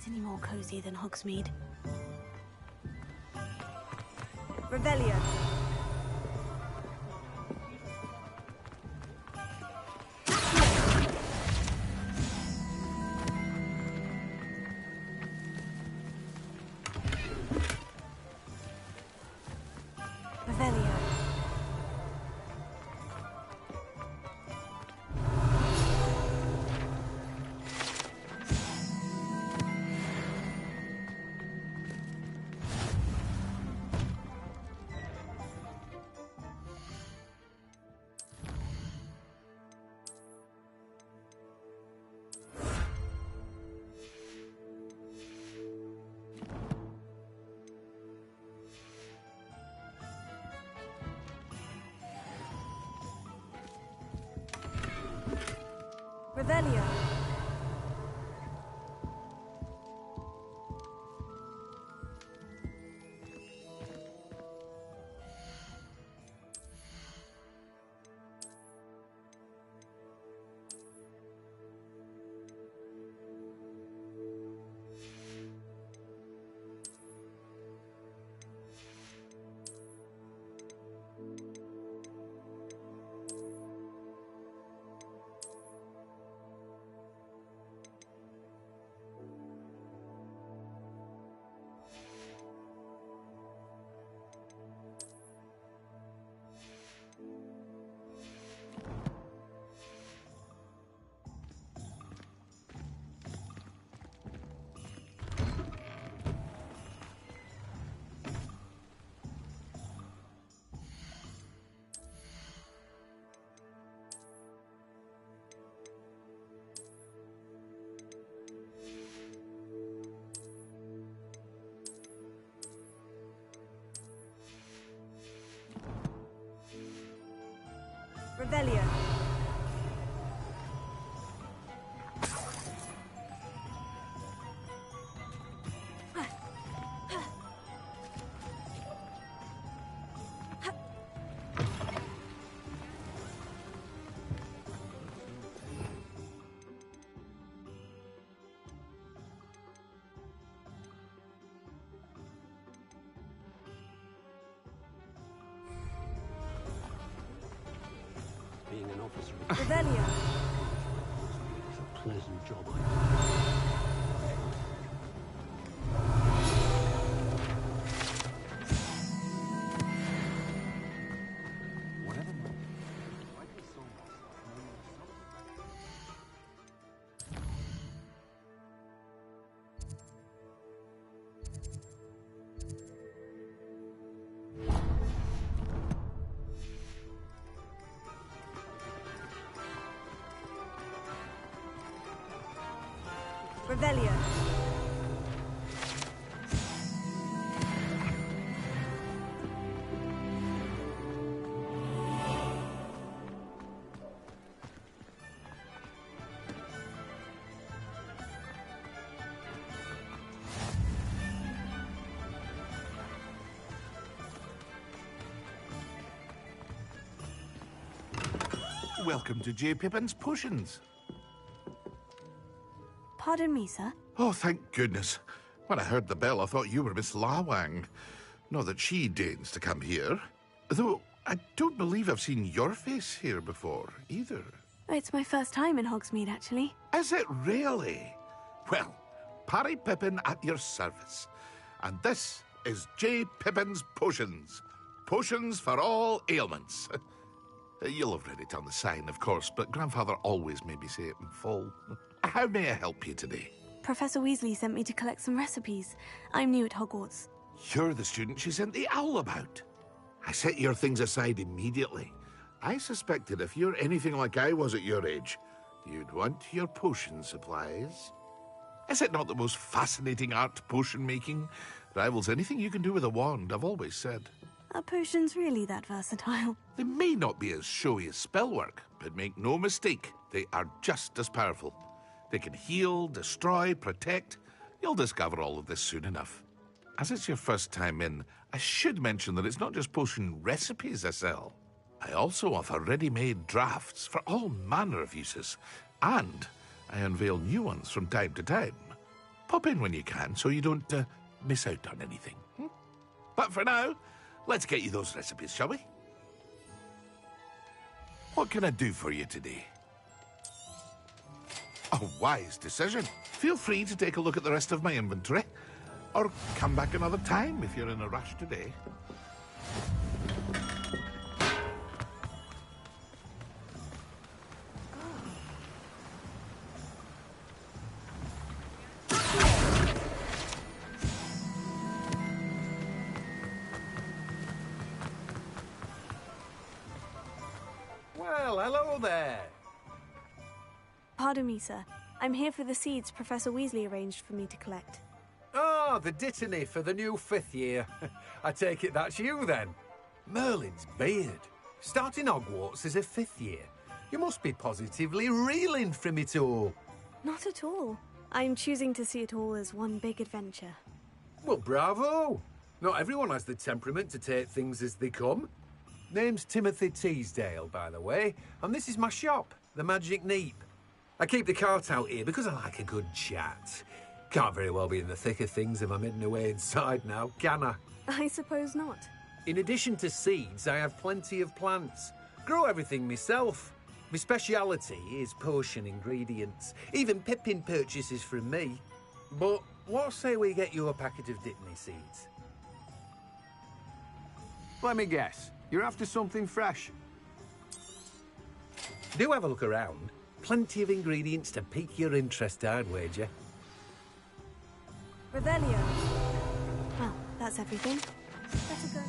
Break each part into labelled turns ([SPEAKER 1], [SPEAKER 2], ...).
[SPEAKER 1] any more cozy than Hogsmeade.
[SPEAKER 2] Revelio. Revelio. Revelio. Revelio.
[SPEAKER 3] Being an officer
[SPEAKER 2] Revelio.
[SPEAKER 3] is a pleasant job. Whatever.
[SPEAKER 2] Revelio.
[SPEAKER 4] Welcome to J. Pippin's Potions.
[SPEAKER 1] Pardon me, sir.
[SPEAKER 4] Oh, thank goodness. When I heard the bell, I thought you were Miss Lawang. Not that she deigns to come here. Though, I don't believe I've seen your face here before, either.
[SPEAKER 1] It's my first time in Hogsmeade, actually.
[SPEAKER 4] Is it really? Well, Parry Pippin at your service. And this is J. Pippin's Potions. Potions for all ailments. You'll have read it on the sign, of course, but Grandfather always made me say it in full. How may I help you today?
[SPEAKER 1] Professor Weasley sent me to collect some recipes. I'm new at Hogwarts.
[SPEAKER 4] You're the student she sent the owl about. I set your things aside immediately. I suspected if you're anything like I was at your age, you'd want your potion supplies. Is it not the most fascinating art, potion making? Rivals anything you can do with a wand, I've always said.
[SPEAKER 1] Are potions really that versatile?
[SPEAKER 4] They may not be as showy as spellwork, but make no mistake, they are just as powerful. They can heal, destroy, protect. You'll discover all of this soon enough. As it's your first time in, I should mention that it's not just potion recipes I sell. I also offer ready-made drafts for all manner of uses, and I unveil new ones from time to time. Pop in when you can so you don't miss out on anything. But for now, let's get you those recipes, shall we? What can I do for you today? A wise decision. Feel free to take a look at the rest of my inventory, or come back another time if you're in a rush today.
[SPEAKER 5] Well, hello there.
[SPEAKER 1] Pardon me, sir. I'm here for the seeds Professor Weasley arranged for me to collect.
[SPEAKER 5] Oh, the dittany for the new 5th year. I take it that's you, then. Merlin's beard. Starting Hogwarts as a 5th year. You must be positively reeling from it all.
[SPEAKER 1] Not at all. I'm choosing to see it all as one big adventure.
[SPEAKER 5] Well, bravo. Not everyone has the temperament to take things as they come. Name's Timothy Teasdale, by the way, and this is my shop, the Magic Neep. I keep the cart out here because I like a good chat. Can't very well be in the thick of things if I'm hidden away inside now, can I?
[SPEAKER 1] I suppose not.
[SPEAKER 5] In addition to seeds, I have plenty of plants. Grow everything myself. My speciality is potion ingredients. Even Pippin purchases from me. But what say we get you a packet of dittany seeds?
[SPEAKER 6] Let me guess. You're after something fresh.
[SPEAKER 5] Do have a look around. Plenty of ingredients to pique your interest, I'd wager.
[SPEAKER 2] Revelio.
[SPEAKER 1] Well, that's everything. Better go.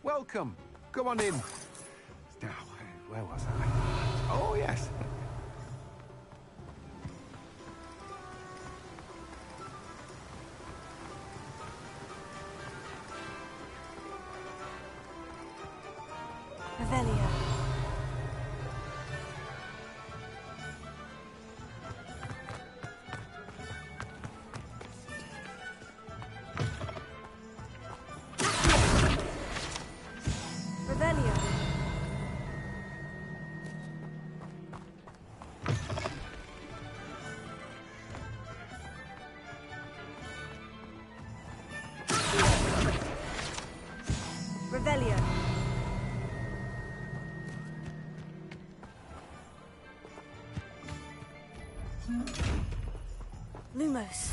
[SPEAKER 6] Welcome. Come on in. Now, where was I? Oh, yes.
[SPEAKER 2] Revelio. Revelio. Revelio.
[SPEAKER 1] Lumos.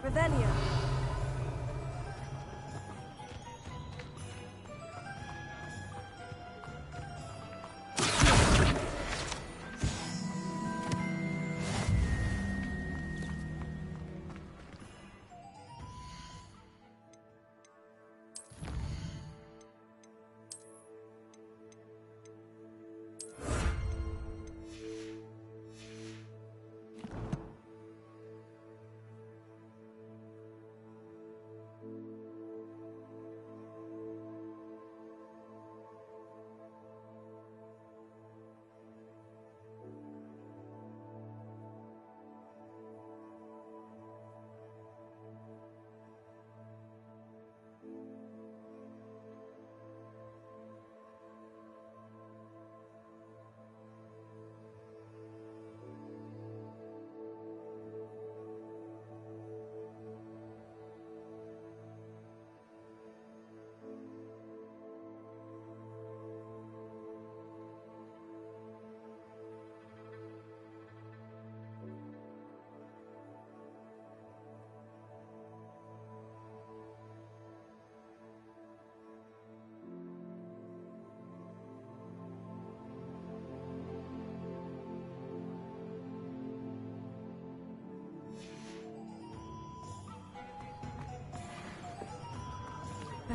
[SPEAKER 2] Revelio.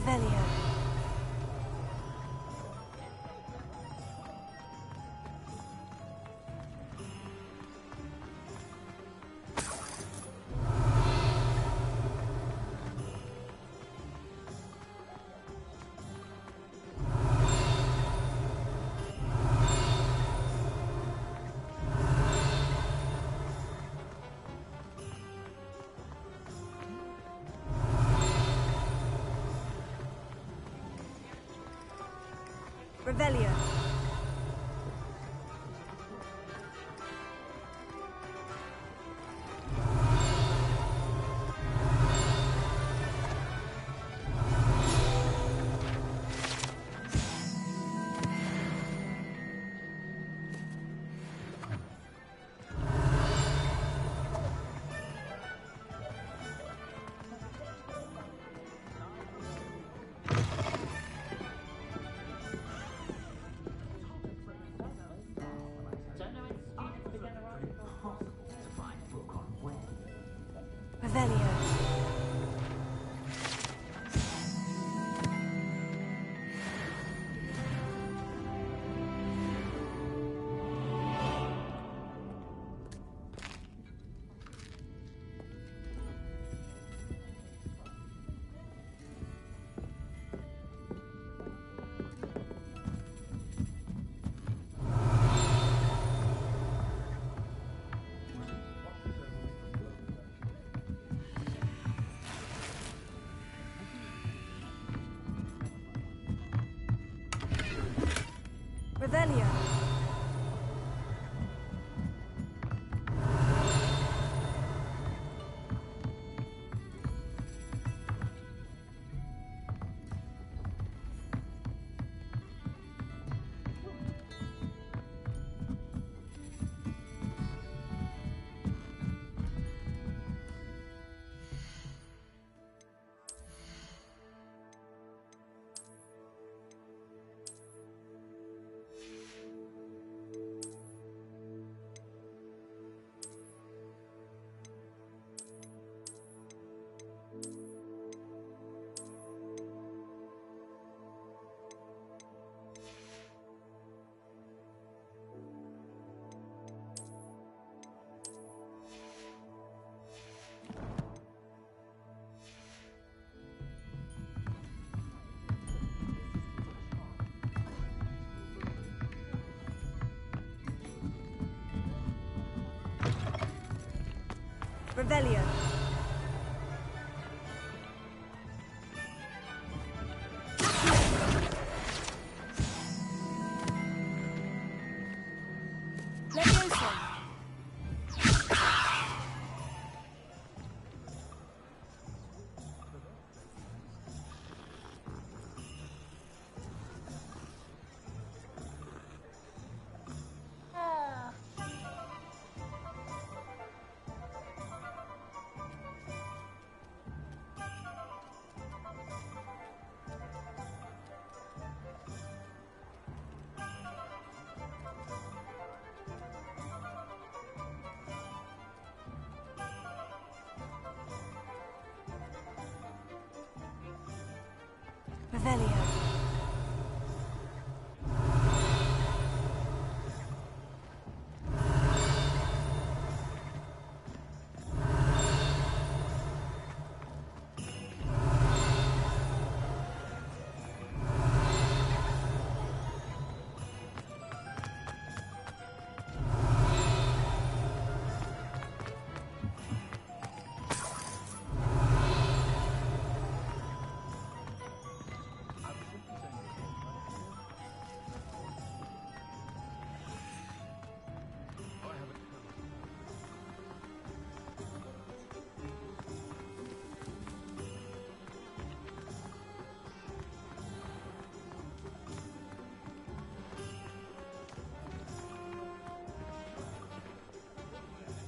[SPEAKER 2] Revelio. Revelio. Revelio. Revelio. Revelio. Levioso. Revelio.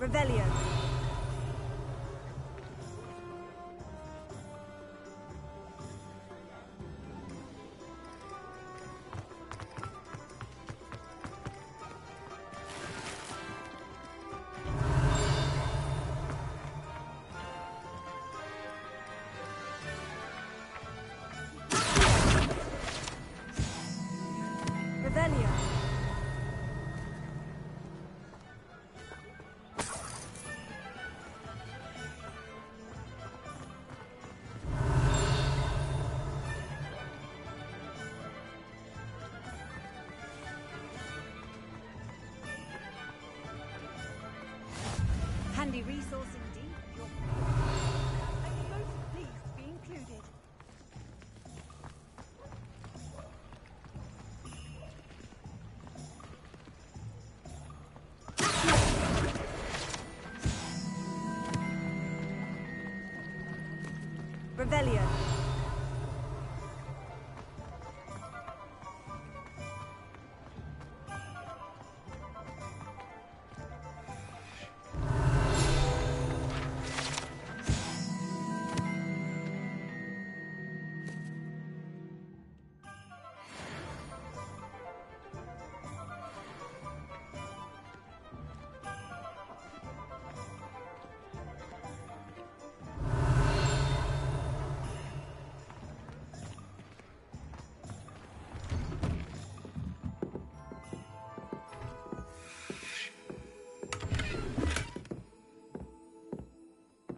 [SPEAKER 2] Revelio. handy resource indeed. I'm most pleased to be included. Revelio.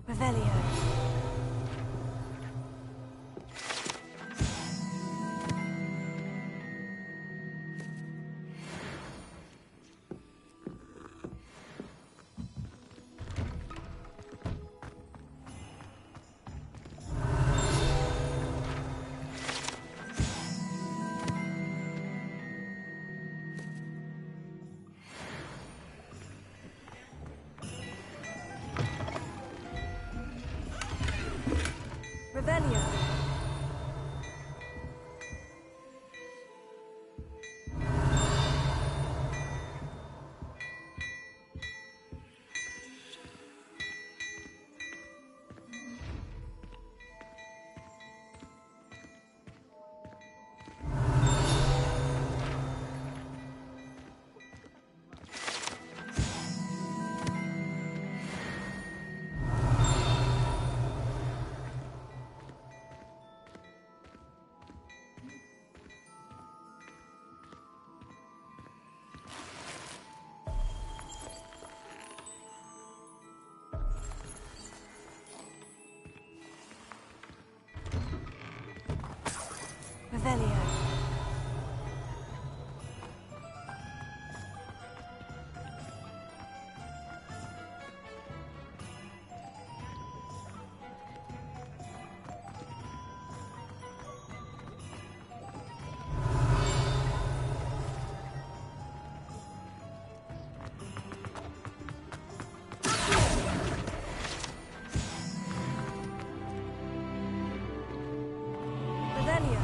[SPEAKER 2] Revelio. Revelio. Revelio. Revelio.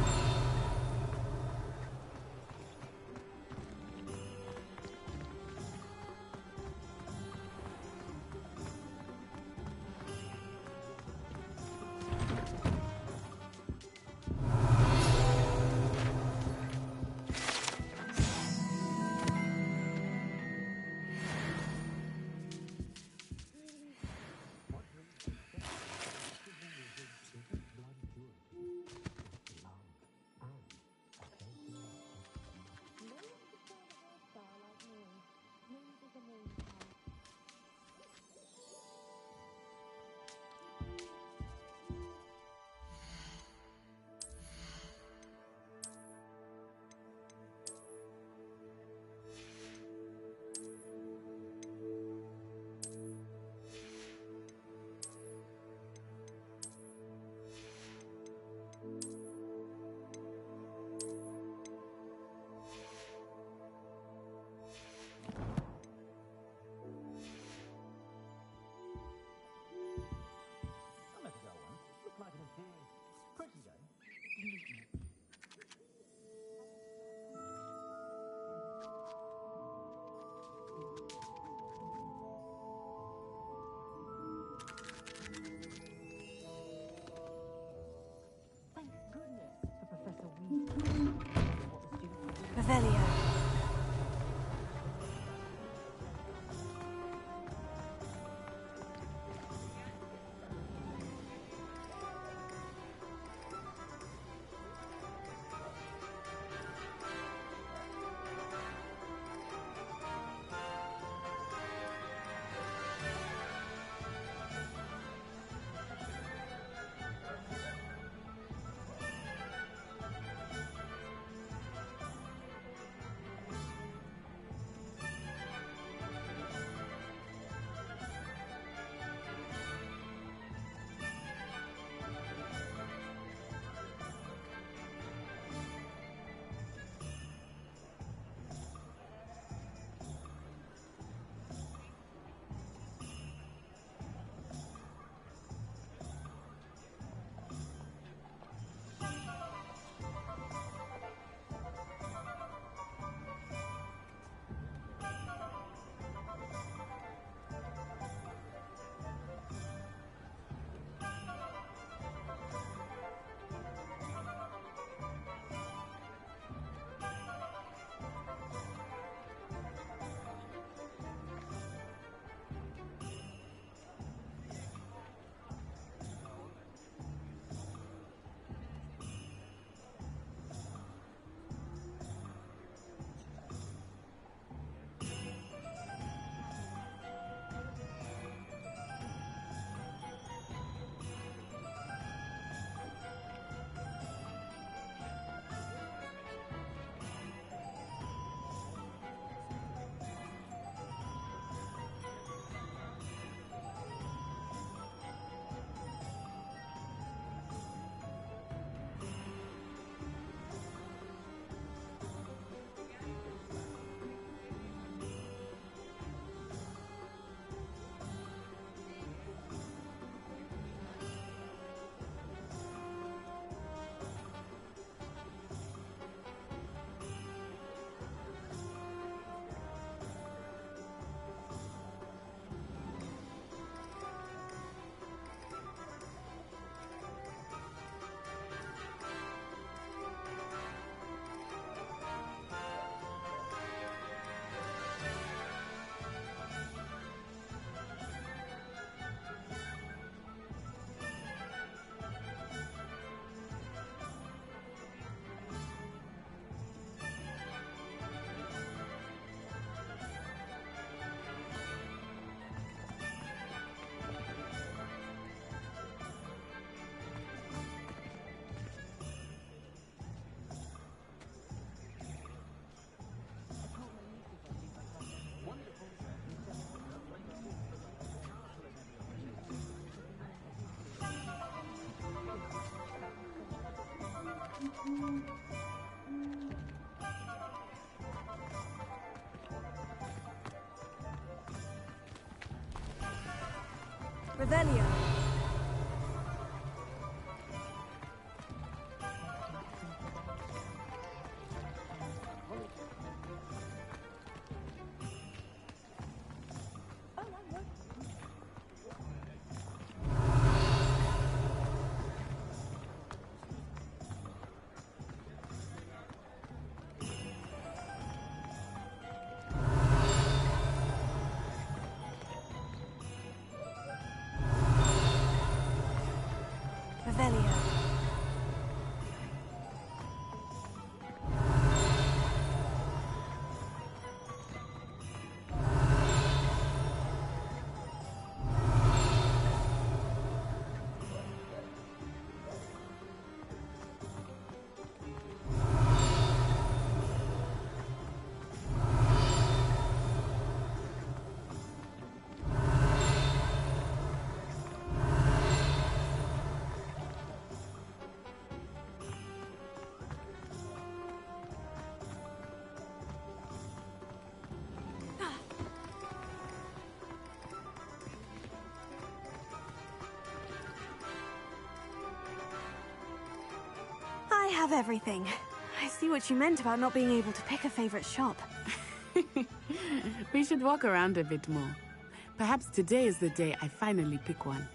[SPEAKER 1] Revelio. Revelio. I have everything. I see what you meant about not being able to pick a favorite shop.
[SPEAKER 7] We should walk around a bit more. Perhaps today is the day I finally pick one.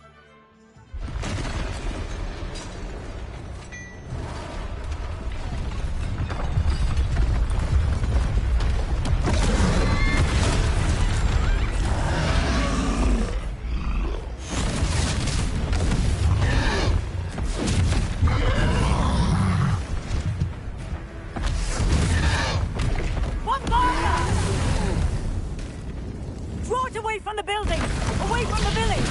[SPEAKER 2] Draw it away from the building! Away from the village!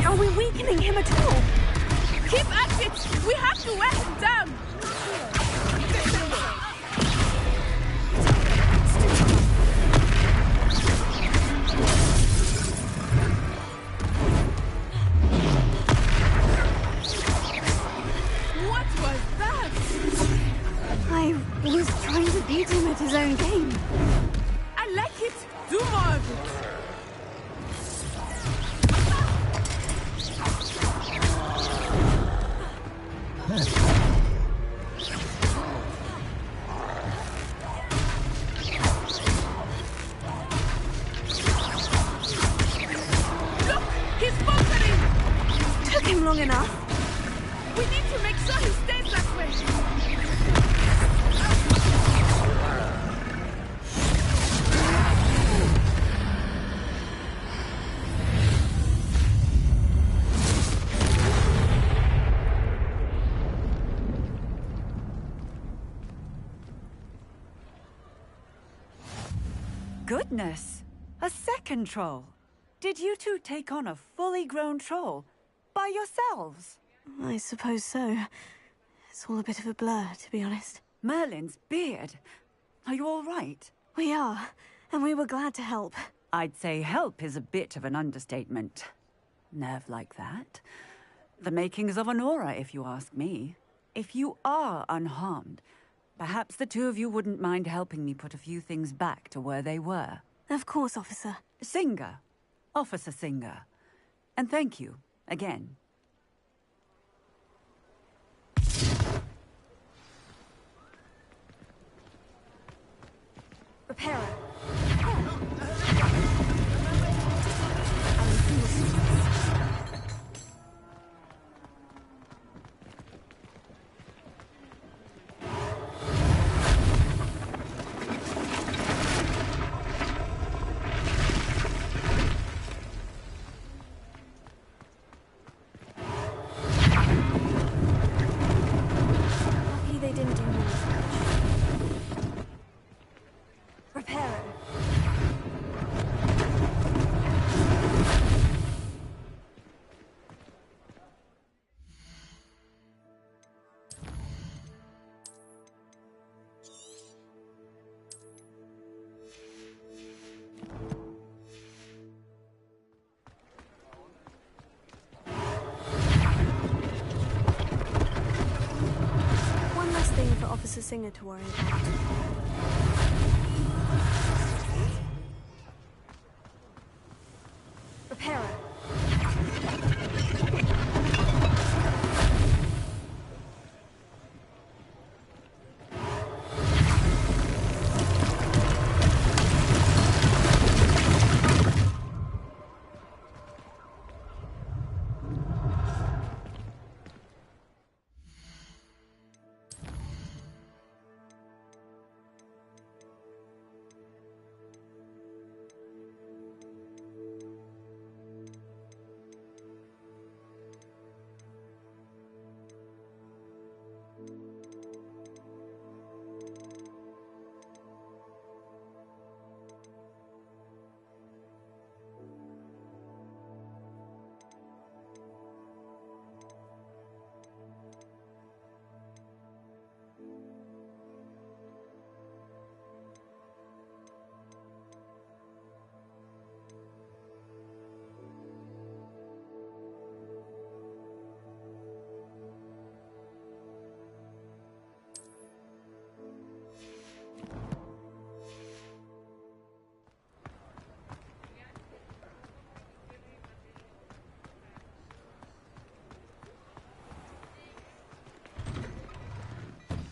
[SPEAKER 1] Are we weakening him at all?
[SPEAKER 7] Keep at it! We have to wear him down! What was that?
[SPEAKER 1] I was trying to beat him at his own game.
[SPEAKER 7] I like it! Do more of it! Look! He's faltering!
[SPEAKER 1] Took him long enough.
[SPEAKER 7] We need to make sure he stays that way!
[SPEAKER 2] Goodness! A second troll! Did you two take on a fully grown troll? By yourselves?
[SPEAKER 1] I suppose so. It's all a bit of a blur, to be honest.
[SPEAKER 2] Merlin's beard. Are you all right?
[SPEAKER 1] We are, and we were glad to help.
[SPEAKER 2] I'd say help is a bit of an understatement. Nerve like that. The makings of an aura, if you ask me. If you are unharmed, perhaps the two of you wouldn't mind helping me put a few things back to where they were.
[SPEAKER 1] Of course, officer.
[SPEAKER 2] Singer. Officer Singer. And thank you, again.
[SPEAKER 1] Repairer. Lucky they didn't do more. Repairer. singer to worry about. Repairer.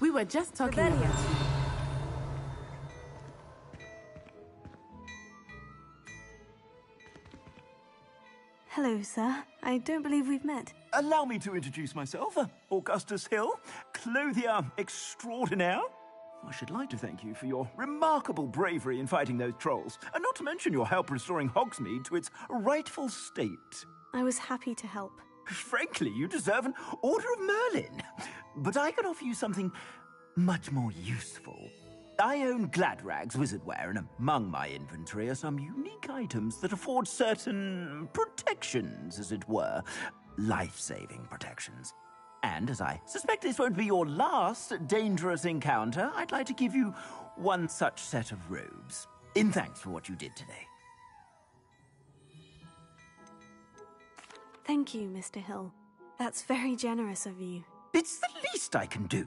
[SPEAKER 7] We were just talking
[SPEAKER 1] Rebellion.
[SPEAKER 7] about you.
[SPEAKER 1] Hello, sir. I don't believe we've met.
[SPEAKER 8] Allow me to introduce myself, Augustus Hill, clothier extraordinaire. I should like to thank you for your remarkable bravery in fighting those trolls, and not to mention your help restoring Hogsmeade to its rightful state.
[SPEAKER 1] I was happy to help.
[SPEAKER 8] Frankly, you deserve an Order of Merlin. But I can offer you something much more useful. I own Gladrag's wizardware, and among my inventory are some unique items that afford certain protections, as it were. Life-saving protections. And as I suspect this won't be your last dangerous encounter, I'd like to give you one such set of robes, in thanks for what you did today.
[SPEAKER 1] Thank you, Mr. Hill. That's very generous of you.
[SPEAKER 8] It's the least I can do.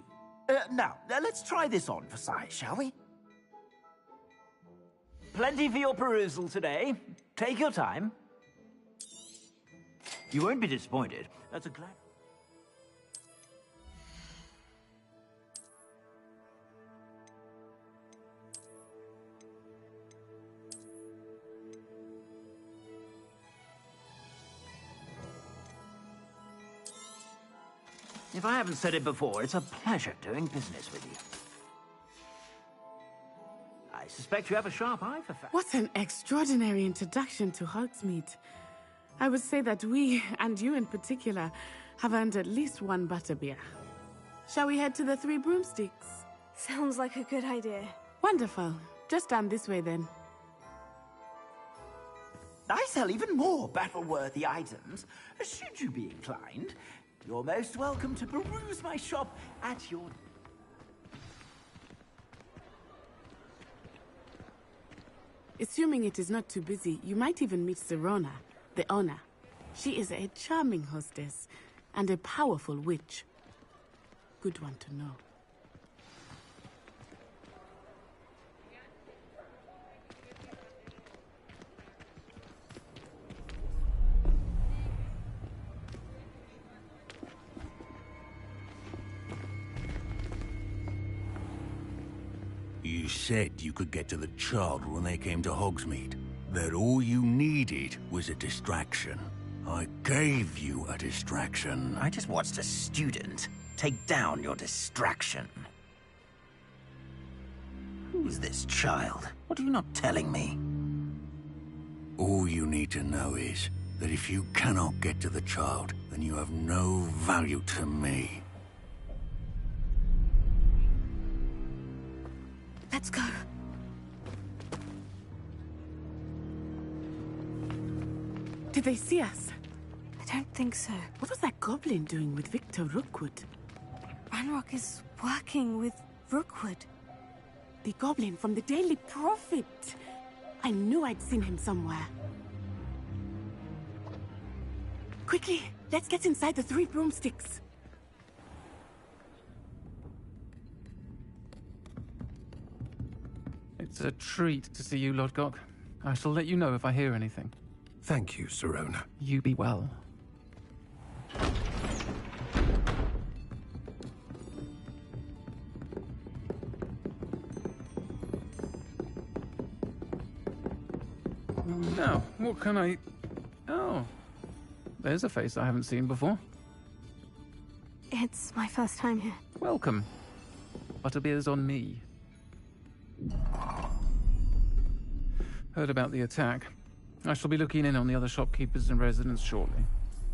[SPEAKER 8] Now, let's try this on for size, shall we? Plenty for your perusal today. Take your time. You won't be disappointed. That's a glad... If I haven't said it before, it's a pleasure doing business with you. I suspect you have a sharp eye for facts.
[SPEAKER 7] What an extraordinary introduction to Hogsmeade. I would say that we, and you in particular, have earned at least one butterbeer. Shall we head to the Three Broomsticks?
[SPEAKER 1] Sounds like a good idea.
[SPEAKER 7] Wonderful. Just down this way then.
[SPEAKER 8] I sell even more battle-worthy items. Should you be inclined, you're most welcome to peruse my shop at your...
[SPEAKER 7] Assuming it is not too busy, you might even meet Serona, the owner. She is a charming hostess and a powerful witch. Good one to know.
[SPEAKER 6] You said you could get to the child when they came to Hogsmeade. That all you needed was a distraction. I gave you a distraction.
[SPEAKER 8] I just watched a student take down your distraction. Who's this child? What are you not telling me?
[SPEAKER 6] All you need to know is that if you cannot get to the child, then you have no value to me.
[SPEAKER 1] Let's go.
[SPEAKER 7] Did they see us?
[SPEAKER 1] I don't think so.
[SPEAKER 7] What was that goblin doing with Victor Rookwood?
[SPEAKER 1] Ranrock is working with Rookwood.
[SPEAKER 7] The goblin from the Daily Prophet. I knew I'd seen him somewhere. Quickly, let's get inside the Three Broomsticks.
[SPEAKER 9] It's a treat to see you, Lodgok. I shall let you know if I hear anything.
[SPEAKER 5] Thank you, Sirona.
[SPEAKER 9] You be well. Now, what can I... Oh, there's a face I haven't seen before.
[SPEAKER 1] It's my first time here.
[SPEAKER 9] Welcome. Butterbeer's on me. Heard about the attack. I shall be looking in on the other shopkeepers and residents shortly.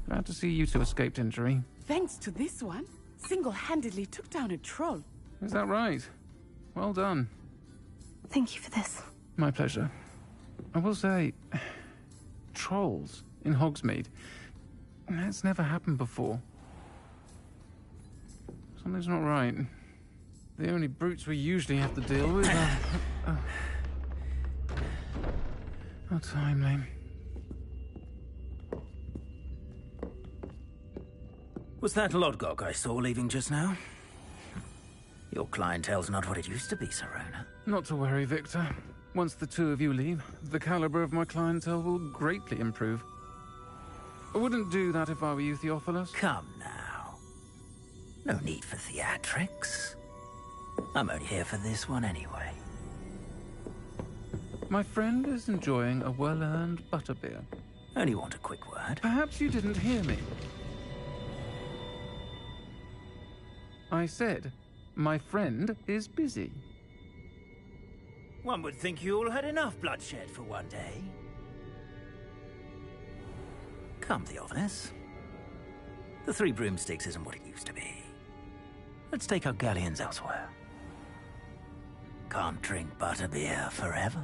[SPEAKER 9] Glad to see you two escaped injury.
[SPEAKER 7] Thanks to this one, single-handedly took down a troll.
[SPEAKER 9] Is that right? Well done.
[SPEAKER 1] Thank you for this.
[SPEAKER 9] My pleasure. I will say, trolls in Hogsmeade. That's never happened before. Something's not right. The only brutes we usually have to deal with are... How timely.
[SPEAKER 8] Was that Lodgok I saw leaving just now? Your clientele's not what it used to be, Sirona.
[SPEAKER 9] Not to worry, Victor. Once the two of you leave, the caliber of my clientele will greatly improve. I wouldn't do that if I were you, Theophilus.
[SPEAKER 8] Come now. No need for theatrics. I'm only here for this one anyway.
[SPEAKER 9] My friend is enjoying a well-earned butterbeer.
[SPEAKER 8] Only want a quick word.
[SPEAKER 9] Perhaps you didn't hear me. I said, my friend is busy.
[SPEAKER 8] One would think you all had enough bloodshed for one day. Come, Theophilus. The Three Broomsticks isn't what it used to be. Let's take our galleons elsewhere. Can't drink butterbeer forever.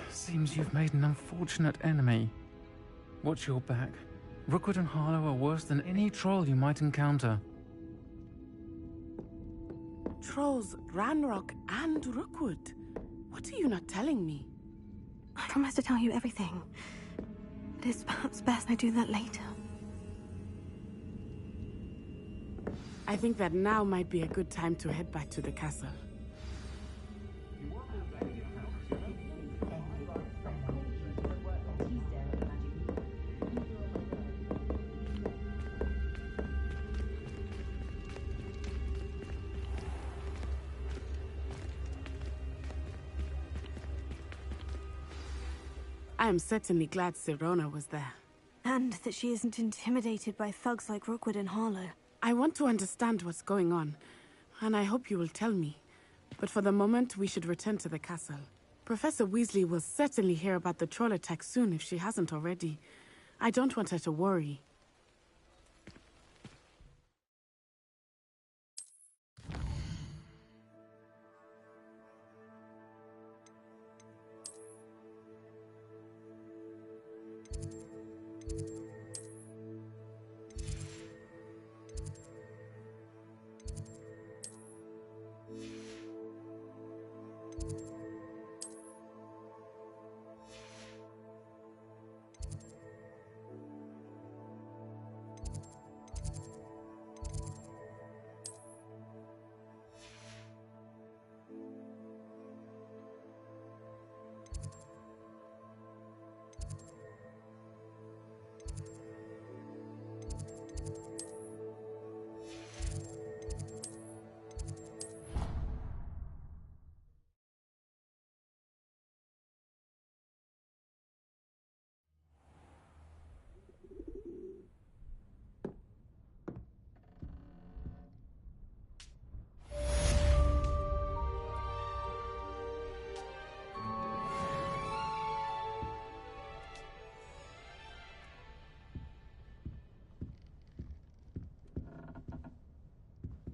[SPEAKER 9] Seems you've made an unfortunate enemy. Watch your back. Rookwood and Harlow are worse than any troll you might encounter.
[SPEAKER 7] Trolls, Ranrock, and Rookwood. What are you not telling me?
[SPEAKER 1] I promise to tell you everything. But it's perhaps best I do that later.
[SPEAKER 7] I think that now might be a good time to head back to the castle. I am certainly glad Sirona was there.
[SPEAKER 1] And that she isn't intimidated by thugs like Rookwood and Harlow.
[SPEAKER 7] I want to understand what's going on, and I hope you will tell me. But for the moment, we should return to the castle. Professor Weasley will certainly hear about the troll attack soon if she hasn't already. I don't want her to worry.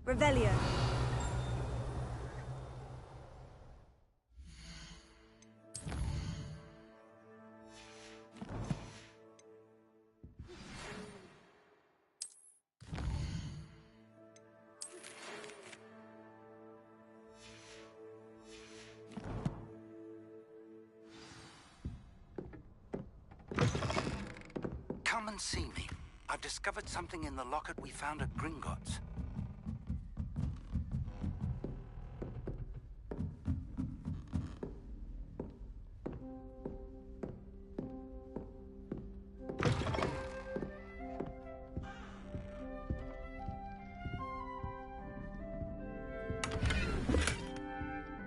[SPEAKER 1] Revelio.
[SPEAKER 10] Come and see me. I've discovered something in the locket we found at Gringotts.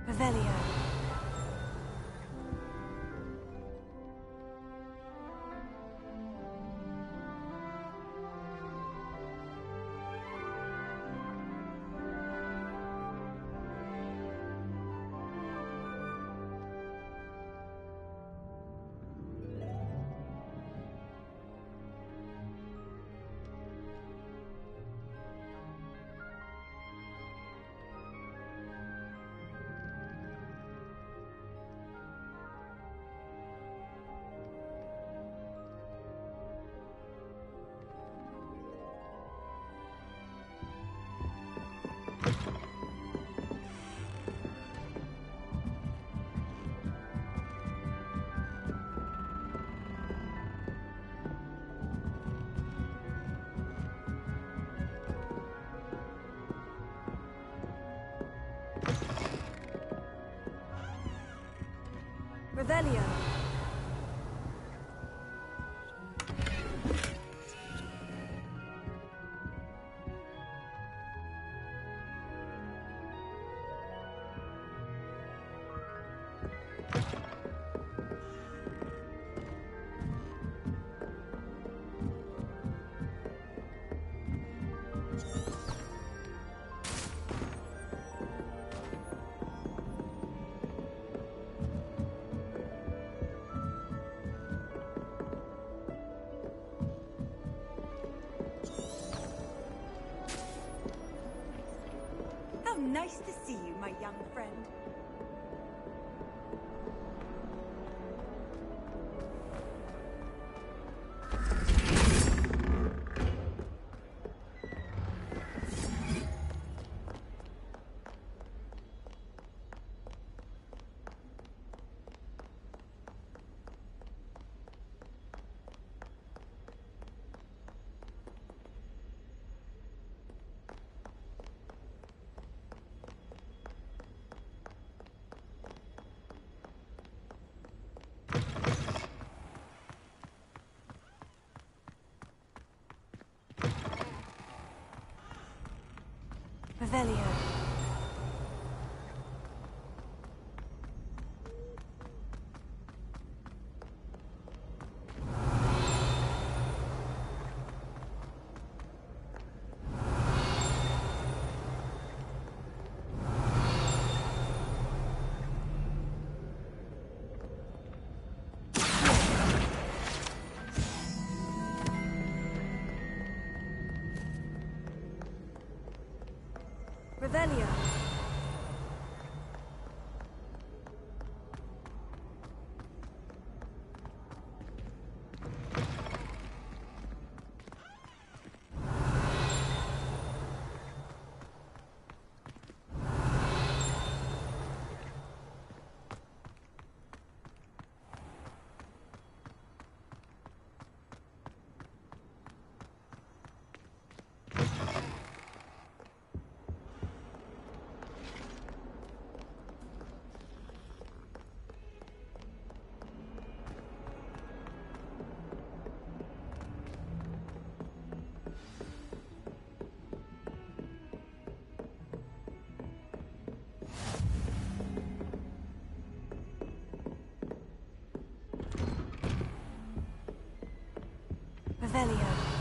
[SPEAKER 1] Revelio. Revelio.
[SPEAKER 2] How nice to see you, my young friend.
[SPEAKER 1] Revelio. Revelio. Revelio.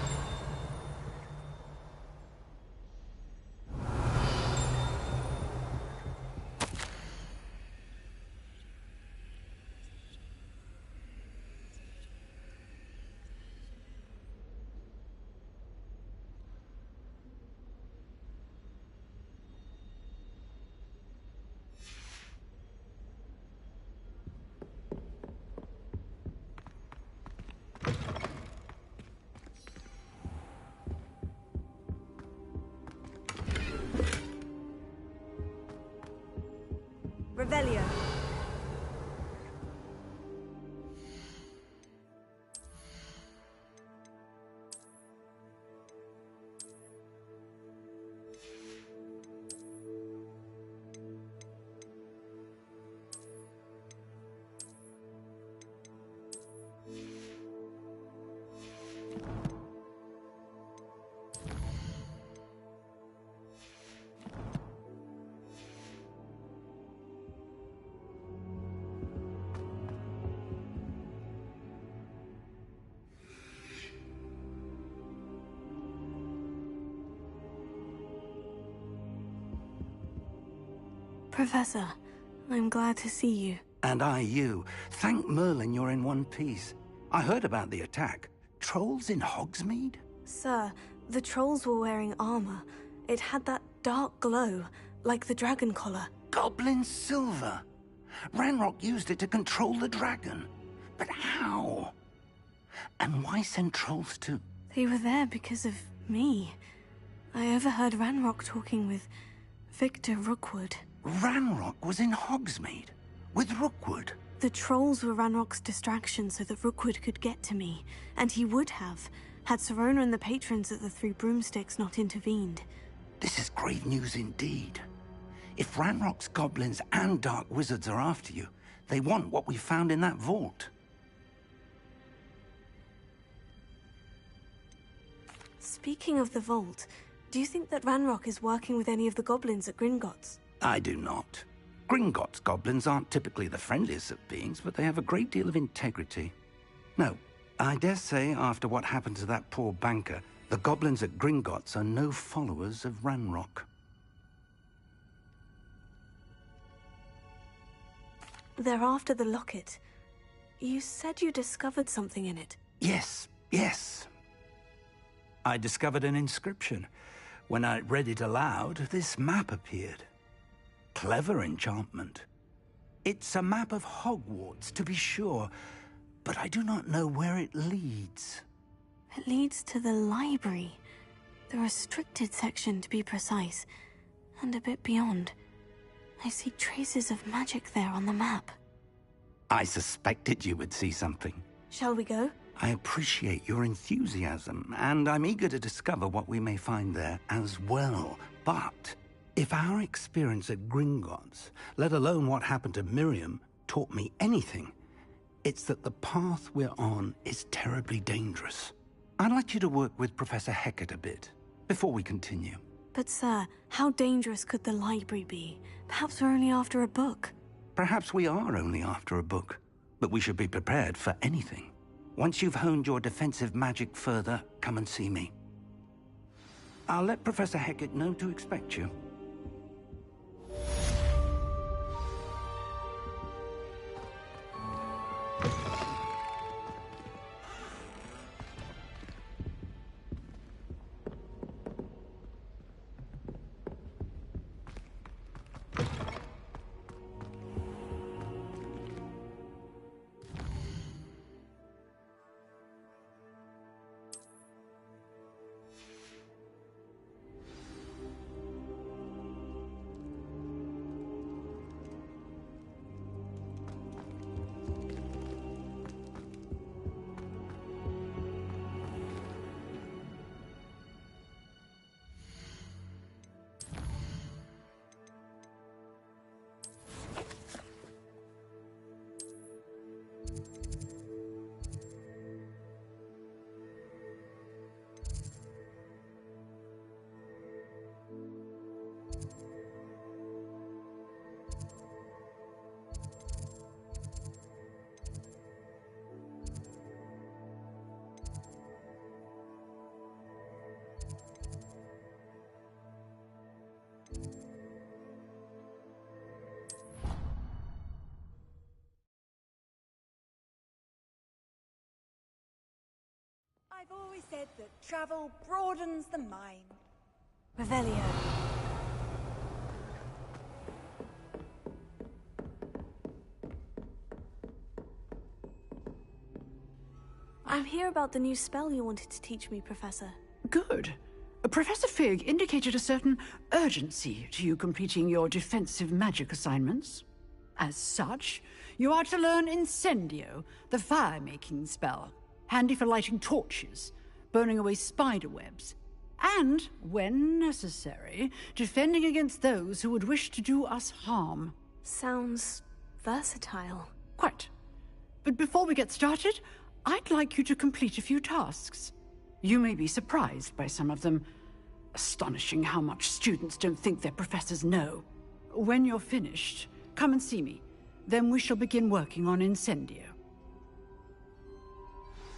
[SPEAKER 1] Revelio. Professor, I'm glad to see you.
[SPEAKER 8] And I you. Thank Merlin you're in one piece. I heard about the attack. Trolls in Hogsmeade?
[SPEAKER 1] Sir, the trolls were wearing armor. It had that dark glow, like the dragon collar.
[SPEAKER 8] Goblin silver. Ranrock used it to control the dragon. But how? And why send trolls to...
[SPEAKER 1] They were there because of me. I overheard Ranrock talking with Victor Rookwood.
[SPEAKER 8] Ranrock was in Hogsmeade? With Rookwood?
[SPEAKER 1] The trolls were Ranrock's distraction so that Rookwood could get to me. And he would have, had Serona and the patrons at the Three Broomsticks not intervened.
[SPEAKER 8] This is grave news indeed. If Ranrock's goblins and dark wizards are after you, they want what we found in that vault.
[SPEAKER 1] Speaking of the vault, do you think that Ranrock is working with any of the goblins at Gringotts?
[SPEAKER 8] I do not. Gringotts goblins aren't typically the friendliest of beings, but they have a great deal of integrity. No, I dare say after what happened to that poor banker, the goblins at Gringotts are no followers of Ranrock.
[SPEAKER 1] They're after the locket. You said you discovered something in it.
[SPEAKER 8] Yes. I discovered an inscription. When I read it aloud, this map appeared. Clever enchantment. It's a map of Hogwarts, to be sure, but I do not know where it leads.
[SPEAKER 1] It leads to the library. The restricted section, to be precise. And a bit beyond. I see traces of magic there on the map.
[SPEAKER 8] I suspected you would see something.
[SPEAKER 1] Shall we go?
[SPEAKER 8] I appreciate your enthusiasm, and I'm eager to discover what we may find there as well. But if our experience at Gringotts, let alone what happened to Miriam, taught me anything, it's that the path we're on is terribly dangerous. I'd like you to work with Professor Hecat a bit, before we continue.
[SPEAKER 1] But sir, how dangerous could the library be? Perhaps we're only after a book.
[SPEAKER 8] Perhaps we are only after a book, but we should be prepared for anything. Once you've honed your defensive magic further, come and see me. I'll let Professor Hecat know to expect you.
[SPEAKER 11] I've always said that travel broadens the mind.
[SPEAKER 1] Revelio. I'm here about the new spell you wanted to teach me, Professor.
[SPEAKER 12] Good. Professor Fig indicated a certain urgency to you completing your defensive magic assignments. As such, you are to learn Incendio, the fire-making spell, handy for lighting torches, burning away spider webs, and, when necessary, defending against those who would wish to do us harm.
[SPEAKER 1] Sounds versatile.
[SPEAKER 12] Quite. But before we get started, I'd like you to complete a few tasks. You may be surprised by some of them. Astonishing how much students don't think their professors know. When you're finished, come and see me. Then we shall begin working on Incendio.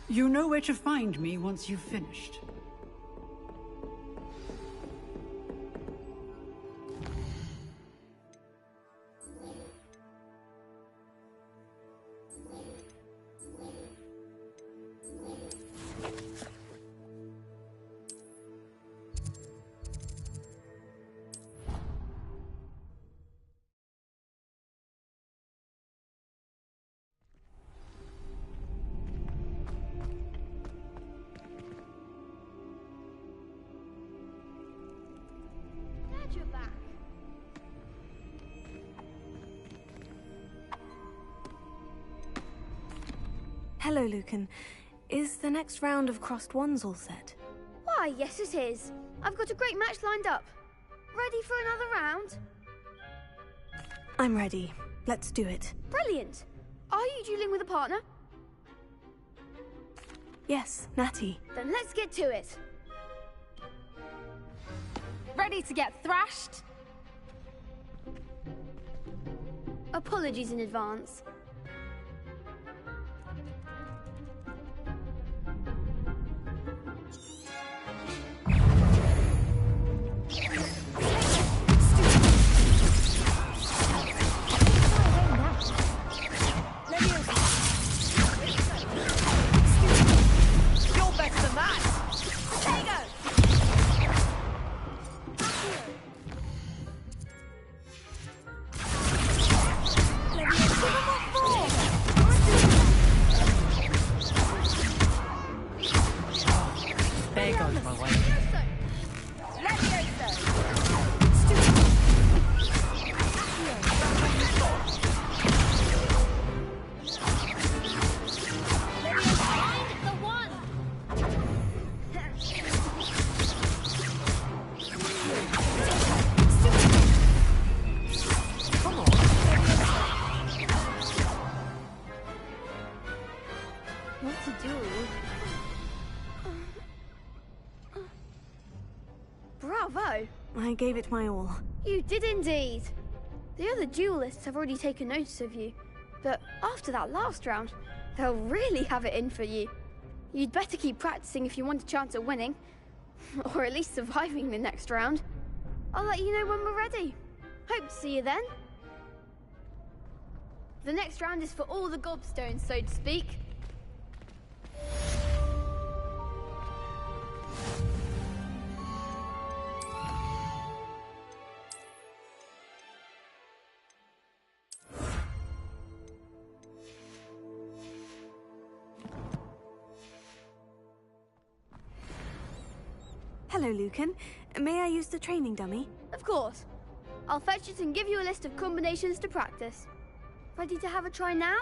[SPEAKER 12] You know where to find me once you've finished.
[SPEAKER 1] Hello, Lucan. Is the next round of Crossed Wands all set?
[SPEAKER 13] Why, yes it is. I've got a great match lined up. Ready for another round?
[SPEAKER 1] I'm ready. Let's do it.
[SPEAKER 13] Brilliant. Are you dueling with a partner?
[SPEAKER 1] Yes, Natty.
[SPEAKER 13] Then let's get to it.
[SPEAKER 14] Ready to get thrashed?
[SPEAKER 13] Apologies in advance.
[SPEAKER 1] Bravo! I gave it my all.
[SPEAKER 13] You did indeed. The other duelists have already taken notice of you, but after that last round, they'll really have it in for you. You'd better keep practicing if you want a chance at winning, or at least surviving the next round. I'll let you know when we're ready. Hope to see you then. The next round is for all the gobstones, so to speak.
[SPEAKER 1] Hello, Lucan. May I use the training dummy?
[SPEAKER 13] Of course. I'll fetch it and give you a list of combinations to practice. Ready to have a try now?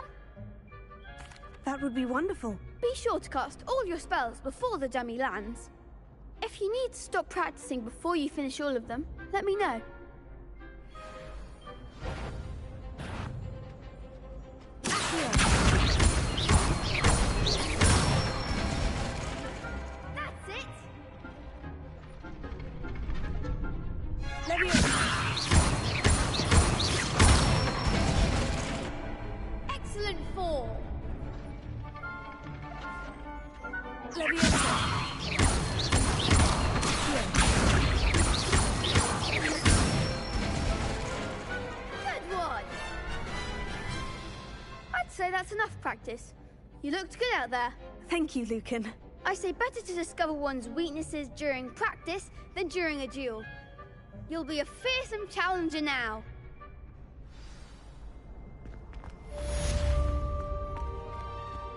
[SPEAKER 1] That would be wonderful.
[SPEAKER 13] Be sure to cast all your spells before the dummy lands. If you need to stop practicing before you finish all of them, let me know. That's it! Excellent form! Good one! I'd say that's enough practice. You looked good out there.
[SPEAKER 1] Thank you, Lucan.
[SPEAKER 13] I say better to discover one's weaknesses during practice than during a duel. You'll be a fearsome challenger now.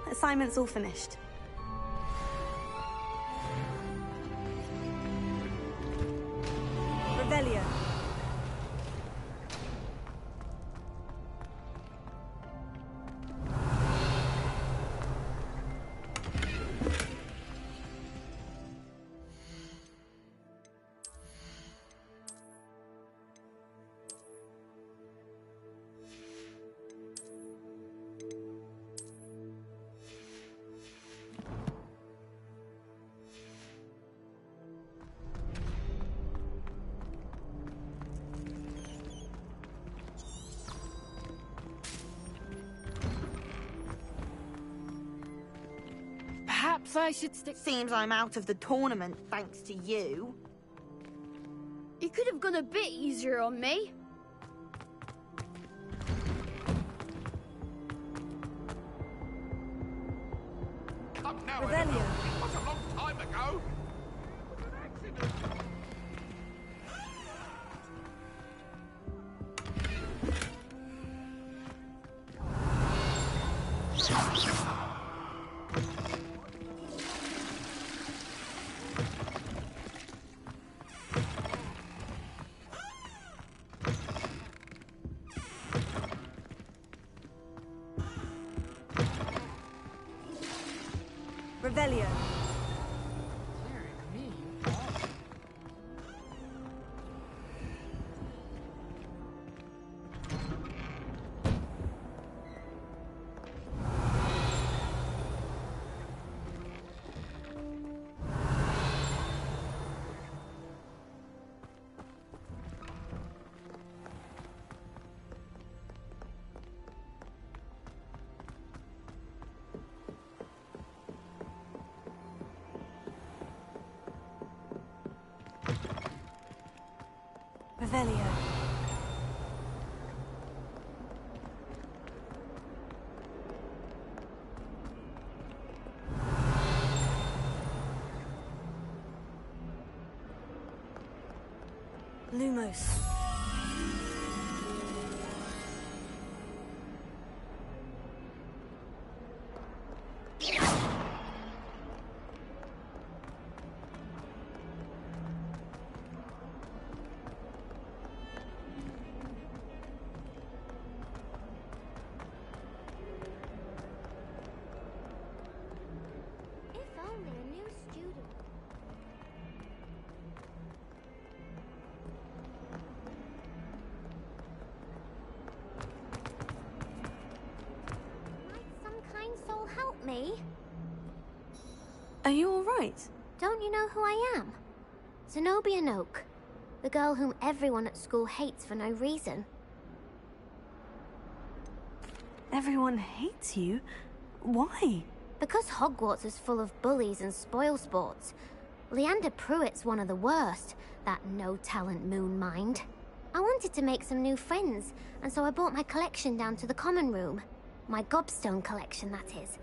[SPEAKER 1] Assignment's all finished. Revelio.
[SPEAKER 14] Perhaps I should stick...
[SPEAKER 15] Seems I'm out of the tournament thanks to you.
[SPEAKER 13] You could have gone a bit easier on me.
[SPEAKER 4] Up now,
[SPEAKER 1] Revelio.
[SPEAKER 4] It was a long time ago. It was an accident.
[SPEAKER 16] Revelio. Revelio. Lumos.
[SPEAKER 17] Help me.
[SPEAKER 1] Are you all right?
[SPEAKER 17] Don't you know who I am? Zenobia Noak, the girl whom everyone at school hates for no reason.
[SPEAKER 1] Everyone hates you? Why?
[SPEAKER 17] Because Hogwarts is full of bullies and spoilsports. Leander Pruitt's one of the worst, that no-talent moon mind. I wanted to make some new friends, and so I brought my collection down to the common room. My gobstone collection, that is.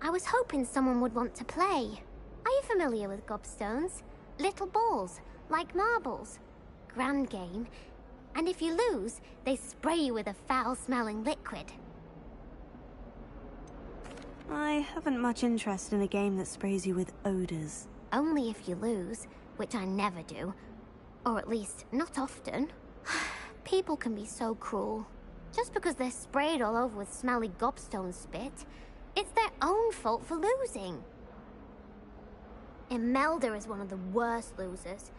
[SPEAKER 17] I was hoping someone would want to play. Are you familiar with gobstones? Little balls, like marbles. Grand game. And if you lose, they spray you with a foul-smelling liquid.
[SPEAKER 1] I haven't much interest in a game that sprays you with odors.
[SPEAKER 17] Only if you lose, which I never do. Or at least, not often. People can be so cruel. Just because they're sprayed all over with smelly gobstone spit, it's their own fault for losing. Imelda is one of the worst losers.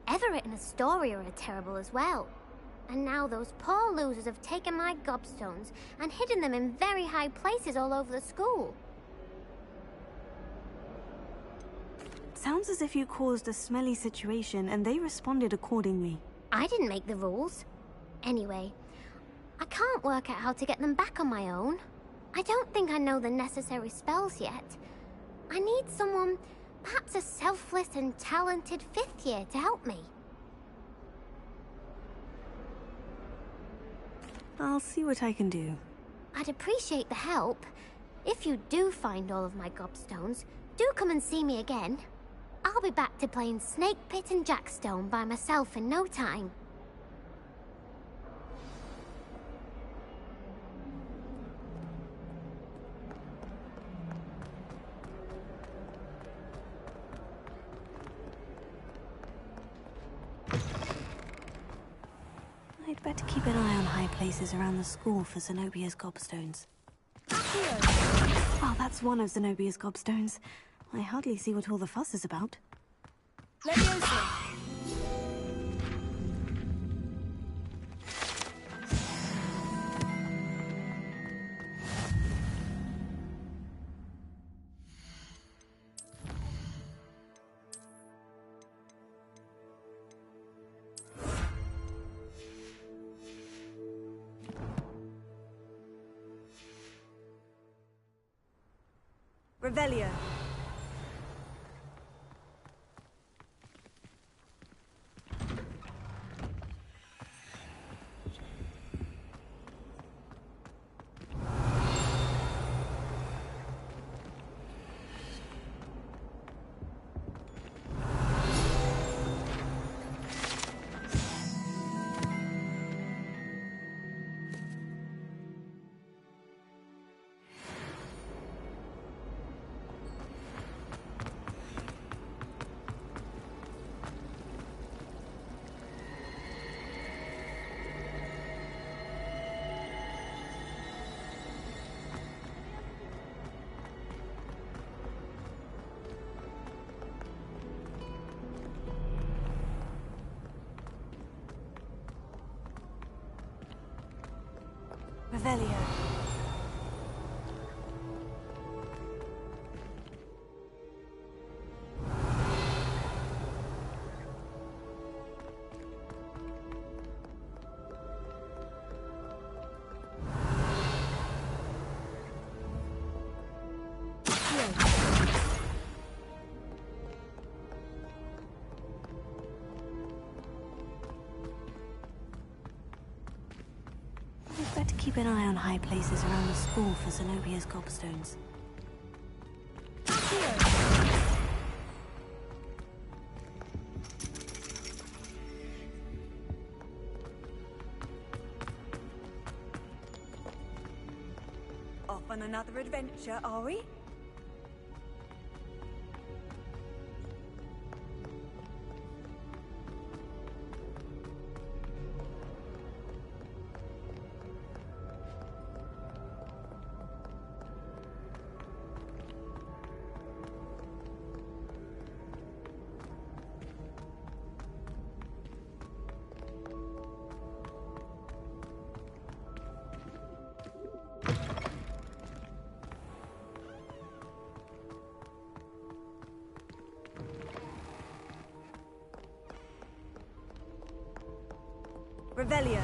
[SPEAKER 17] Everett and Astoria are terrible as well. And now those poor losers have taken my gobstones and hidden them in very high places all over the school.
[SPEAKER 1] Sounds as if you caused a smelly situation and they responded accordingly.
[SPEAKER 17] I didn't make the rules. Anyway, I can't work out how to get them back on my own. I don't think I know the necessary spells yet. I need someone, perhaps a selfless and talented fifth year to help me.
[SPEAKER 1] I'll see what I can do.
[SPEAKER 17] I'd appreciate the help. If you do find all of my gobstones, do come and see me again. I'll be back to playing Snake Pit and Jackstone by myself in no time.
[SPEAKER 1] I'd better keep an eye on high places around the school for Zenobia's gobstones. Well, that's one of Zenobia's gobstones. I hardly see what all the fuss is about. Revelio.
[SPEAKER 11] Revelio.
[SPEAKER 1] I'd better keep an eye on high places around the school for Zenobia's gobstones.
[SPEAKER 11] Off on another adventure, are we? Revelio.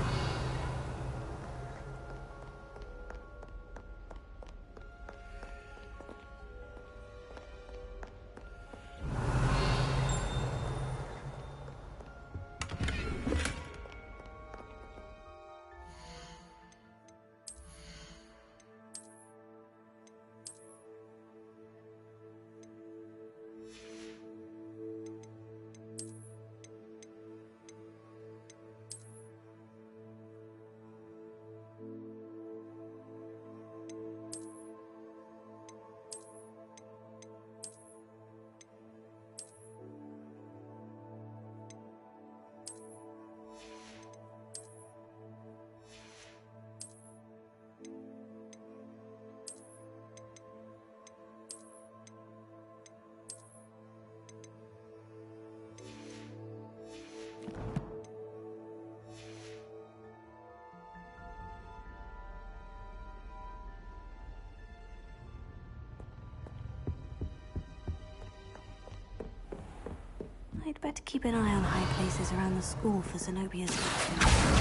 [SPEAKER 1] I'd better keep an eye on high places around the school for Zenobia's gobstones.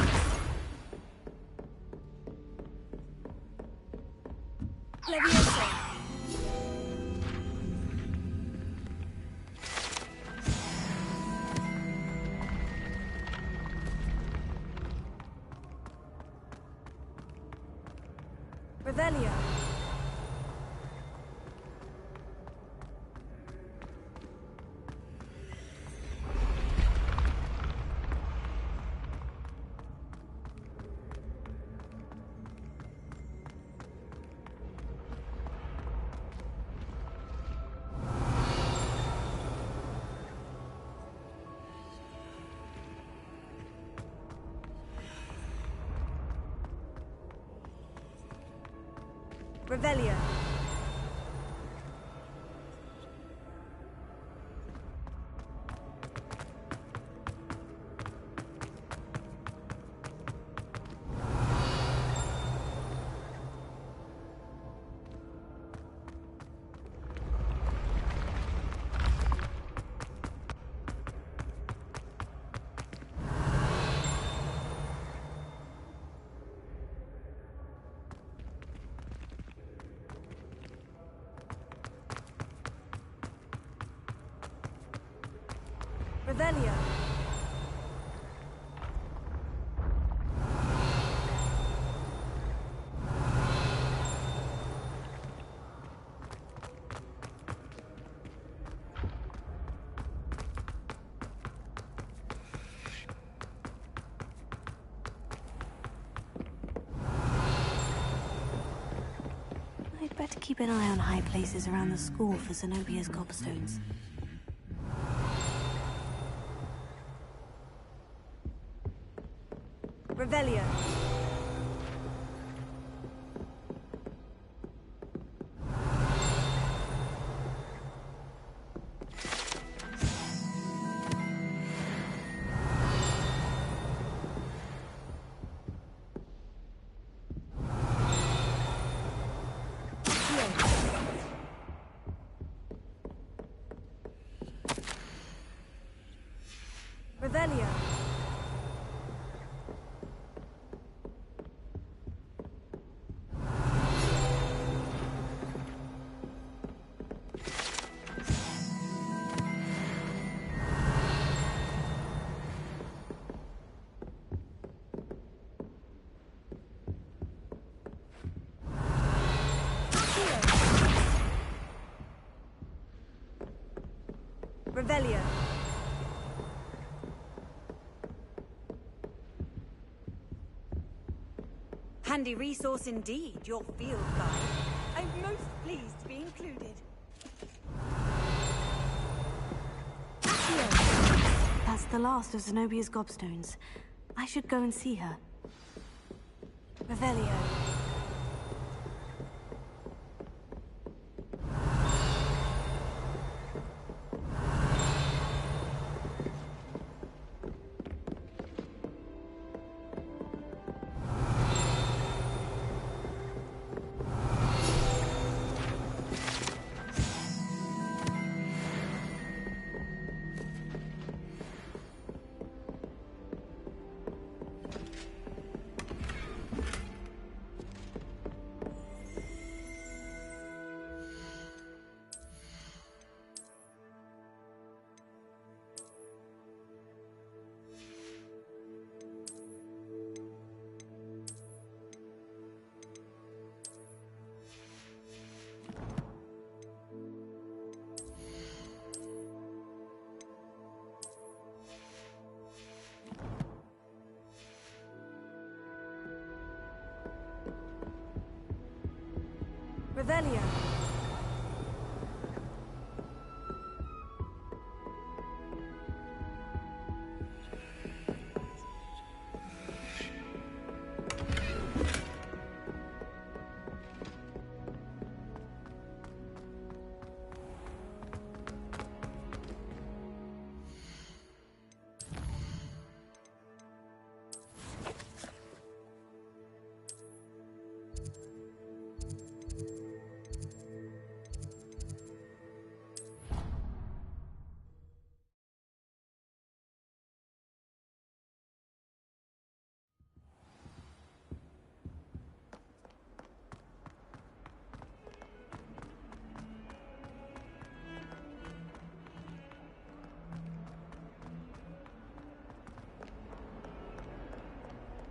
[SPEAKER 11] Leviosa. Revelio. Revelio. Revelio.
[SPEAKER 1] I'd better keep an eye on high places around the school for Zenobia's gobstones.
[SPEAKER 11] Revelio. Revelio. Revelio. Handy resource indeed, your field guide. I'm most pleased to be included.
[SPEAKER 1] That's the last of Zenobia's gobstones. I should go and see her.
[SPEAKER 11] Revelio. Revelio.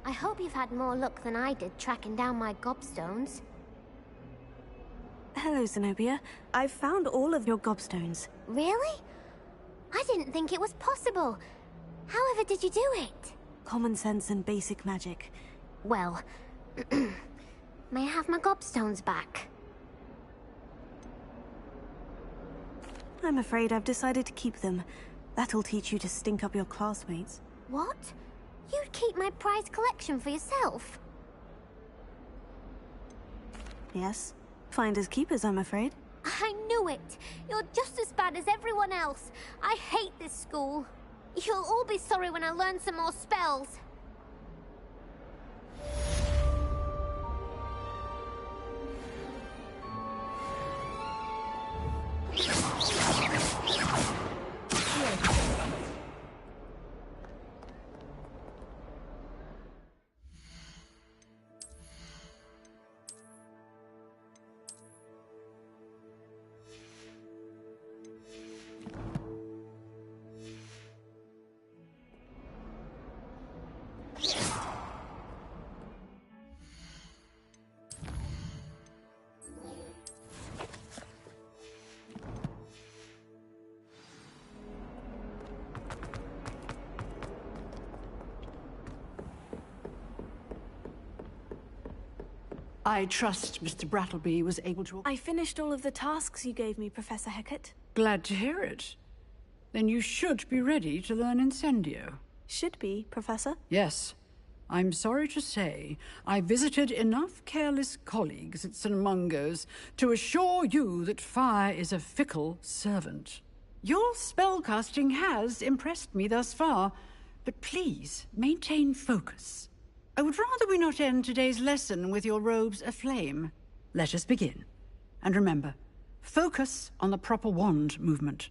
[SPEAKER 17] I hope you've had more luck than I did tracking down my gobstones.
[SPEAKER 1] Hello, Zenobia. I've found all of your gobstones.
[SPEAKER 17] Really? I didn't think it was possible. However did you do it?
[SPEAKER 1] Common sense and basic magic.
[SPEAKER 17] Well, may I have my gobstones back?
[SPEAKER 1] I'm afraid I've decided to keep them. That'll teach you to stink up your classmates.
[SPEAKER 17] What? You'd keep my prized collection for yourself?
[SPEAKER 1] Yes. Finders keepers, I'm afraid.
[SPEAKER 17] I knew it! You're just as bad as everyone else. I hate this school. You'll all be sorry when I learn some more spells.
[SPEAKER 12] I trust Mr. Brattleby was able to...
[SPEAKER 1] I finished all of the tasks you gave me, Professor Hecat.
[SPEAKER 12] Glad to hear it. Then you should be ready to learn Incendio.
[SPEAKER 1] Should be, Professor.
[SPEAKER 12] Yes. I'm sorry to say, I visited enough careless colleagues at St. Mungo's to assure you that fire is a fickle servant. Your spellcasting has impressed me thus far, but please maintain focus. I would rather we not end today's lesson with your robes aflame. Let us begin. And remember, focus on the proper wand movement.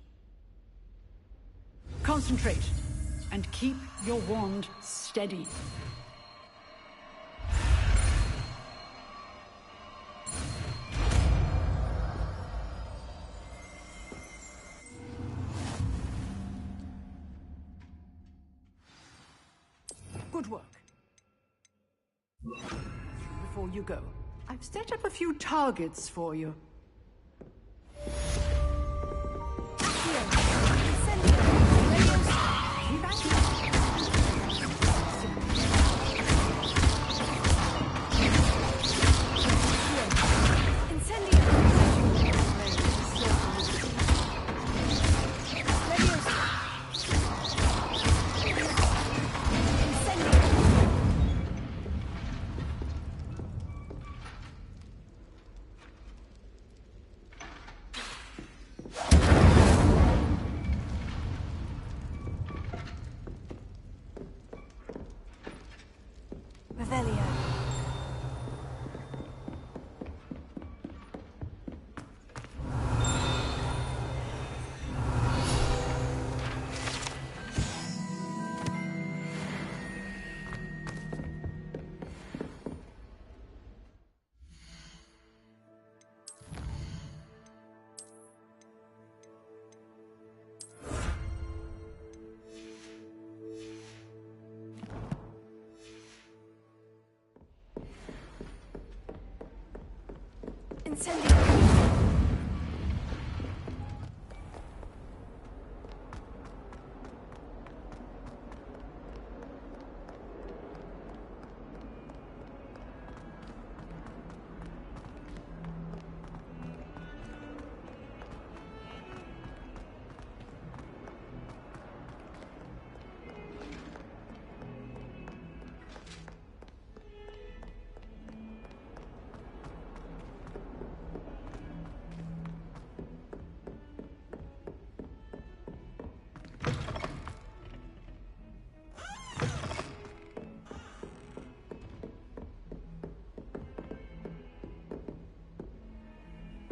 [SPEAKER 12] Concentrate. and keep your wand steady. Good work. Before you go, I've set up a few targets for you.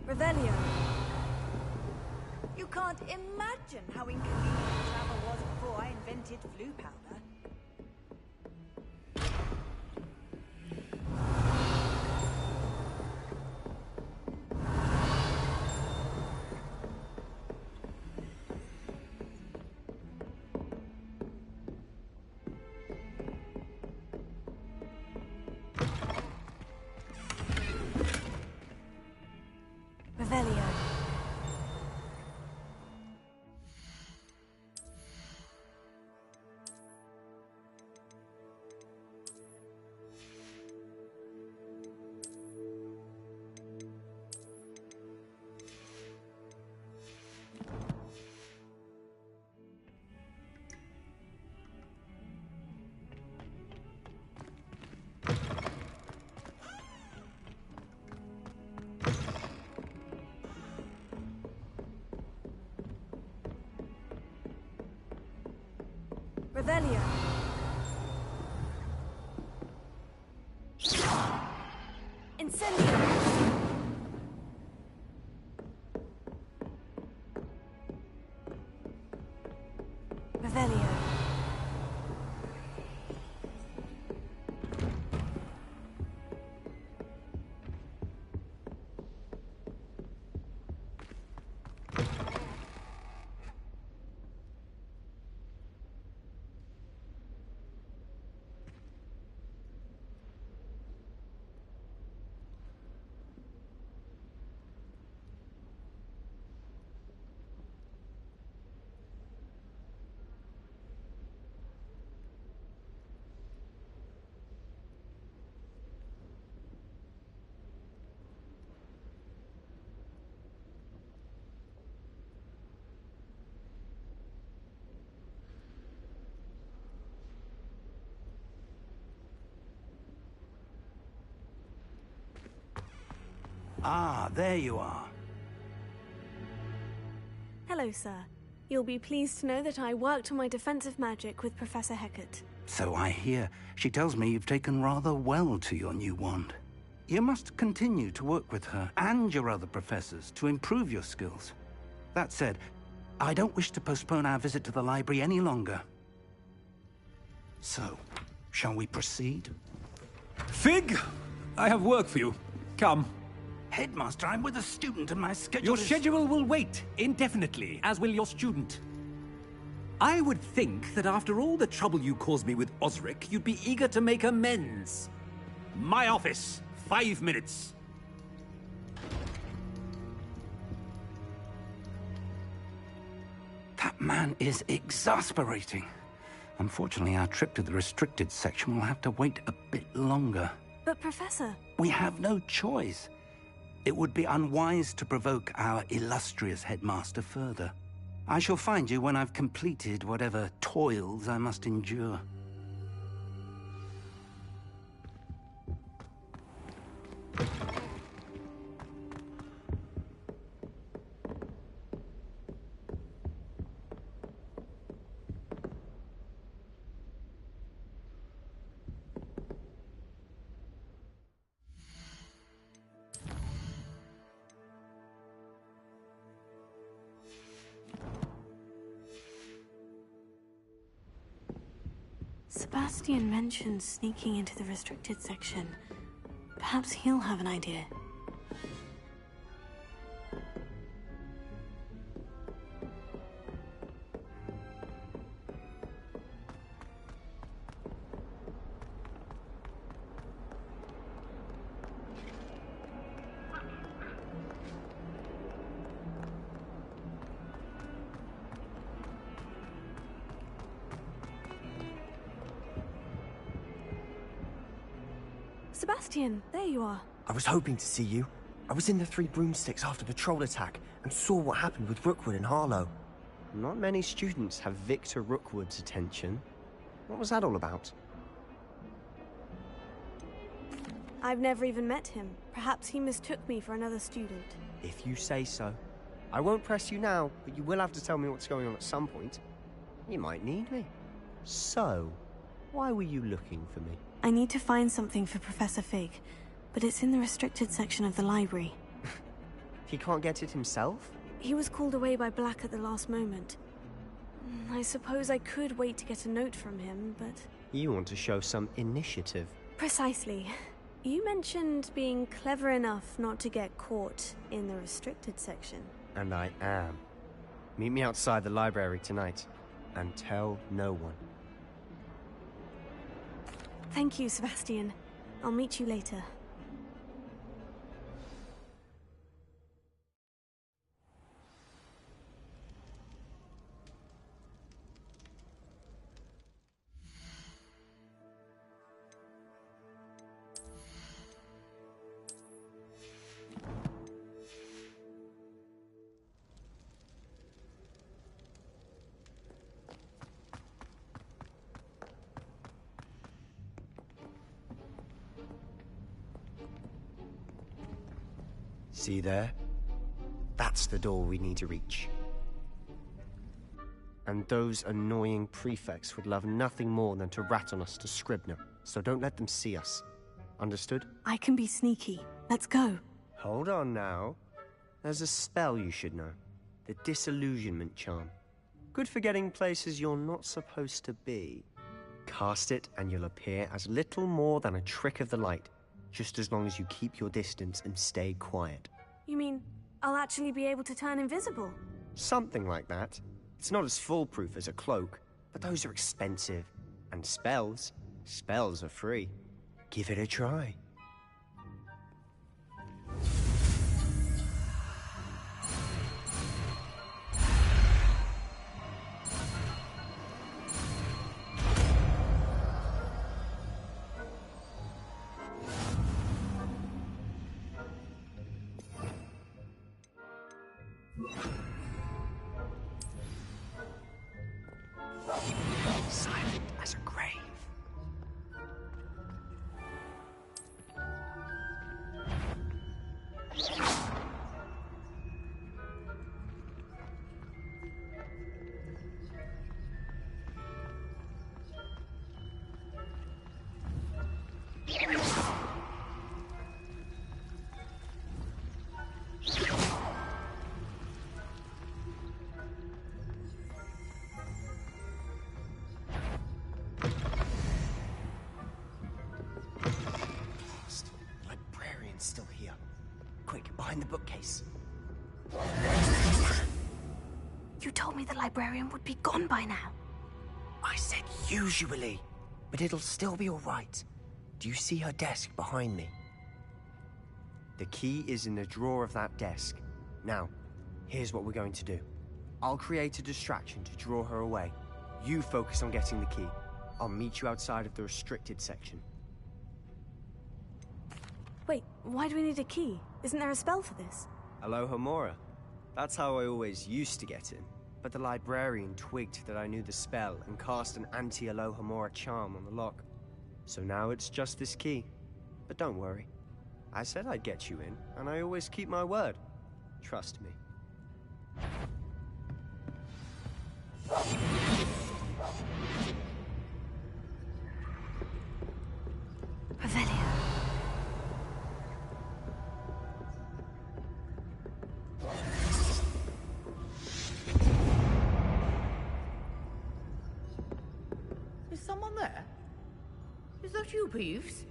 [SPEAKER 11] Revelio. You can't imagine how inconvenient travel was before I invented flu powder. Revelio. Incendio. Revelio.
[SPEAKER 8] Ah, there you are.
[SPEAKER 1] Hello, sir. You'll be pleased to know that I worked on my defensive magic with Professor Hecat.
[SPEAKER 8] So I hear. She tells me you've taken rather well to your new wand. You must continue to work with her and your other professors to improve your skills. That said, I don't wish to postpone our visit to the library any longer.
[SPEAKER 10] So, shall we proceed?
[SPEAKER 16] Fig, I have work for you. Come.
[SPEAKER 10] Headmaster, I'm with a student and my schedule
[SPEAKER 16] Your
[SPEAKER 10] is...
[SPEAKER 16] schedule will wait indefinitely, as will your student. I would think that after all the trouble you caused me with Osric, you'd be eager to make amends. My office, 5 minutes.
[SPEAKER 10] That man is exasperating. Unfortunately, our trip to the restricted section will have to wait a bit longer.
[SPEAKER 1] But Professor...
[SPEAKER 10] We have no choice. It would be unwise to provoke our illustrious headmaster further. I shall find you when I've completed whatever toils I must endure.
[SPEAKER 1] Sebastian mentioned sneaking into the restricted section. Perhaps he'll have an idea. Sebastian, there you are.
[SPEAKER 18] I was hoping to see you. I was in the Three Broomsticks after the troll attack and saw what happened with Rookwood and Harlow.
[SPEAKER 19] Not many students have Victor Rookwood's attention. What was that all about?
[SPEAKER 1] I've never even met him. Perhaps he mistook me for another student.
[SPEAKER 19] If you say so. I won't press you now, but you will have to tell me what's going on at some point. You might need me. So, why were you looking for me?
[SPEAKER 1] I need to find something for Professor Fig, but it's in the restricted section of the library.
[SPEAKER 19] He can't get it himself?
[SPEAKER 1] He was called away by Black at the last moment. I suppose I could wait to get a note from him, but...
[SPEAKER 19] You want to show some initiative.
[SPEAKER 1] Precisely. You mentioned being clever enough not to get caught in the restricted section.
[SPEAKER 19] And I am. Meet me outside the library tonight, and tell no one.
[SPEAKER 1] Thank you, Sebastian. I'll meet you later.
[SPEAKER 19] See there? That's the door we need to reach. And those annoying prefects would love nothing more than to rat on us to Scribner, so don't let them see us. Understood?
[SPEAKER 1] I can be sneaky. Let's go.
[SPEAKER 19] Hold on now. There's a spell you should know. The Disillusionment Charm. Good for getting places you're not supposed to be. Cast it and you'll appear as little more than a trick of the light, just as long as you keep your distance and stay quiet.
[SPEAKER 1] You mean I'll actually be able to turn invisible?
[SPEAKER 19] Something like that. It's not as foolproof as a cloak, but those are expensive. And spells are free. Give it a try. Silent as a grave.
[SPEAKER 18] behind the bookcase.
[SPEAKER 1] You told me the librarian would be gone by now.
[SPEAKER 18] I said usually, but it'll still be all right. Do you see her desk behind me? The key is in the drawer of that desk. Now, here's what we're going to do. I'll create a distraction to draw her away. You focus on getting the key. I'll meet you outside of the restricted section.
[SPEAKER 20] Wait, why do we need a key? Isn't there a spell for this?
[SPEAKER 18] Alohomora. That's how I always used to get in. But the librarian twigged that I knew the spell and cast an anti-Alohomora charm on the lock. So now it's just this key. But don't worry. I said I'd get you in, and I always keep my word. Trust me.
[SPEAKER 1] Revelio.
[SPEAKER 21] Is someone there? Is that you, Peeves?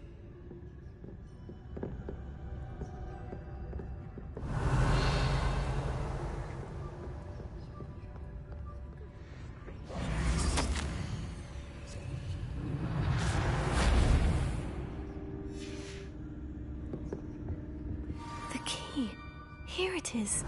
[SPEAKER 1] The key. Here it is.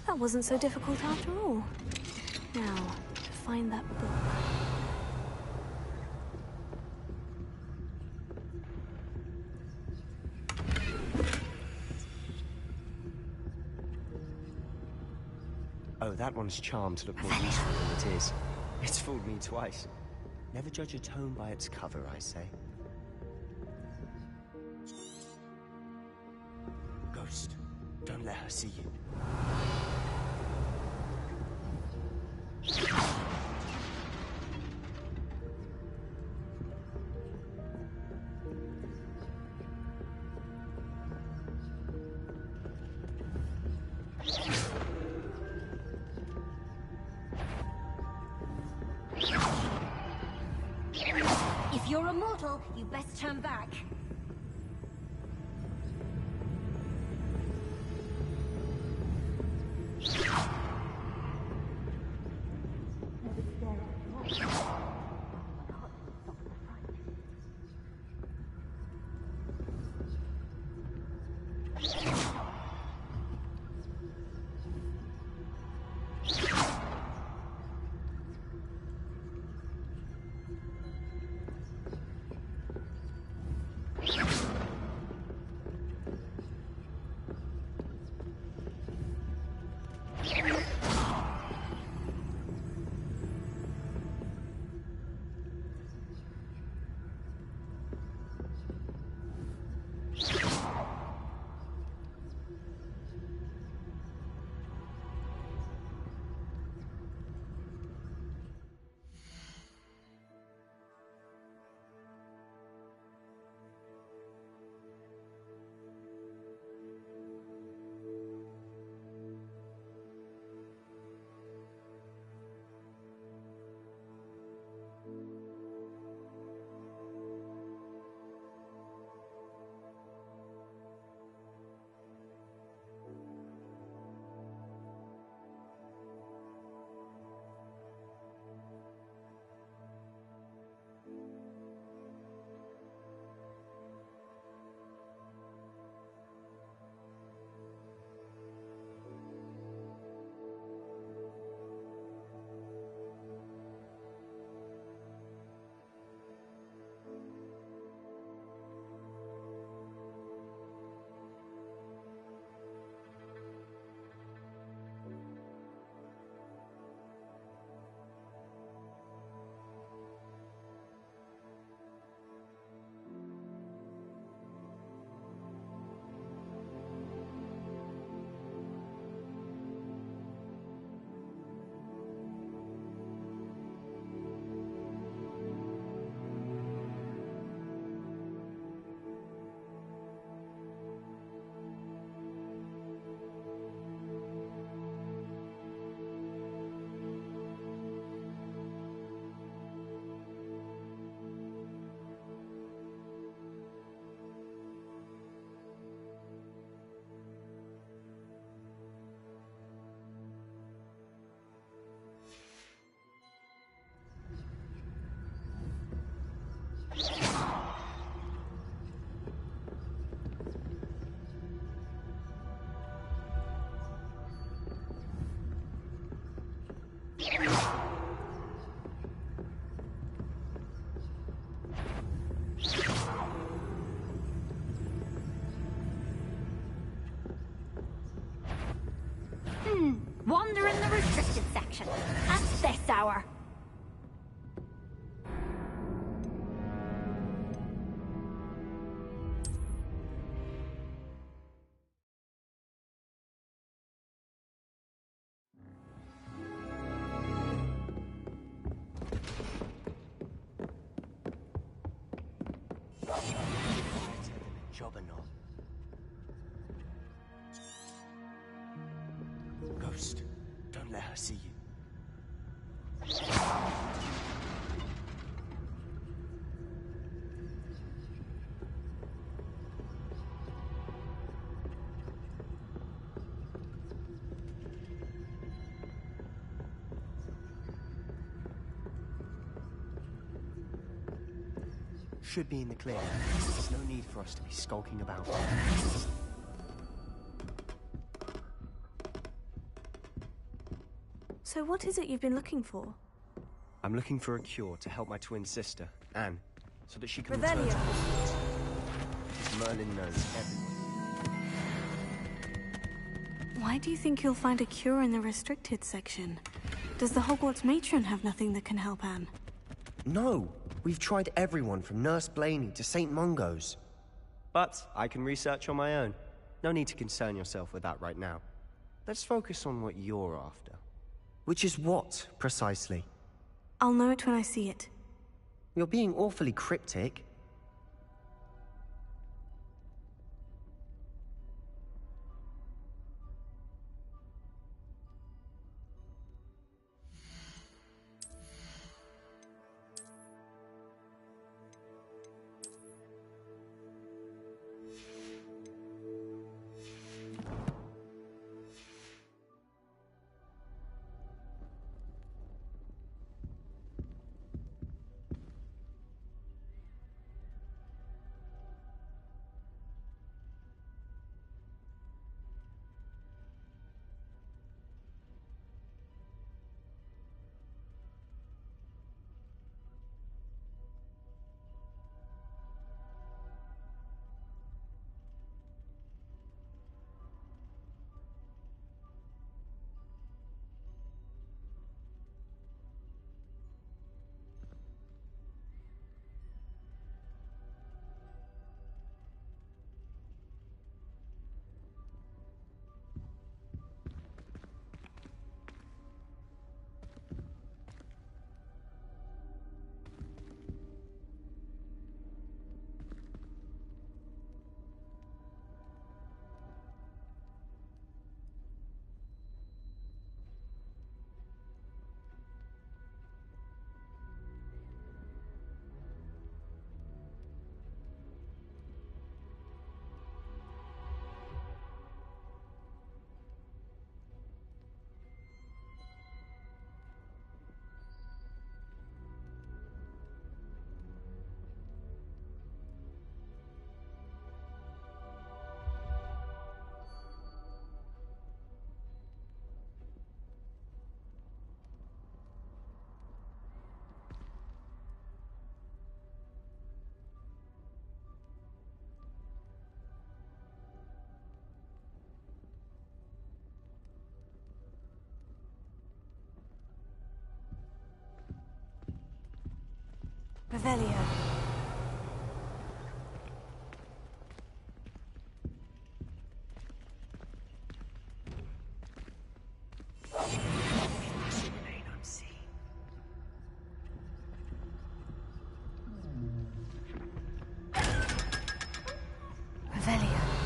[SPEAKER 20] That wasn't so difficult after all. Now, to find that book.
[SPEAKER 18] Oh, that one's charmed to look more useful than it is. It's fooled me twice. Never judge a tome by its cover, I say. Ghost, don't let her see you.
[SPEAKER 17] If you're a mortal, you best turn back. this hour.
[SPEAKER 18] Job or not? Ghost, don't let her see you. Should be in the clear. There's no need for us to be skulking about.
[SPEAKER 20] So what is it you've been looking for?
[SPEAKER 18] I'm looking for a cure to help my twin sister, Anne, so that she can return to
[SPEAKER 20] Revelio.
[SPEAKER 18] Hogwarts. Merlin knows everyone.
[SPEAKER 20] Why do you think you'll find a cure in the restricted section? Does the Hogwarts matron have nothing that can help Anne?
[SPEAKER 18] No! We've tried everyone from Nurse Blaney to St. Mungo's. But I can research on my own. No need to concern yourself with that right now. Let's focus on what you're after. Which is what, precisely?
[SPEAKER 20] I'll know it when I see it.
[SPEAKER 18] You're being awfully cryptic.
[SPEAKER 20] Revelio. Revelio.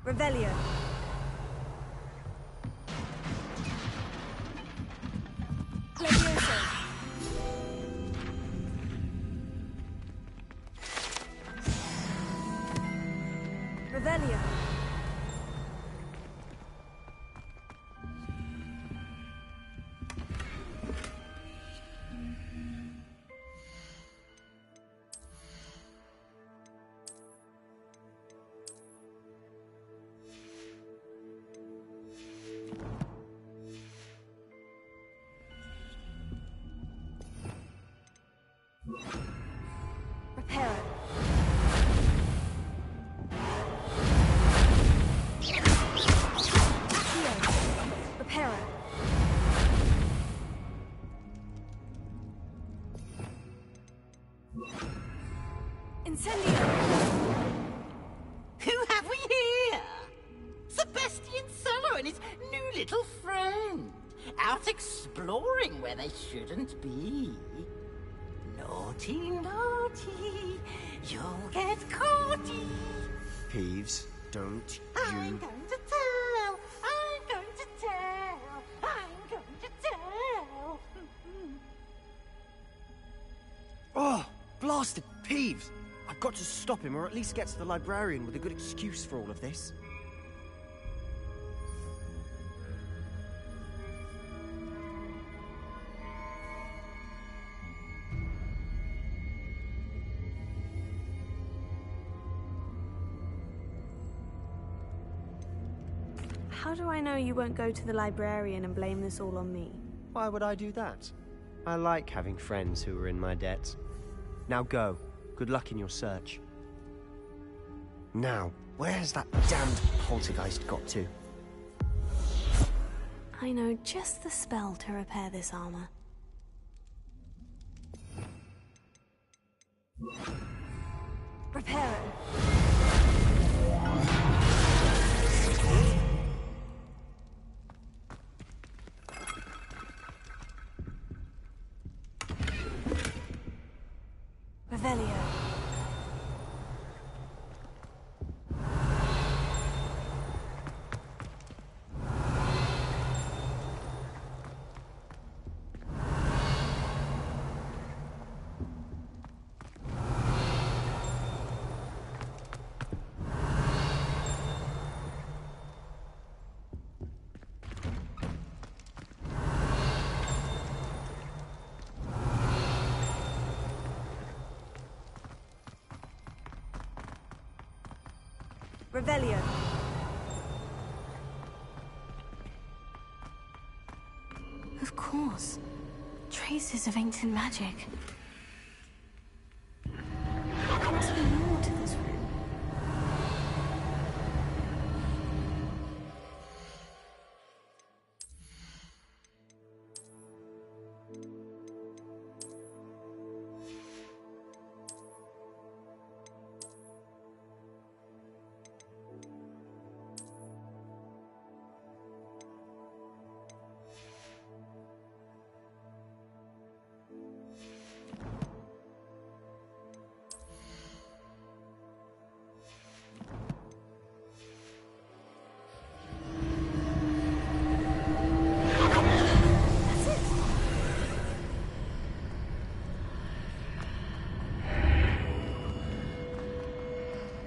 [SPEAKER 11] Revelio. Levioso. Revelio. Incendio!
[SPEAKER 21] Who have we here? Sebastian Solo and his new little friend. Out exploring where they shouldn't be. Naughty, naughty. You'll get caughty.
[SPEAKER 19] Peeves, don't
[SPEAKER 21] I'm
[SPEAKER 19] you...
[SPEAKER 21] going to tell. I'm going to tell. I'm going to tell.
[SPEAKER 19] Oh, blasted Peeves! I've got to stop him, or at least get to the librarian with a good excuse for all of this.
[SPEAKER 20] How do I know you won't go to the librarian and blame this all on me?
[SPEAKER 19] Why would I do that? I like having friends who are in my debt. Now go. Good luck in your search. Now, where's that damned poltergeist got to?
[SPEAKER 20] I know just the spell to repair this armor.
[SPEAKER 11] Repair it. Revelio. Revelio.
[SPEAKER 20] Of course. Traces of ancient magic. There must be more to this room.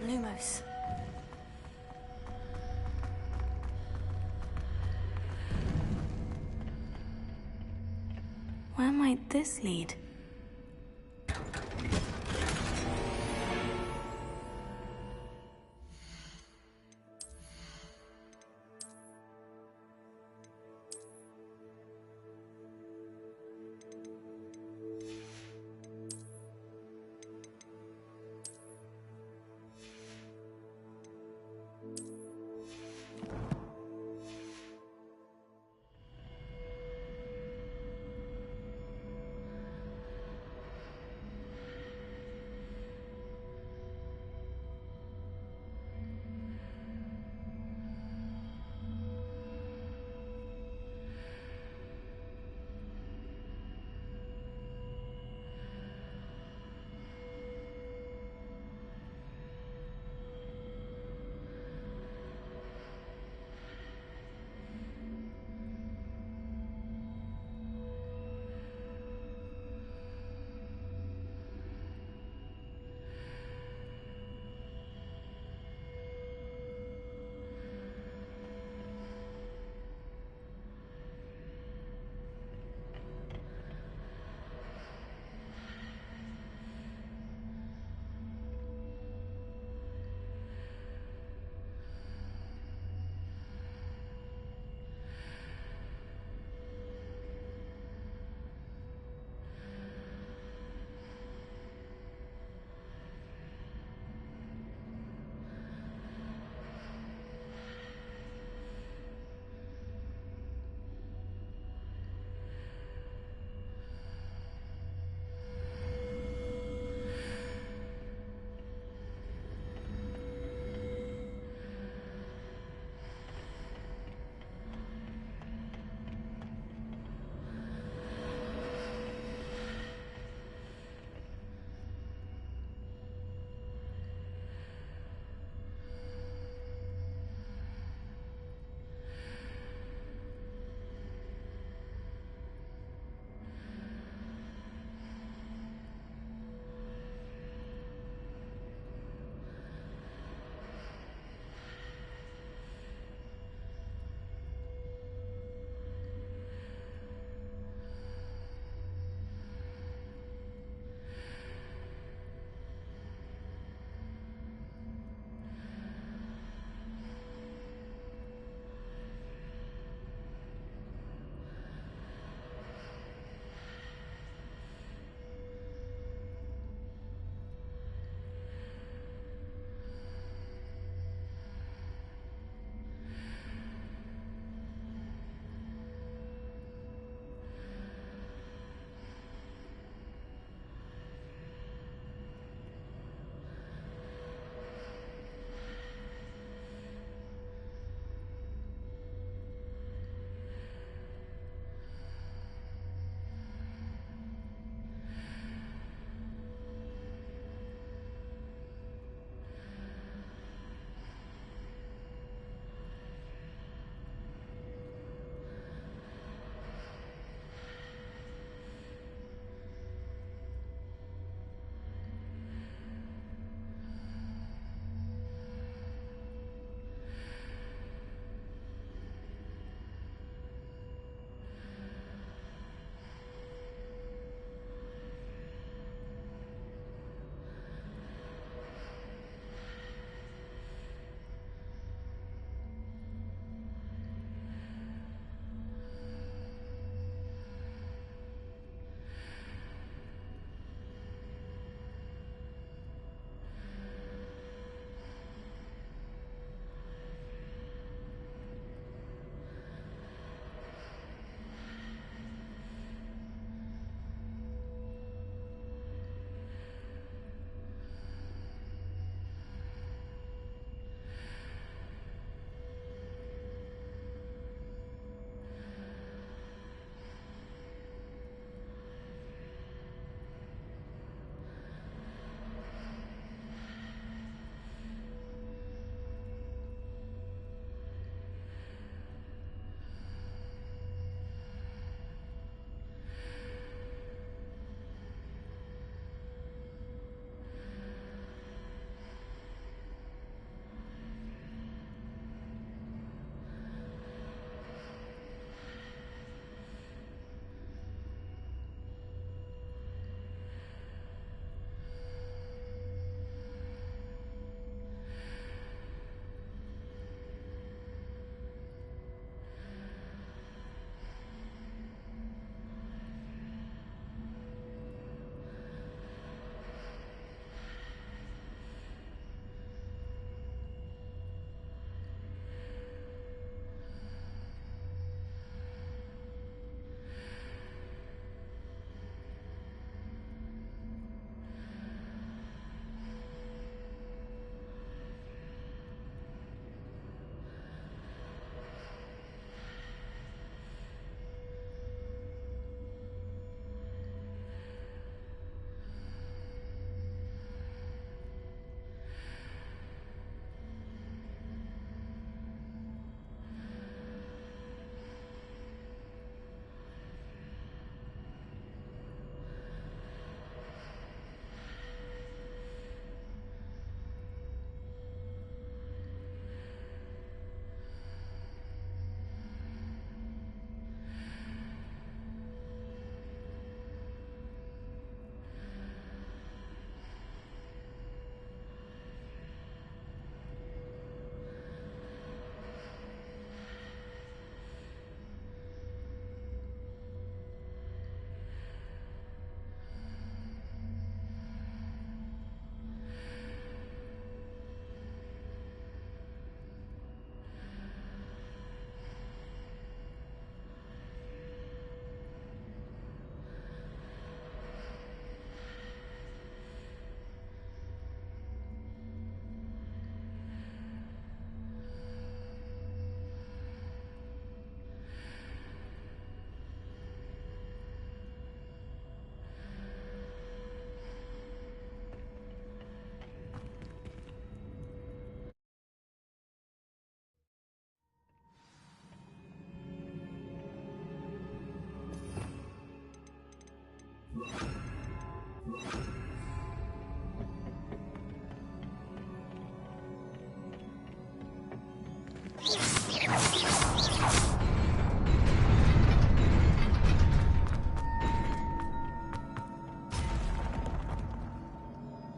[SPEAKER 20] Lumos. Where might this lead?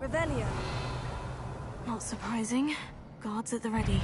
[SPEAKER 11] Revelio.
[SPEAKER 20] Not surprising. Guards at the ready.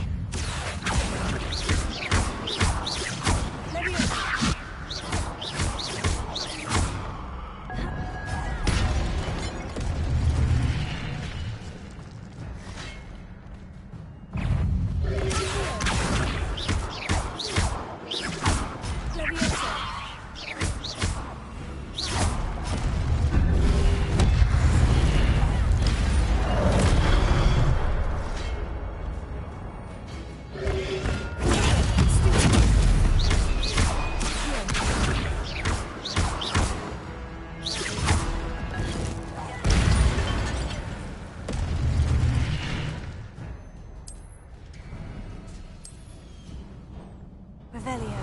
[SPEAKER 11] Revelio.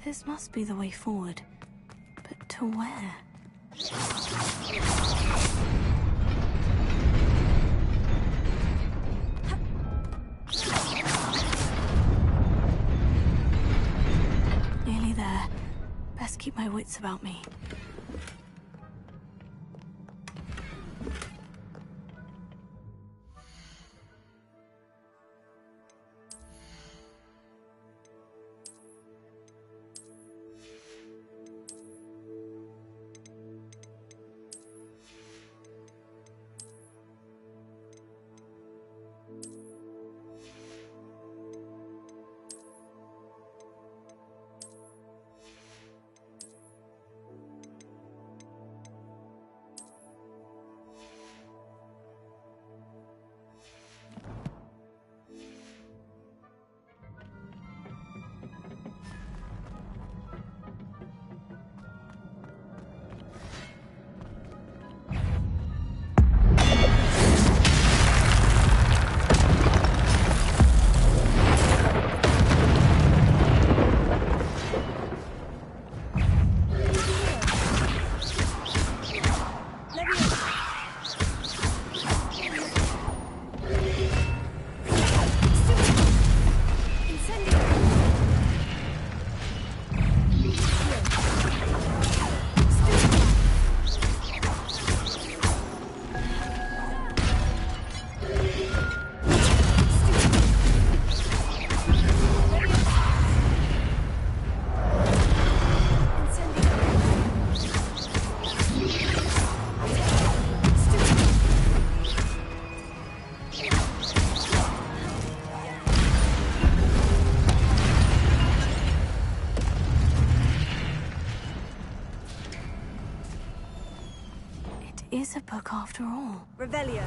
[SPEAKER 20] This must be the way forward. But to where? Nearly there. Best keep my wits about me. Is a book after all.
[SPEAKER 11] Revelio.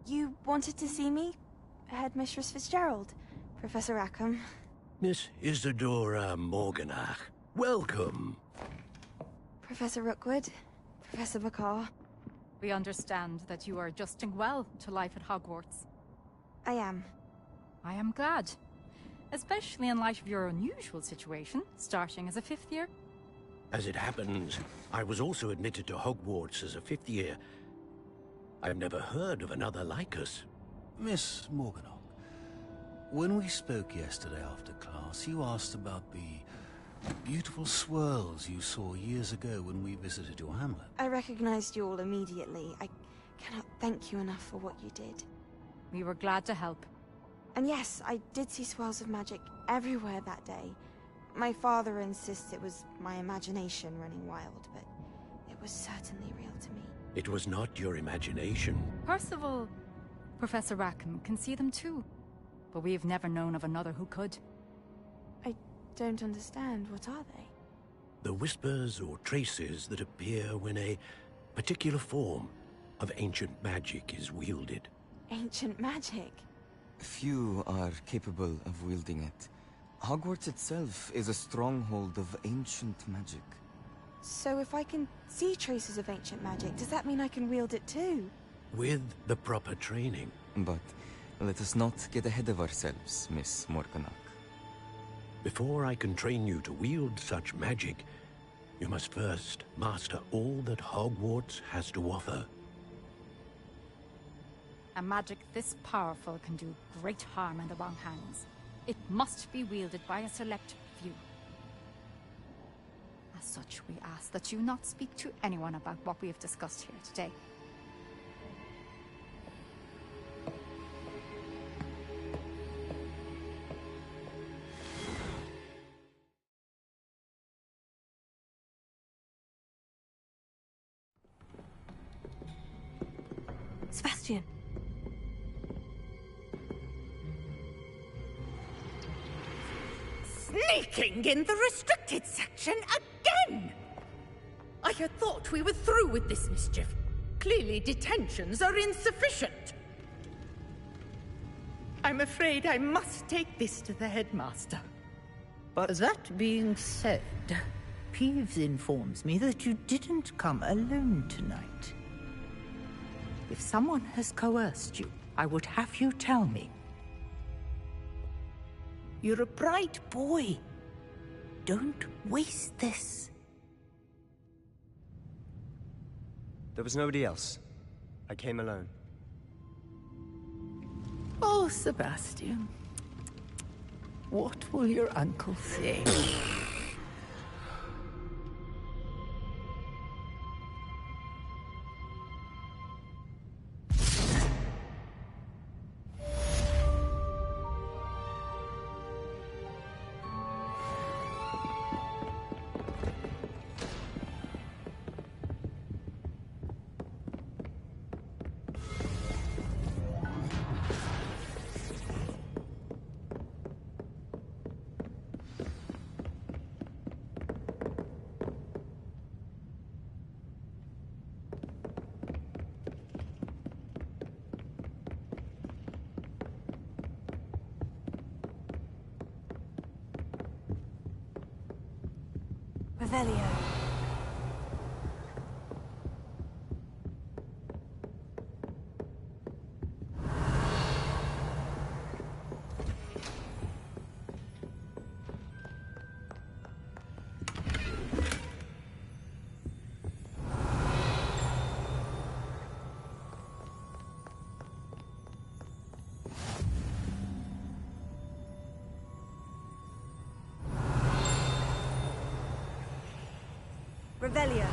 [SPEAKER 3] You wanted to see me? Headmistress Fitzgerald, Professor Rackham.
[SPEAKER 6] Miss Isadora Morganach, welcome.
[SPEAKER 3] Professor Rookwood, Professor Bakar.
[SPEAKER 22] We understand that you are adjusting well to life at Hogwarts.
[SPEAKER 3] I am.
[SPEAKER 22] I am glad. Especially in light of your unusual situation, starting as a 5th year.
[SPEAKER 6] As it happens, I was also admitted to Hogwarts as a 5th year. I've never heard of another like us.
[SPEAKER 23] Miss Morganach, when we spoke yesterday after class, you asked about the beautiful swirls you saw years ago when we visited your hamlet.
[SPEAKER 3] I recognized you all immediately. I cannot thank you enough for what you did.
[SPEAKER 22] We were glad to help.
[SPEAKER 3] And yes, I did see swirls of magic everywhere that day. My father insists it was my imagination running wild, but it was certainly real to me.
[SPEAKER 6] It was not your imagination.
[SPEAKER 22] Percival, Professor Rackham can see them too. But we have never known of another who could.
[SPEAKER 3] I don't understand. What are they?
[SPEAKER 6] The whispers or traces that appear when a particular form of ancient magic is wielded.
[SPEAKER 3] Ancient magic?
[SPEAKER 24] Few are capable of wielding it. Hogwarts itself is a stronghold of ancient magic.
[SPEAKER 3] So if I can see traces of ancient magic, does that mean I can wield it too?
[SPEAKER 6] With the proper training.
[SPEAKER 24] But let us not get ahead of ourselves, Miss Morganach.
[SPEAKER 6] Before I can train you to wield such magic, you must first master all that Hogwarts has to offer.
[SPEAKER 22] A magic this powerful can do great harm in the wrong hands. It must be wielded by a select few. As such, we ask that you not speak to anyone about what we have discussed here today.
[SPEAKER 1] Sebastian.
[SPEAKER 25] Sneaking in the restricted section again! I had thought we were through with this mischief. Clearly detentions are insufficient. I'm afraid I must take this to the headmaster.
[SPEAKER 21] But that being said, Peeves informs me that you didn't come alone tonight. If someone has coerced you, I would have you tell me. You're a bright boy. Don't waste this.
[SPEAKER 19] There was nobody else. I came alone.
[SPEAKER 21] Oh, Sebastian. What will your uncle say?
[SPEAKER 1] Revelio. Revelio.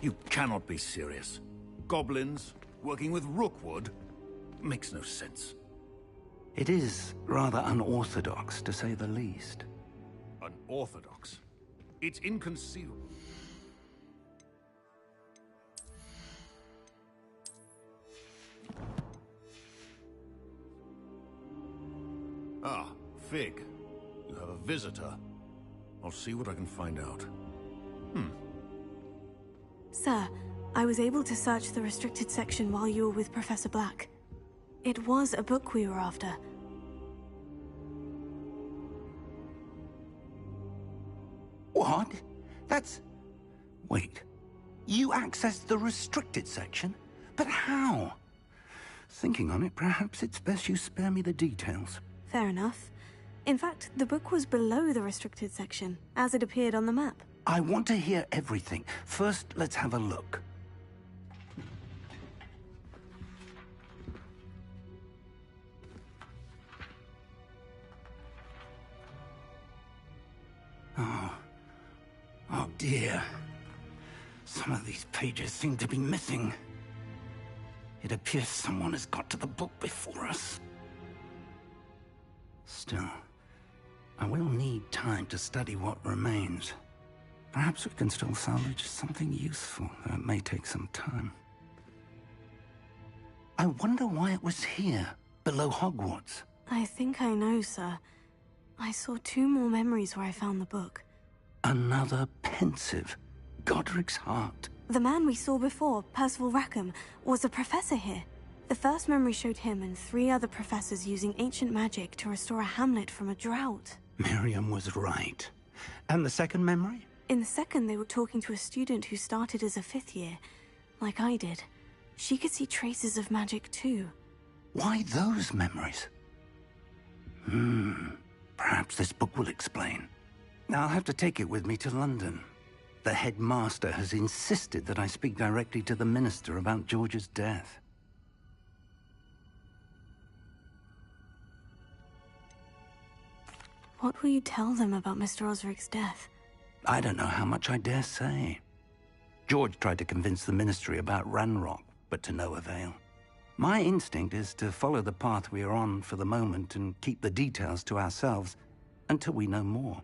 [SPEAKER 6] You cannot be serious. Goblins, working with Rookwood? Makes no sense.
[SPEAKER 10] It is rather unorthodox, to say the least.
[SPEAKER 6] Unorthodox? It's inconceivable. Ah, Fig. You have a visitor. I'll see what I can find out.
[SPEAKER 20] Sir, I was able to search the restricted section while you were with Professor Black. It was a book we were after.
[SPEAKER 10] What? That's... Wait. You accessed the restricted section? But how? Thinking on it, perhaps it's best you spare me the details.
[SPEAKER 20] Fair enough. In fact, the book was below the restricted section, as it appeared on the map.
[SPEAKER 10] I want to hear everything. First, let's have a look. Oh dear. Some of these pages seem to be missing. It appears someone has got to the book before us. Still, I will need time to study what remains. Perhaps we can still salvage something useful, though it may take some time. I wonder why it was here, below Hogwarts.
[SPEAKER 20] I think I know, sir. I saw 2 more memories where I found the book.
[SPEAKER 10] Another pensive. Godric's heart.
[SPEAKER 20] The man we saw before, Percival Rackham, was a professor here. The first memory showed him and 3 other professors using ancient magic to restore a hamlet from a drought.
[SPEAKER 10] Miriam was right. And the second memory?
[SPEAKER 20] In the second, they were talking to a student who started as a 5th year, like I did. She could see traces of magic too.
[SPEAKER 10] Why those memories? Perhaps this book will explain. I'll have to take it with me to London. The headmaster has insisted that I speak directly to the minister about George's death.
[SPEAKER 20] What will you tell them about Mr. Osric's death?
[SPEAKER 10] I don't know how much I dare say. George tried to convince the ministry about Ranrock, but to no avail. My instinct is to follow the path we are on for the moment and keep the details to ourselves until we know more.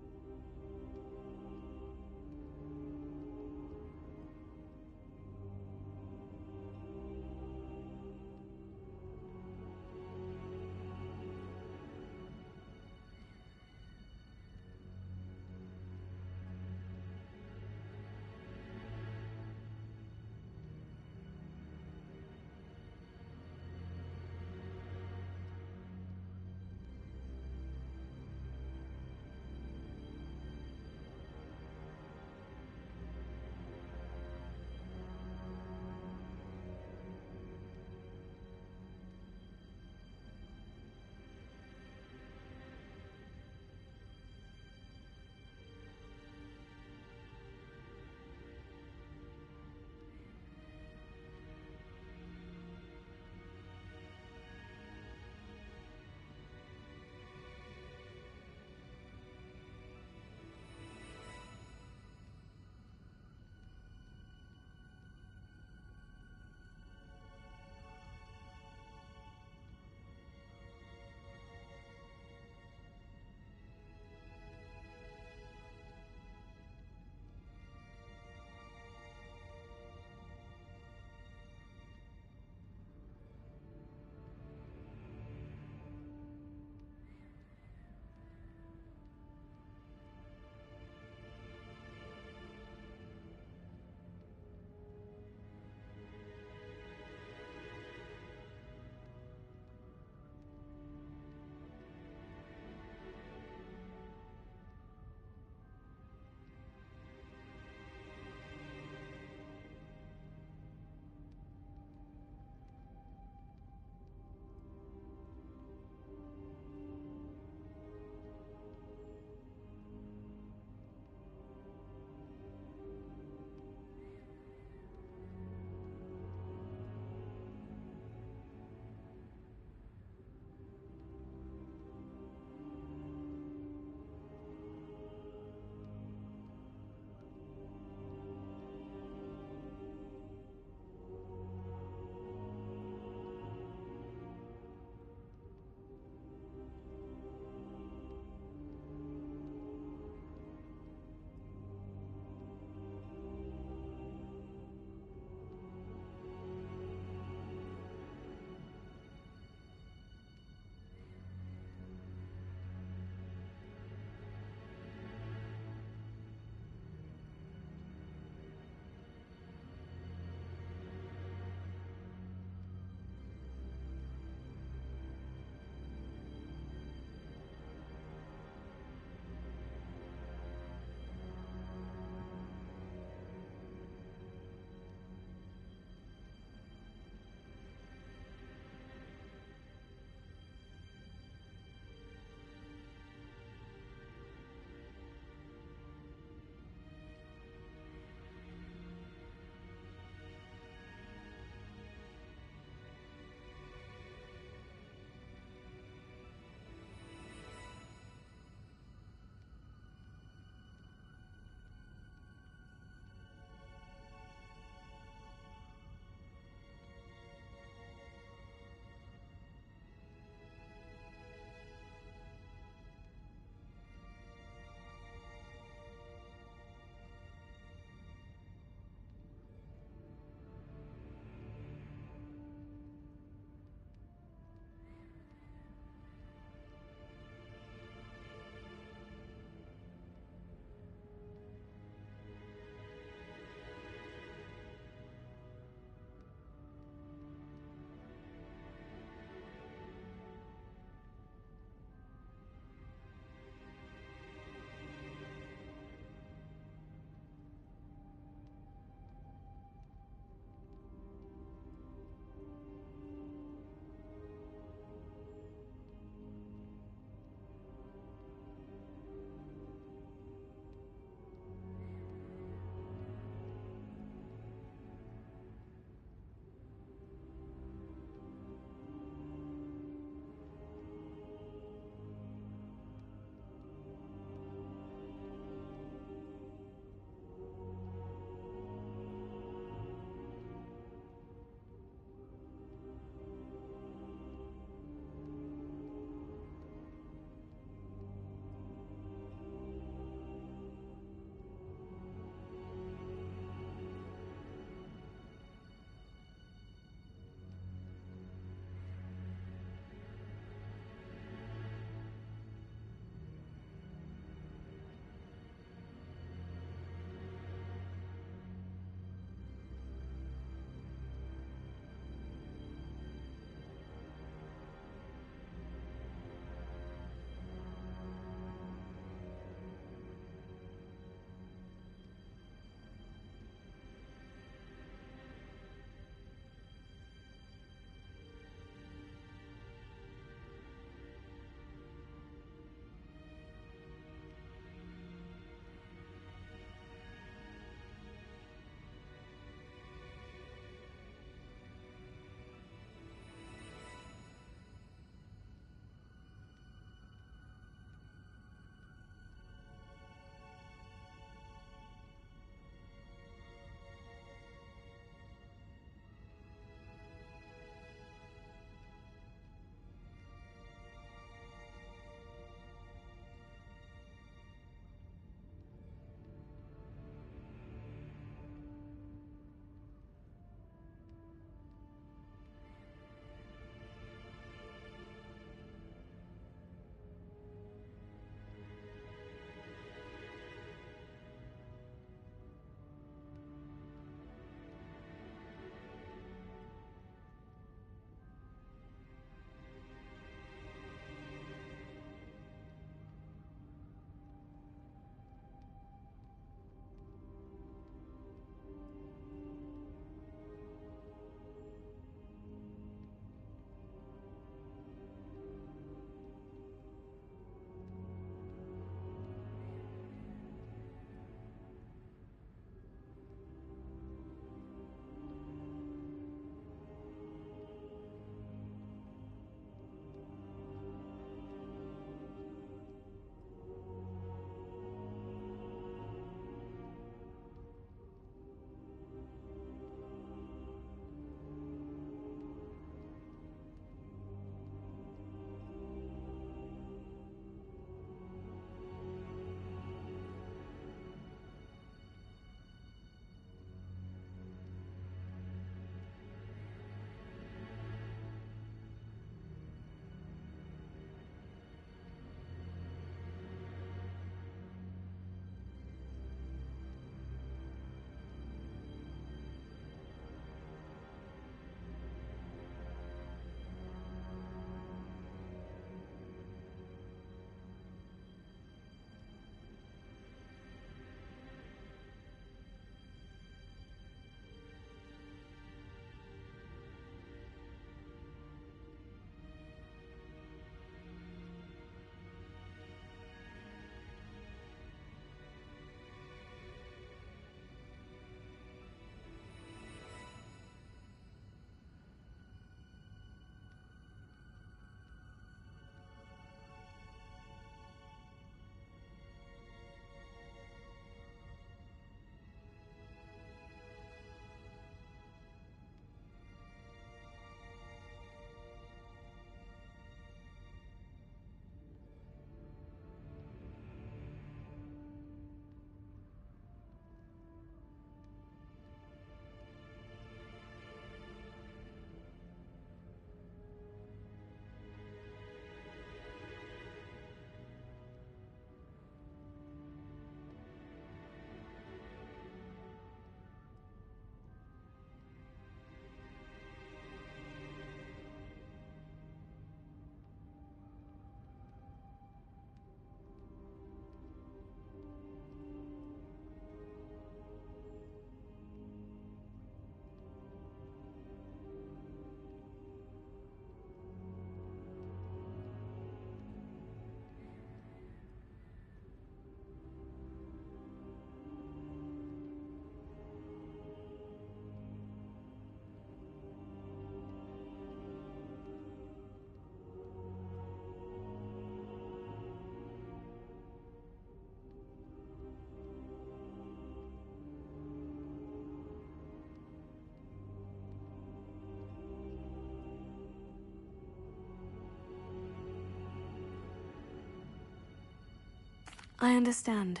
[SPEAKER 20] I understand.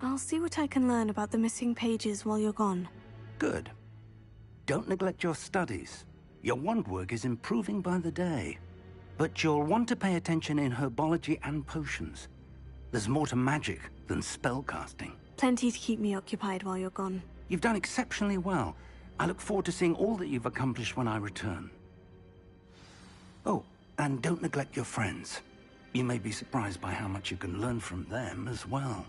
[SPEAKER 20] I'll see what I can learn about the missing pages while you're gone.
[SPEAKER 10] Good. Don't neglect your studies. Your wand work is improving by the day. But you'll want to pay attention in herbology and potions. There's more to magic than spellcasting.
[SPEAKER 20] Plenty to keep me occupied while you're gone.
[SPEAKER 10] You've done exceptionally well. I look forward to seeing all that you've accomplished when I return. Oh, and don't neglect your friends. You may be surprised by how much you can learn from them as well.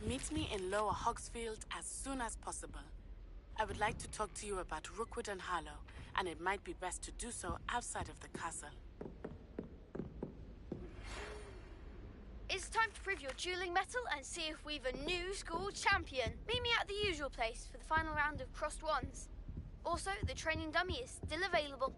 [SPEAKER 2] Meet me in Lower Hogsfield as soon as possible. I would like to talk to you about Rookwood and Harlow, and it might be best to do so outside of the castle.
[SPEAKER 13] It's time to prove your dueling mettle and see if we've a new school champion. Meet me at the usual place for the final round of crossed wands. Also, the training dummy is still available.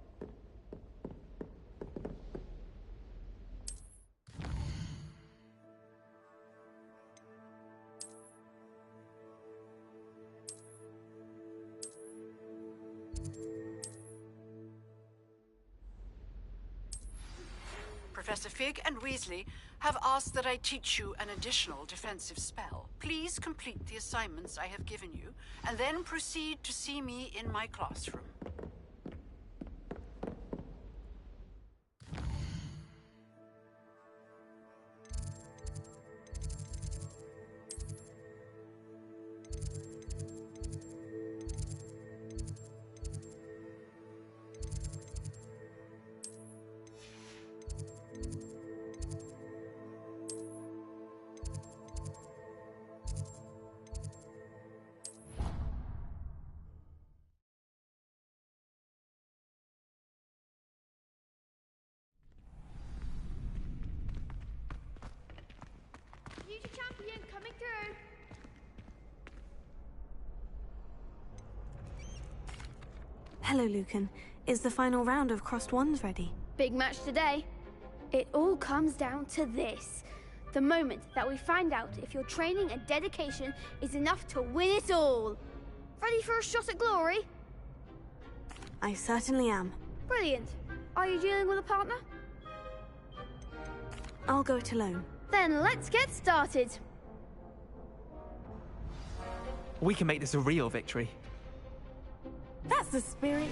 [SPEAKER 12] Professor Fig and Weasley have asked that I teach you an additional defensive spell. Please complete the assignments I have given you, and then proceed to see me in my classroom.
[SPEAKER 13] Future champion coming through.
[SPEAKER 20] Hello, Lucan. Is the final round of crossed wands ready?
[SPEAKER 13] Big match today. It all comes down to this. The moment that we find out if your training and dedication is enough to win it all. Ready for a shot at glory?
[SPEAKER 20] I certainly am.
[SPEAKER 13] Brilliant. Are you dealing with a partner?
[SPEAKER 20] I'll go it alone.
[SPEAKER 13] Then let's get started.
[SPEAKER 5] We can make this a real victory.
[SPEAKER 2] That's the spirit.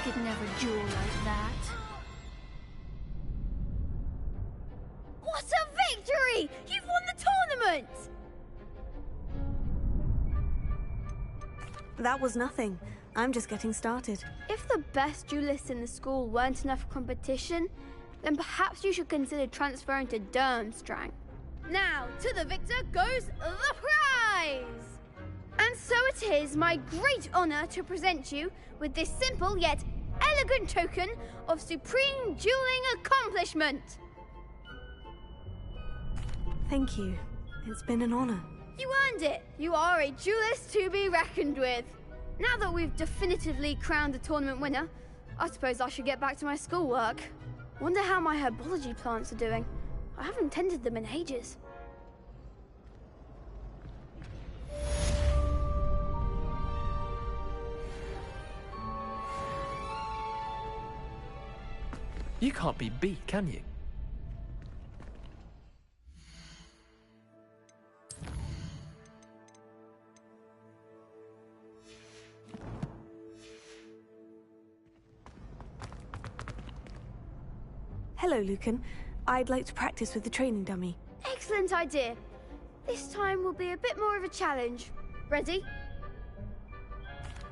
[SPEAKER 13] could never duel like that. What a victory! You've won the tournament!
[SPEAKER 20] That was nothing. I'm just getting started.
[SPEAKER 13] If the best duelists in the school weren't enough competition, then perhaps you should consider transferring to Durmstrang. Now, to the victor goes the prize! And so it is my great honor to present you with this simple yet elegant token of supreme dueling accomplishment.
[SPEAKER 20] Thank you. It's been an honor.
[SPEAKER 13] You earned it. You are a duelist to be reckoned with. Now that we've definitively crowned the tournament winner, I suppose I should get back to my schoolwork. Wonder how my herbology plants are doing. I haven't tended them in ages.
[SPEAKER 5] You can't be beat, can you?
[SPEAKER 20] Hello, Lucan. I'd like to practice with the training dummy.
[SPEAKER 13] Excellent idea. This time will be a bit more of a challenge. Ready?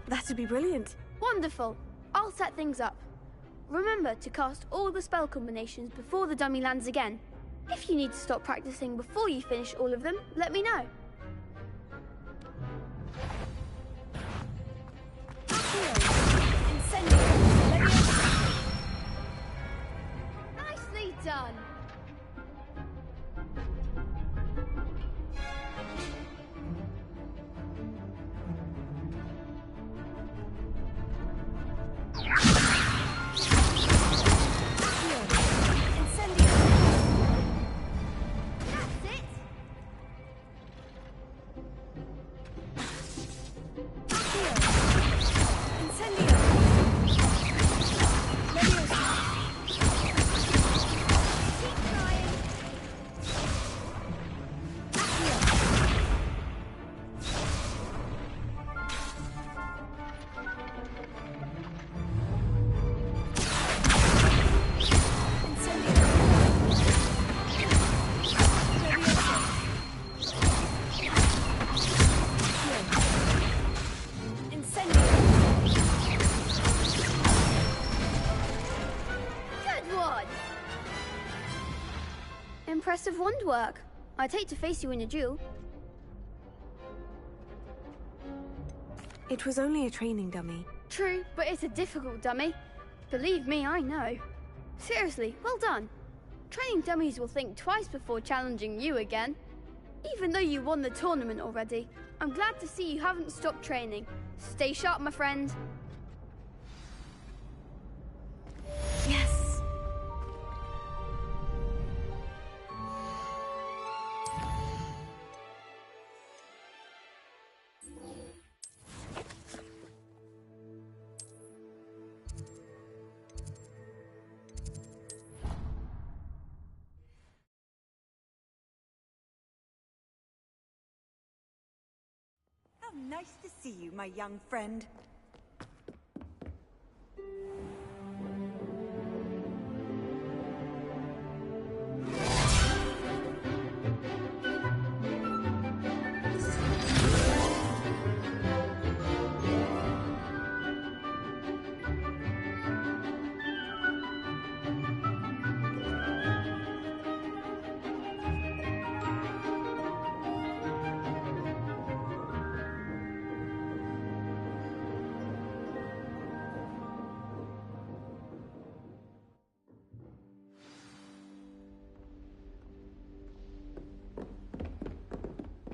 [SPEAKER 20] That'd be brilliant.
[SPEAKER 13] Wonderful. I'll set things up. Remember to cast all the spell combinations before the dummy lands again. If you need to stop practicing before you finish all of them, let me know. Nicely done. Impressive wand work. I'd hate to face you in a duel.
[SPEAKER 20] It was only a training dummy.
[SPEAKER 13] True, but it's a difficult dummy. Believe me, I know. Seriously, well done. Training dummies will think twice before challenging you again. Even though you won the tournament already, I'm glad to see you haven't stopped training. Stay sharp, my friend.
[SPEAKER 20] Yes!
[SPEAKER 11] How nice to see you, my young friend.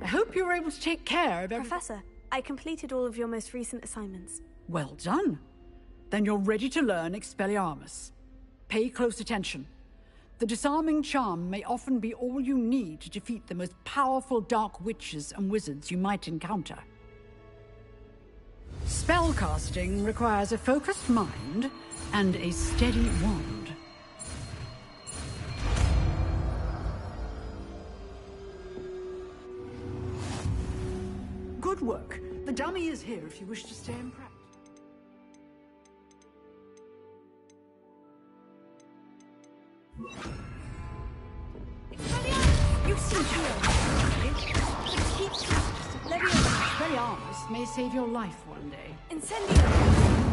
[SPEAKER 12] I hope you were able to take care of everything.
[SPEAKER 20] Professor, I completed all of your most recent assignments.
[SPEAKER 12] Well done. Then you're ready to learn Expelliarmus. Pay close attention. The disarming charm may often be all you need to defeat the most powerful dark witches and wizards you might encounter. Spellcasting requires a focused mind and a steady wand. Good work. The dummy is here if you wish to stay in practice. You seem to Expelliarmus may save your life one day.
[SPEAKER 20] Incendio!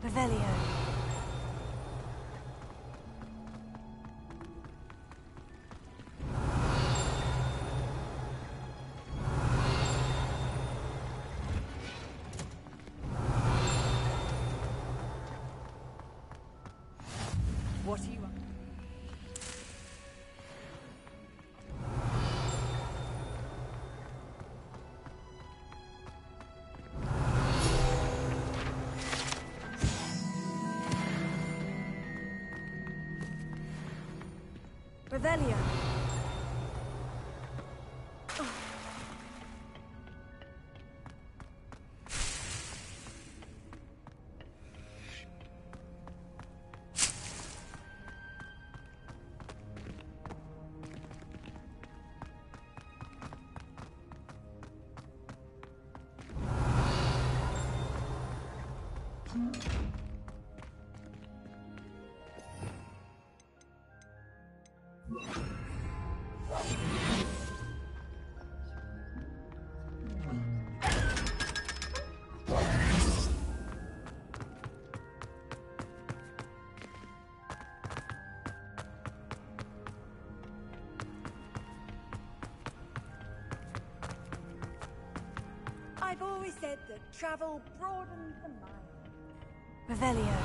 [SPEAKER 20] Revelio.
[SPEAKER 11] What are you up?
[SPEAKER 20] Revelio.
[SPEAKER 11] I've always said that travel broadens the mind.
[SPEAKER 20] Revelio.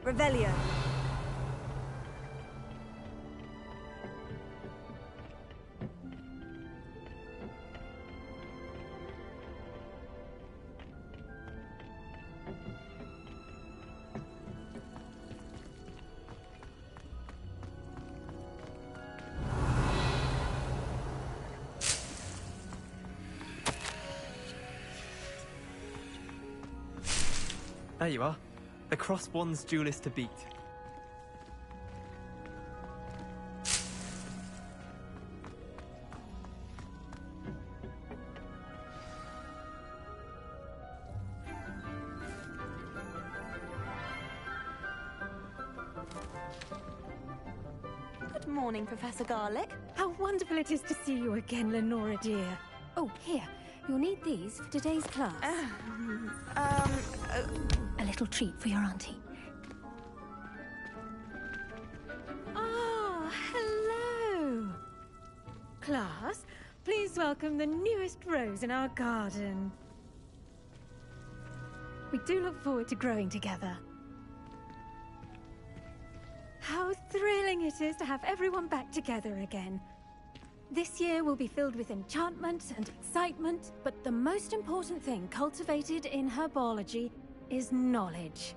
[SPEAKER 20] Revelio.
[SPEAKER 5] There you are. The cross-bonds duelist to beat.
[SPEAKER 20] Good morning, Professor Garlic.
[SPEAKER 4] How wonderful it is to see you again, Lenora dear. Oh, here. You'll need these for today's class. A little treat for your auntie.
[SPEAKER 7] Oh, hello! Class, please welcome the newest rose in our garden. We do look forward to growing together. How thrilling it is to have everyone back together again. This year will be filled with enchantment and excitement, but the most important thing cultivated in herbology is knowledge.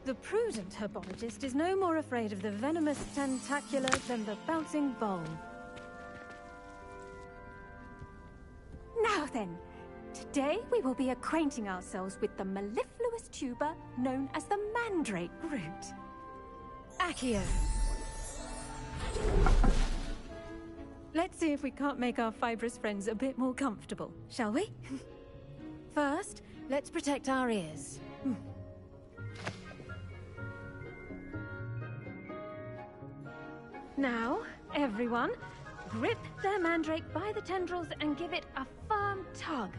[SPEAKER 7] The prudent herbologist is no more afraid of the venomous tentacula than the bouncing vole. Now then, today we will be acquainting ourselves with the mellifluous tuber known as the mandrake root. Accio. Let's see if we can't make our fibrous friends a bit more comfortable, shall we? First, let's protect our ears. Now, everyone, grip their mandrake by the tendrils and give it a firm tug.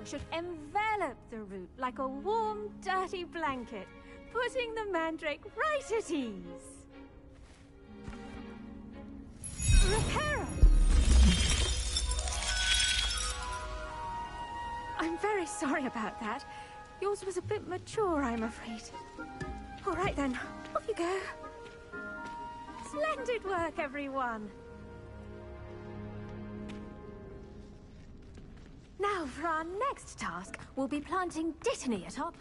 [SPEAKER 7] Should envelop the root like a warm, dirty blanket, putting the mandrake right at ease. Reparo! I'm very sorry about that. Yours was a bit mature, I'm afraid. All right then, off you go. Splendid work, everyone. Now, for our next task, we'll be planting dittany at our...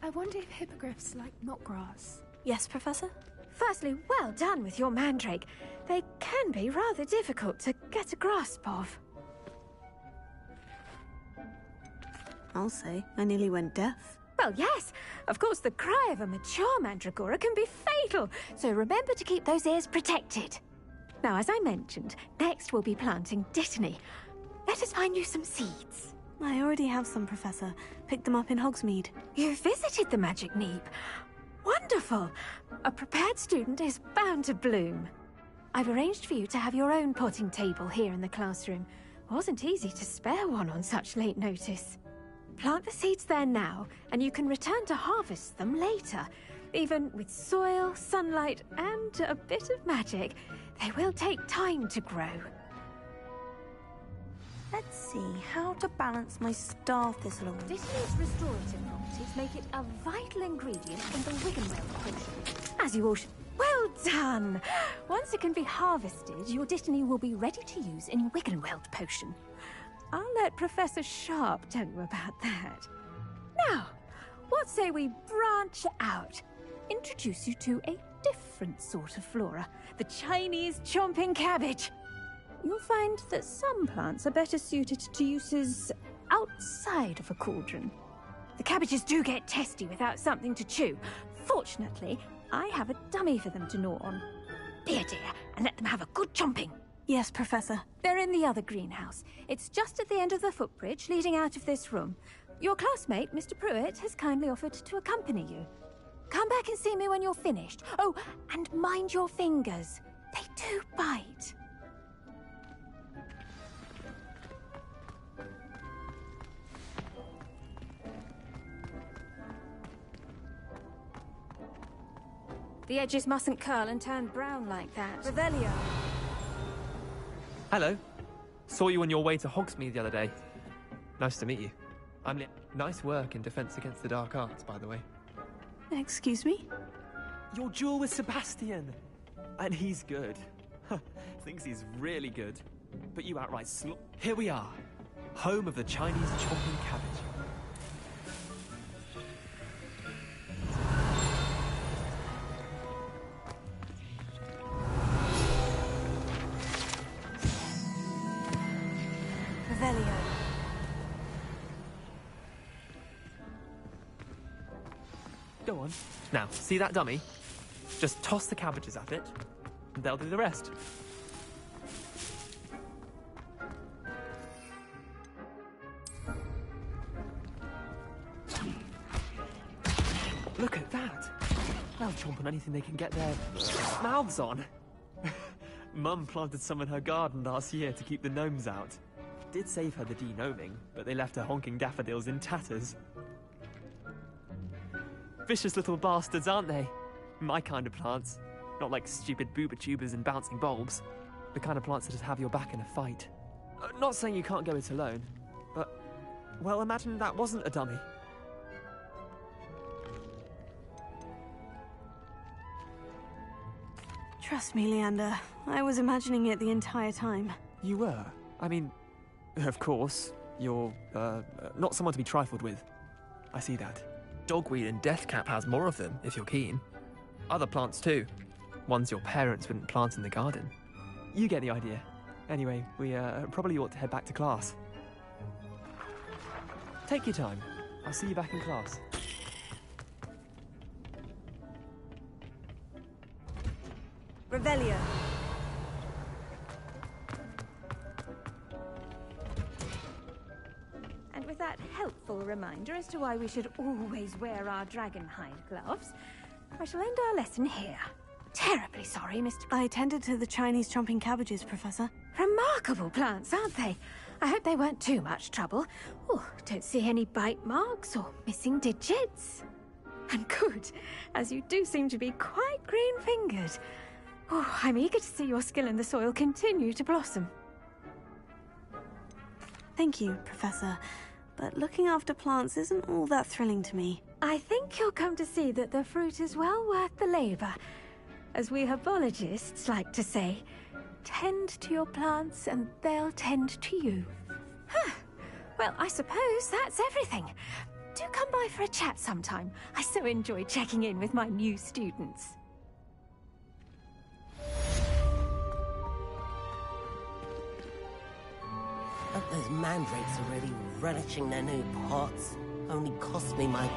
[SPEAKER 8] I wonder if hippogriffs like knotgrass.
[SPEAKER 20] Yes, Professor?
[SPEAKER 7] Firstly, well done with your mandrake. They can be rather difficult to get a grasp of.
[SPEAKER 20] I'll say, I nearly went deaf.
[SPEAKER 7] Well, yes. Of course, the cry of a mature mandragora can be fatal, so remember to keep those ears protected. Now, as I mentioned, next we'll be planting dittany. Let us find you some seeds.
[SPEAKER 20] I already have some, Professor. Picked them up in Hogsmeade.
[SPEAKER 7] You visited the Magic Neep. Wonderful! A prepared student is bound to bloom. I've arranged for you to have your own potting table here in the classroom. Wasn't easy to spare one on such late notice. Plant the seeds there now, and you can return to harvest them later. Even with soil, sunlight, and a bit of magic, they will take time to grow.
[SPEAKER 20] Let's see, how to balance my star thistle.
[SPEAKER 7] Dittany's restorative properties make it a vital ingredient in the Wiggenweld potion. As you all should... Well done! Once it can be harvested, your dittany will be ready to use in Wiggenweld potion. I'll let Professor Sharp tell you about that. Now, what say we branch out? Introduce you to a different sort of flora, the Chinese chomping cabbage. You'll find that some plants are better suited to uses outside of a cauldron. The cabbages do get testy without something to chew. Fortunately, I have a dummy for them to gnaw on. Be a dear, and let them have a good chomping.
[SPEAKER 20] Yes, Professor.
[SPEAKER 7] They're in the other greenhouse. It's just at the end of the footbridge leading out of this room. Your classmate, Mr. Pruitt, has kindly offered to accompany you. Come back and see me when you're finished. Oh, and mind your fingers. They do bite. The edges mustn't curl and turn brown like that. Revelio.
[SPEAKER 5] Hello. Saw you on your way to Hogsmeade the other day. Nice to meet you. Nice work in Defense Against the Dark Arts, by the way.
[SPEAKER 20] Excuse me?
[SPEAKER 5] Your duel with Sebastian. And he's good. Thinks he's really good. But you outright Here we are. Home of the Chinese chomping cabbage.
[SPEAKER 20] Revelio.
[SPEAKER 5] Go on. Now, see that dummy? Just toss the cabbages at it, and they'll do the rest. Look at that! They'll chomp on anything they can get their mouths on. Mum planted some in her garden last year to keep the gnomes out. Did save her the de-gnoming, but they left her honking daffodils in tatters. Vicious little bastards, aren't they? My kind of plants. Not like stupid booba tubers and bouncing bulbs. The kind of plants that just have your back in a fight. Not saying you can't go it alone, but... well, imagine that wasn't a dummy.
[SPEAKER 20] Trust me, Leander. I was imagining it the entire time.
[SPEAKER 5] You were? I mean, of course, you're, not someone to be trifled with. I see that. Dogweed and Deathcap has more of them, if you're keen. Other plants too. Ones your parents wouldn't plant in the garden. You get the idea. Anyway, we probably ought to head back to class. Take your time. I'll see you back in class.
[SPEAKER 11] Revelio.
[SPEAKER 4] And with that helpful reminder as to why we should always wear our dragonhide gloves, I shall end our lesson here. Terribly sorry, Mr.
[SPEAKER 20] I tended to the Chinese chomping cabbages, Professor.
[SPEAKER 4] Remarkable plants, aren't they? I hope they weren't too much trouble. Oh, don't see any bite marks or missing digits. And good, as you do seem to be quite green-fingered. Oh, I'm eager to see your skill in the soil continue to blossom.
[SPEAKER 20] Thank you, Professor. But looking after plants isn't all that thrilling to me.
[SPEAKER 4] I think you'll come to see that the fruit is well worth the labor. As we herbologists like to say, tend to your plants and they'll tend to you. Huh. Well, I suppose that's everything. Do come by for a chat sometime. I so enjoy checking in with my new students.
[SPEAKER 21] Hope those mandrakes are really relishing their new pots. Only cost me my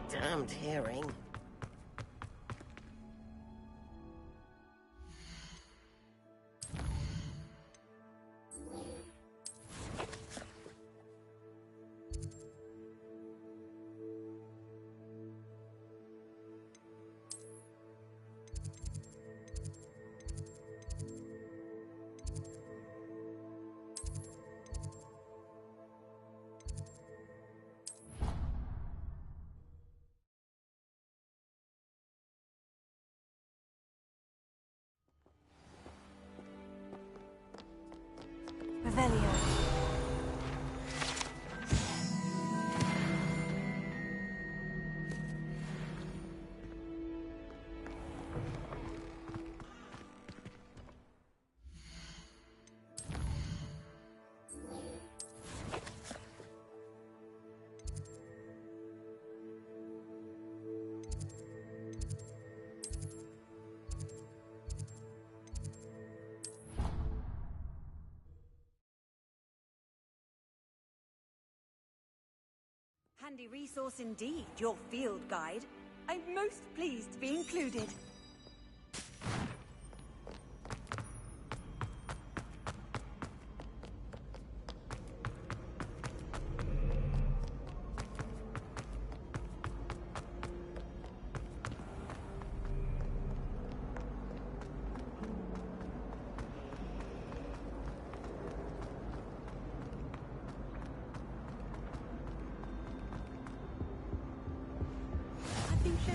[SPEAKER 21] damned hearing.
[SPEAKER 20] Revelio.
[SPEAKER 11] Handy resource indeed, your field guide. I'm most pleased to be included.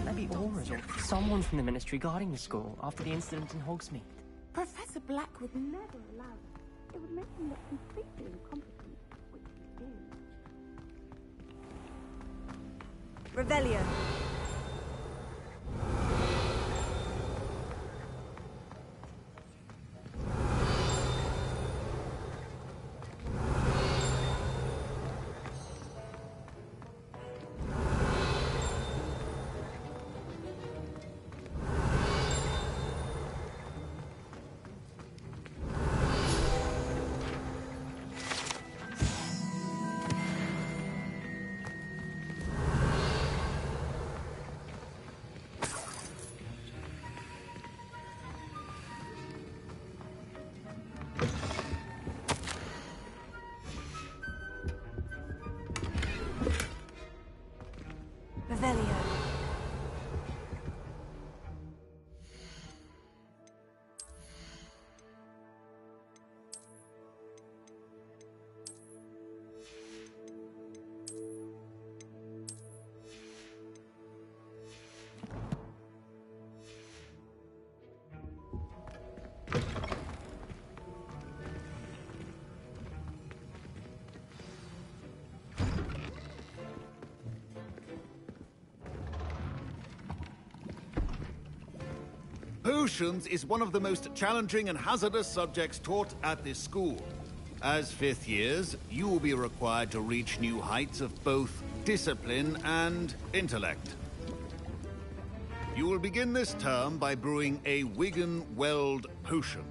[SPEAKER 9] Maybe Aura's or someone from the Ministry guarding the school after the incident in Hogsmeade.
[SPEAKER 2] Professor Black would never allow that. It would make him look completely incompetent, which he is.
[SPEAKER 11] Revelio.
[SPEAKER 23] Potions is one of the most challenging and hazardous subjects taught at this school. As fifth years, you will be required to reach new heights of both discipline and intellect. You will begin this term by brewing a Wigan Weld potion.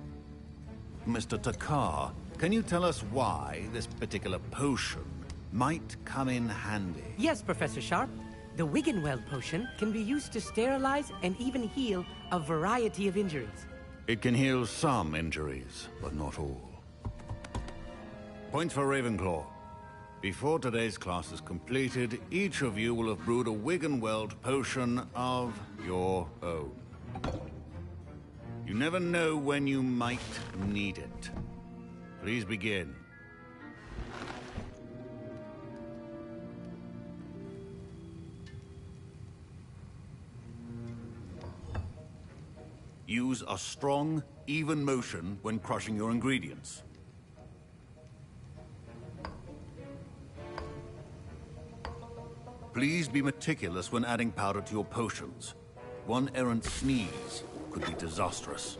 [SPEAKER 23] Mr. Takar, can you tell us why this particular potion might come in handy?
[SPEAKER 14] Yes, Professor Sharp. The Wiggenweld potion can be used to sterilize and even heal a variety of injuries.
[SPEAKER 23] It can heal some injuries, but not all. Points for Ravenclaw. Before today's class is completed, each of you will have brewed a Wiggenweld potion of your own. You never know when you might need it. Please begin. Use a strong, even motion when crushing your ingredients. Please be meticulous when adding powder to your potions. One errant sneeze could be disastrous.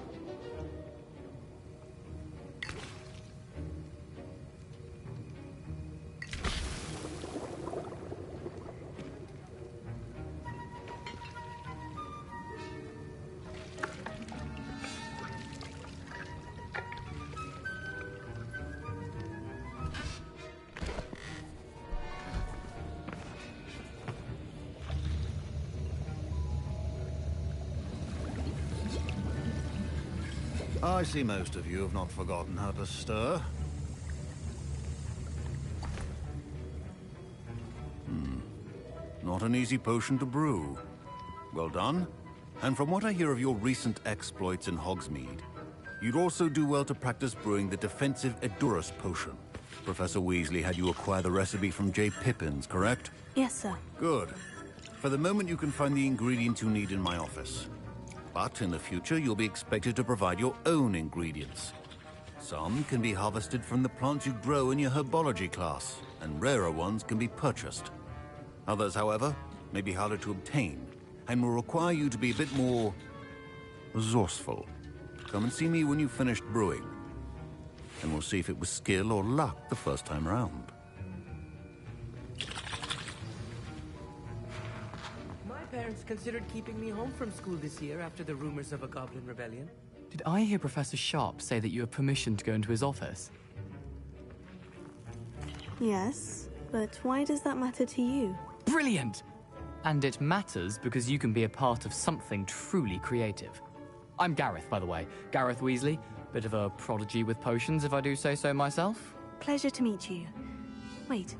[SPEAKER 23] I see most of you have not forgotten how to stir. Not an easy potion to brew. Well done. And from what I hear of your recent exploits in Hogsmeade, you'd also do well to practice brewing the defensive Edurus potion. Professor Weasley had you acquire the recipe from J. Pippins, correct?
[SPEAKER 1] Yes, sir.
[SPEAKER 23] Good. For the moment, you can find the ingredients you need in my office. But in the future, you'll be expected to provide your own ingredients. Some can be harvested from the plants you grow in your herbology class, and rarer ones can be purchased. Others, however, may be harder to obtain, and will require you to be a bit more resourceful. Come and see me when you've finished brewing, and we'll see if it was skill or luck the first time around.
[SPEAKER 14] Parents considered keeping me home from school this year after the rumors of a goblin rebellion.
[SPEAKER 5] Did I hear Professor Sharp say that you have permission to go into his office?
[SPEAKER 1] Yes, but why does that matter to you?
[SPEAKER 5] Brilliant! And it matters because you can be a part of something truly creative. I'm Gareth, by the way. Gareth Weasley. Bit of a prodigy with potions, if I do say so myself.
[SPEAKER 1] Pleasure to meet you. Wait,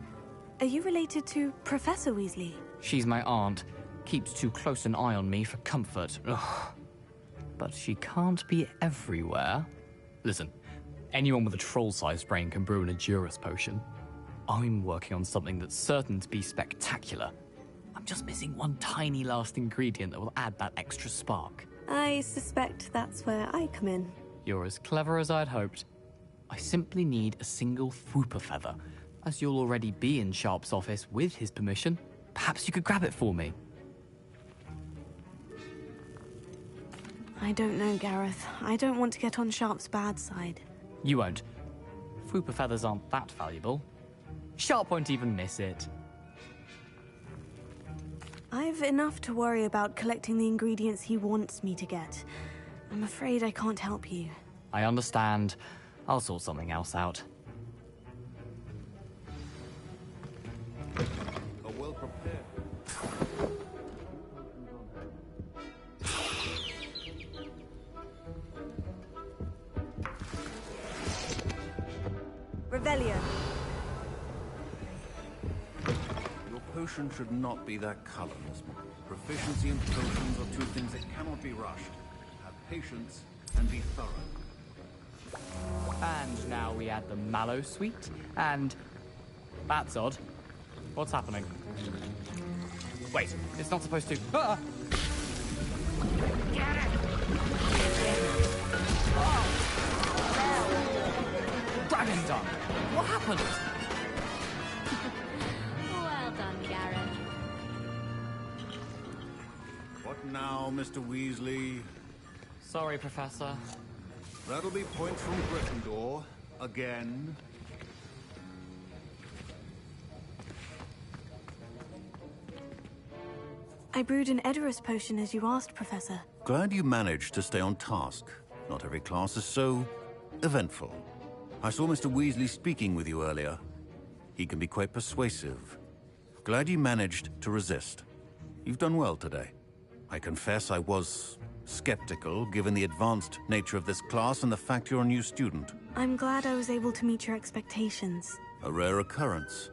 [SPEAKER 1] are you related to Professor Weasley?
[SPEAKER 5] She's my aunt. Keeps too close an eye on me for comfort. Ugh. But she can't be everywhere. Listen, anyone with a troll-sized brain can brew an Edurus potion. I'm working on something that's certain to be spectacular. I'm just missing one tiny last ingredient that will add that extra spark.
[SPEAKER 1] I suspect that's where I come in.
[SPEAKER 5] You're as clever as I'd hoped. I simply need a single Fwooper feather. As you'll already be in Sharp's office with his permission, perhaps you could grab it for me.
[SPEAKER 1] I don't know, Gareth. I don't want to get on Sharp's bad side.
[SPEAKER 5] You won't. Fwooper feathers aren't that valuable. Sharp won't even miss it.
[SPEAKER 1] I've enough to worry about collecting the ingredients he wants me to get. I'm afraid I can't help you.
[SPEAKER 5] I understand. I'll sort something else out.
[SPEAKER 23] Well prepared.
[SPEAKER 1] Revelio.
[SPEAKER 23] Your potion should not be that colorless. Proficiency and potions are two things that cannot be rushed. Have patience and be thorough.
[SPEAKER 5] And now we add the mallow sweet, and... That's odd. What's happening? Wait, it's not supposed to... Ah! Dragon Dung! What happened?
[SPEAKER 15] Well done, Gareth.
[SPEAKER 23] What now, Mr. Weasley?
[SPEAKER 5] Sorry, Professor.
[SPEAKER 23] That'll be points from Gryffindor. Again.
[SPEAKER 20] I brewed an Edorus potion as you asked, Professor.
[SPEAKER 23] Glad you managed to stay on task. Not every class is so eventful. I saw Mr. Weasley speaking with you earlier. He can be quite persuasive. Glad you managed to resist. You've done well today. I confess I was skeptical, given the advanced nature of this class and the fact you're a new student.
[SPEAKER 20] I'm glad I was able to meet your expectations.
[SPEAKER 23] A rare occurrence.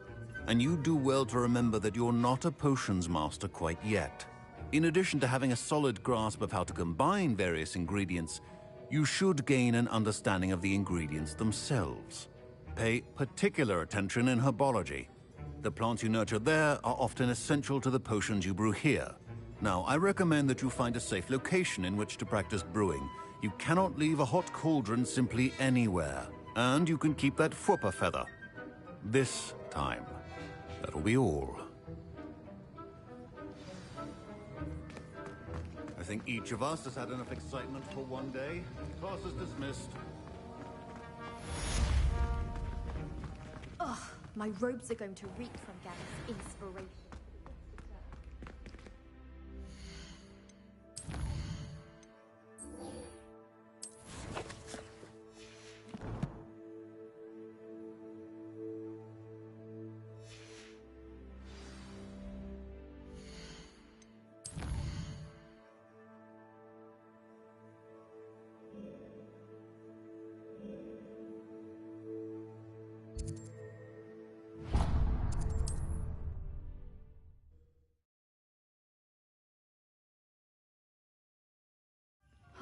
[SPEAKER 23] And you do well to remember that you're not a potions master quite yet. In addition to having a solid grasp of how to combine various ingredients, you should gain an understanding of the ingredients themselves. Pay particular attention in herbology. The plants you nurture there are often essential to the potions you brew here. Now, I recommend that you find a safe location in which to practice brewing. You cannot leave a hot cauldron simply anywhere. And you can keep that Fwooper feather. This time. That'll be all. I think each of us has had enough excitement for one day. Class is dismissed.
[SPEAKER 3] Ugh, my robes are going to reek from Gavin's inspiration.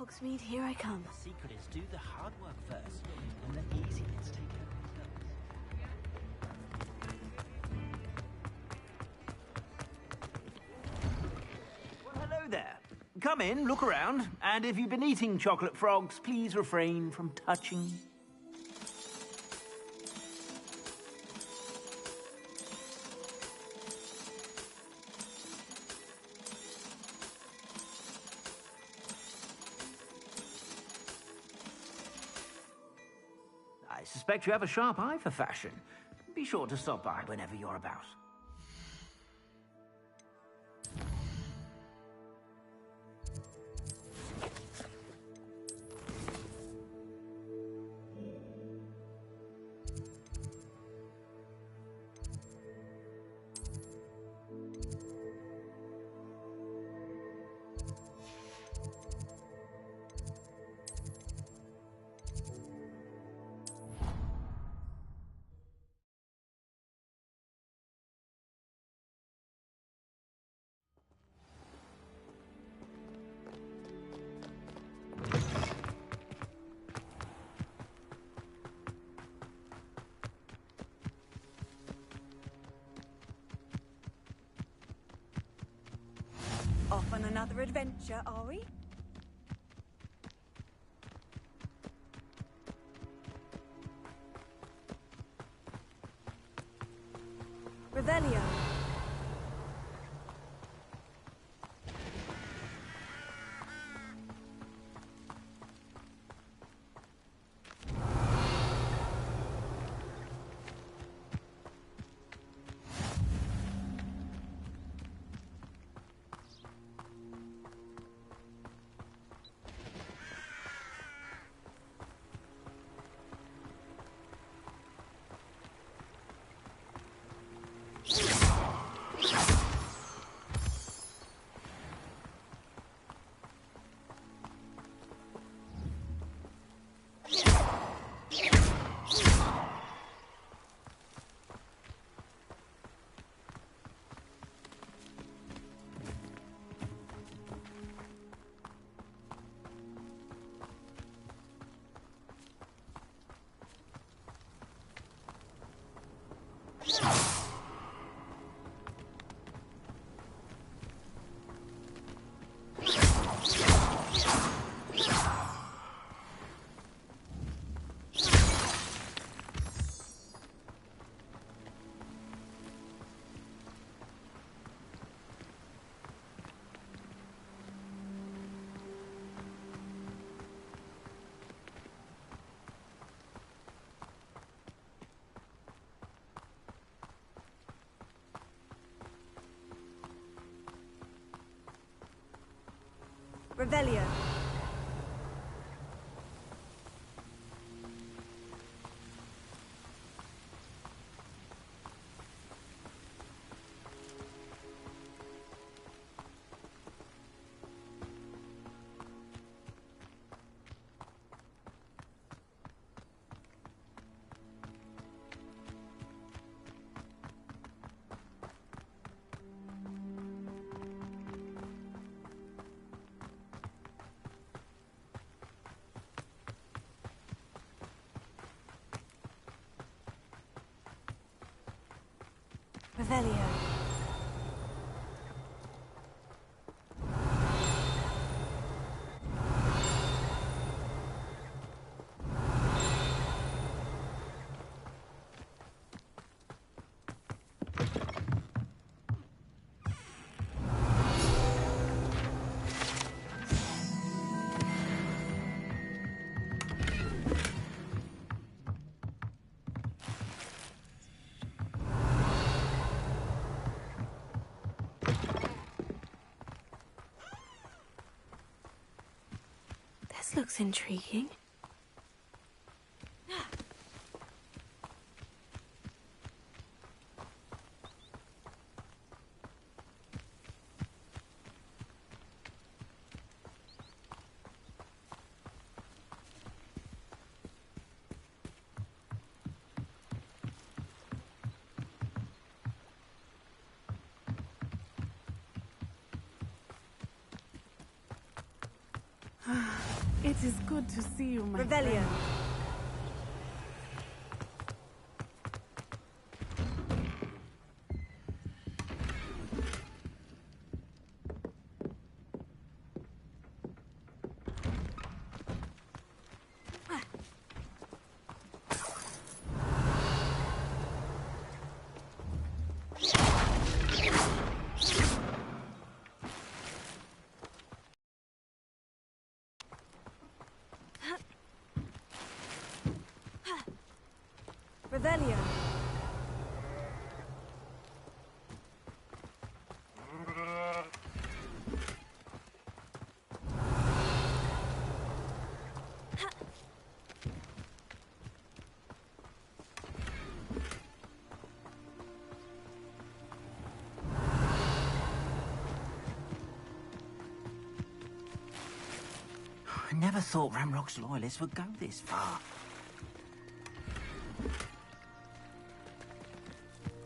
[SPEAKER 20] Hogsmeade, here I come.
[SPEAKER 21] The secret is do the hard work first, and the easy bits take care of themselves. Well, hello there. Come in, look around, and if you've been eating chocolate frogs, please refrain from touching. I suspect you have a sharp eye for fashion. Be sure to stop by whenever you're about.
[SPEAKER 11] Off on another adventure, are we?
[SPEAKER 20] Revelio. Revelio. Revelio. This looks intriguing.
[SPEAKER 2] It is good to see you, my
[SPEAKER 20] Revelio.
[SPEAKER 2] friend.
[SPEAKER 20] Revelio.
[SPEAKER 21] I never thought Ramrock's loyalists would go this far.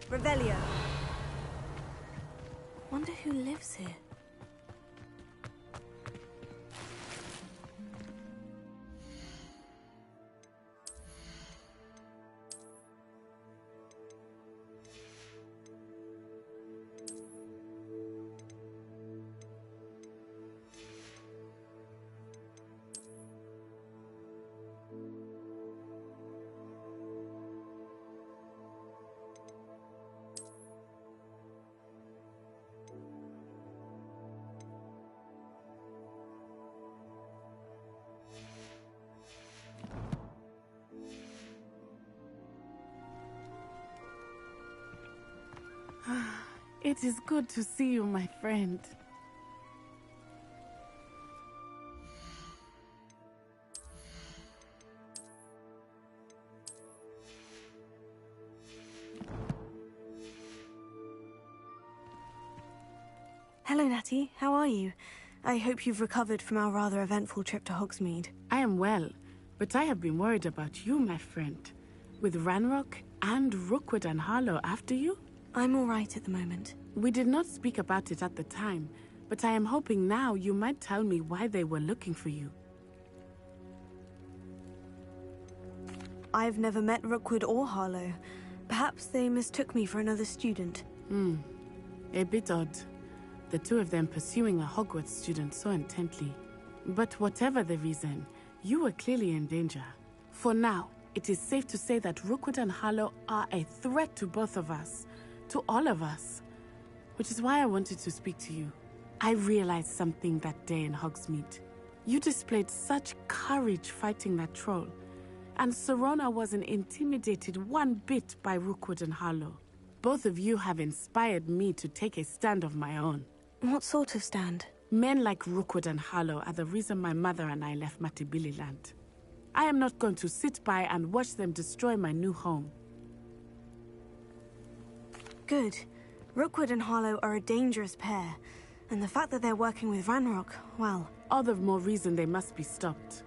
[SPEAKER 20] Revelio. Wonder who lives here.
[SPEAKER 2] It is good to see you, my friend.
[SPEAKER 20] Hello, Natty. How are you? I hope you've recovered from our rather eventful trip to Hogsmeade.
[SPEAKER 2] I am well, but I have been worried about you, my friend. With Ranrock and Rookwood and Harlow after you?
[SPEAKER 20] I'm all right at the moment.
[SPEAKER 2] We did not speak about it at the time, but I am hoping now you might tell me why they were looking for you.
[SPEAKER 20] I've never met Rookwood or Harlow. Perhaps they mistook me for another student.
[SPEAKER 2] A bit odd. The two of them pursuing a Hogwarts student so intently. But whatever the reason, you were clearly in danger. For now, it is safe to say that Rookwood and Harlow are a threat to both of us. To all of us. Which is why I wanted to speak to you. I realized something that day in Hogsmeade. You displayed such courage fighting that troll. And Serona wasn't intimidated one bit by Rookwood and Harlow. Both of you have inspired me to take a stand of my own.
[SPEAKER 20] What sort of stand?
[SPEAKER 2] Men like Rookwood and Harlow are the reason my mother and I left Matibili land. I am not going to sit by and watch them destroy my new home.
[SPEAKER 20] Good. Rookwood and Harlow are a dangerous pair, and the fact that they're working with Ranrock, well...
[SPEAKER 2] All the more reason they must be stopped.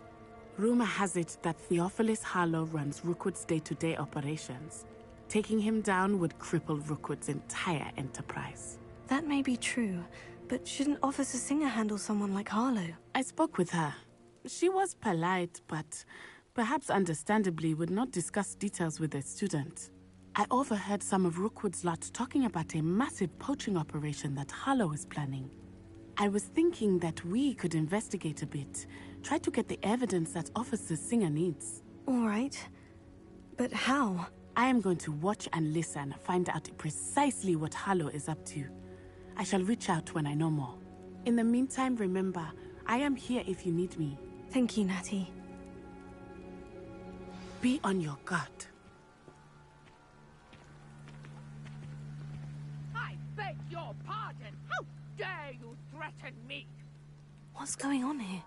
[SPEAKER 2] Rumor has it that Theophilus Harlow runs Rookwood's day-to-day operations. Taking him down would cripple Rookwood's entire enterprise.
[SPEAKER 20] That may be true, but shouldn't Officer Singer handle someone like Harlow?
[SPEAKER 2] I spoke with her. She was polite, but perhaps understandably would not discuss details with a student. I overheard some of Rookwood's lot talking about a massive poaching operation that Harlow is planning. I was thinking that we could investigate a bit, try to get the evidence that Officer Singer needs.
[SPEAKER 20] All right. But how?
[SPEAKER 2] I am going to watch and listen, find out precisely what Harlow is up to. I shall reach out when I know more. In the meantime, remember, I am here if you need me.
[SPEAKER 20] Thank you, Natty.
[SPEAKER 2] Be on your guard.
[SPEAKER 25] I beg your pardon. How dare you threaten me?
[SPEAKER 20] What's going on here?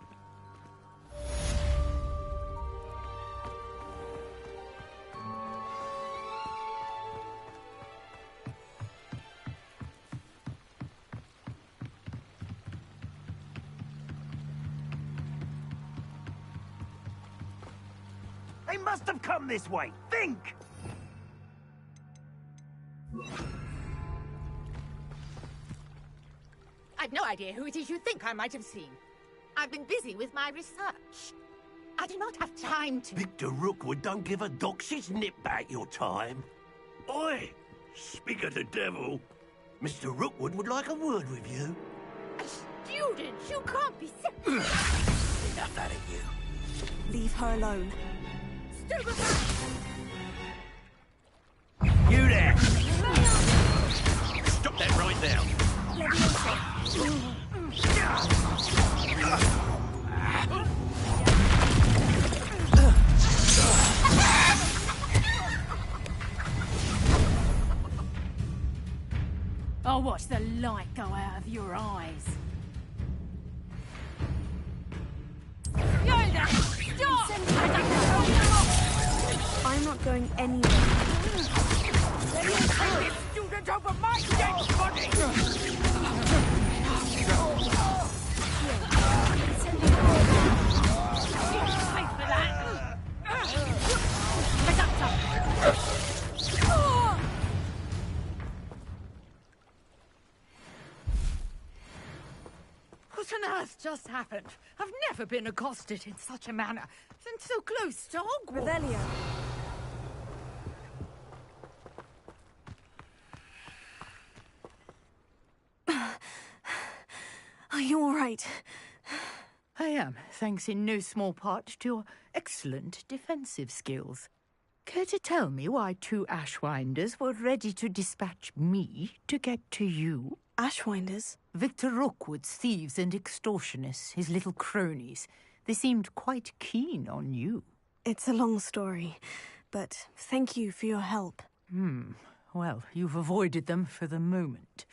[SPEAKER 16] They must have come this way. Think!
[SPEAKER 25] I've no idea who it is you think I might have seen. I've been busy with my research. I do not have time to...
[SPEAKER 16] Victor Rookwood don't give a doxy's nip back your time. Oi! Speak of the devil. Mr. Rookwood would like a word with you.
[SPEAKER 25] A student? You can't be...
[SPEAKER 16] Enough out of you.
[SPEAKER 20] Leave her alone.
[SPEAKER 16] You there! Stop that right now!
[SPEAKER 25] I'll watch the light go out of your eyes.
[SPEAKER 20] I'm not going anywhere.
[SPEAKER 25] Let me take this student over my dead body! Pay for that! What on earth just happened? I've never been accosted in such a manner, and so close to Hogwarts.
[SPEAKER 20] Revelio. Are you all right?
[SPEAKER 25] I am, thanks in no small part to your excellent defensive skills. Care to tell me why two Ashwinders were ready to dispatch me to get to you?
[SPEAKER 20] Ashwinders?
[SPEAKER 25] Victor Rookwood's thieves and extortionists, his little cronies. They seemed quite keen on you.
[SPEAKER 20] It's a long story, but thank you for your help.
[SPEAKER 25] Well, you've avoided them for the moment.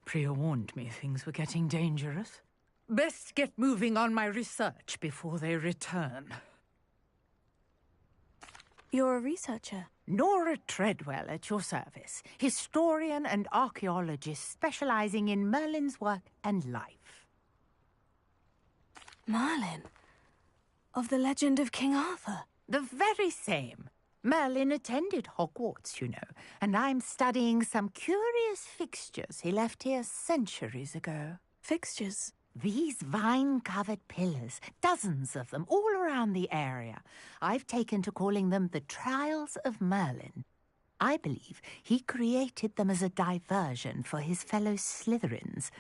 [SPEAKER 25] Priya warned me things were getting dangerous. Best get moving on my research before they return.
[SPEAKER 20] You're a researcher?
[SPEAKER 25] Nora Treadwell at your service. Historian and archaeologist specializing in Merlin's work and life.
[SPEAKER 20] Merlin? Of the legend of King Arthur?
[SPEAKER 25] The very same. Merlin attended Hogwarts, you know, and I'm studying some curious fixtures he left here centuries ago.
[SPEAKER 20] Fixtures?
[SPEAKER 25] These vine-covered pillars, dozens of them, all around the area. I've taken to calling them the Trials of Merlin. I believe he created them as a diversion for his fellow Slytherins.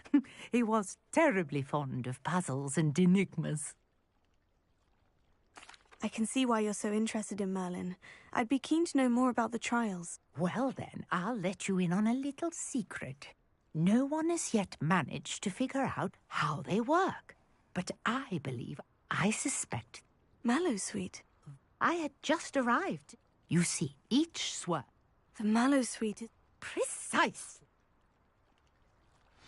[SPEAKER 25] He was terribly fond of puzzles and enigmas.
[SPEAKER 20] I can see why you're so interested in Merlin. I'd be keen to know more about the trials.
[SPEAKER 25] Well then, I'll let you in on a little secret. No one has yet managed to figure out how they work. But I suspect...
[SPEAKER 20] Mallowsweet?
[SPEAKER 25] I had just arrived. You see, each swerve...
[SPEAKER 20] The Mallowsweet is...
[SPEAKER 25] Precisely.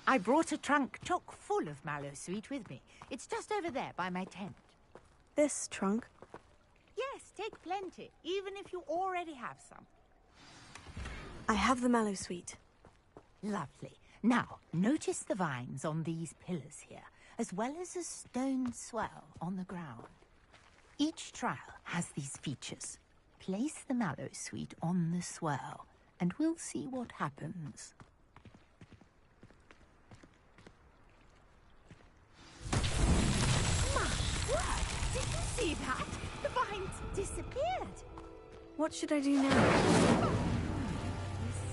[SPEAKER 25] I brought a trunk chock full of mallowsweet with me. It's just over there by my tent.
[SPEAKER 20] This trunk?
[SPEAKER 25] Yes, take plenty, even if you already have some.
[SPEAKER 20] I have the mallowsweet.
[SPEAKER 25] Lovely. Now, notice the vines on these pillars here, as well as a stone swell on the ground. Each trial has these features. Place the mallowsweet on the swell, and we'll see what happens. My word! Did you see that? The vines disappeared.
[SPEAKER 20] What should I do now?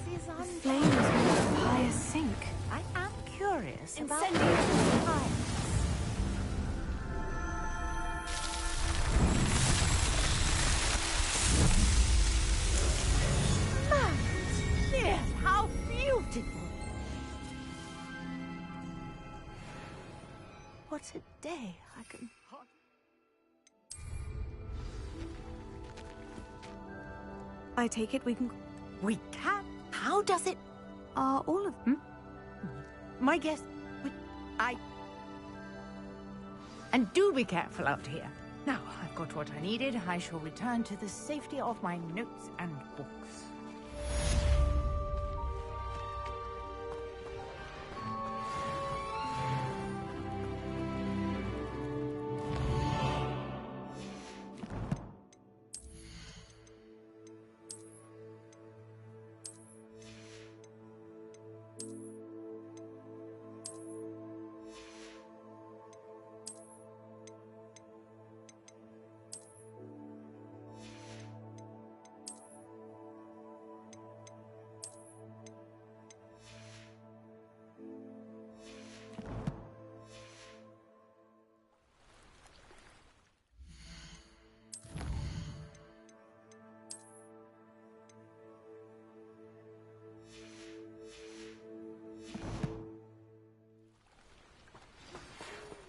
[SPEAKER 25] This is
[SPEAKER 20] The flames move high as sink.
[SPEAKER 25] I am curious about
[SPEAKER 20] Incendiary
[SPEAKER 25] these vines. How beautiful!
[SPEAKER 20] What a day. I can... I take it we can...
[SPEAKER 25] We can? How does it...
[SPEAKER 20] Are all of them?
[SPEAKER 25] My guess... And do be careful out here. Now, I've got what I needed. I shall return to the safety of my notes and books.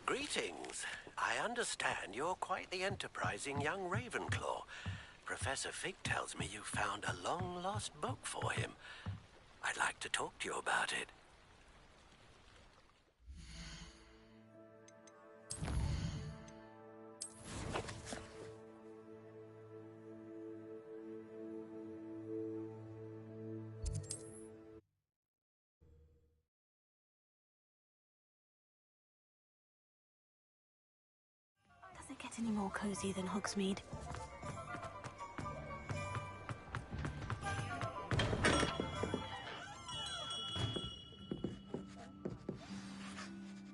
[SPEAKER 16] Greetings. I understand you're quite the enterprising young Ravenclaw. Professor Fig tells me you found a long-lost book for him. I'd like to talk to you about it.
[SPEAKER 20] Does it get any more cozy than Hogsmeade?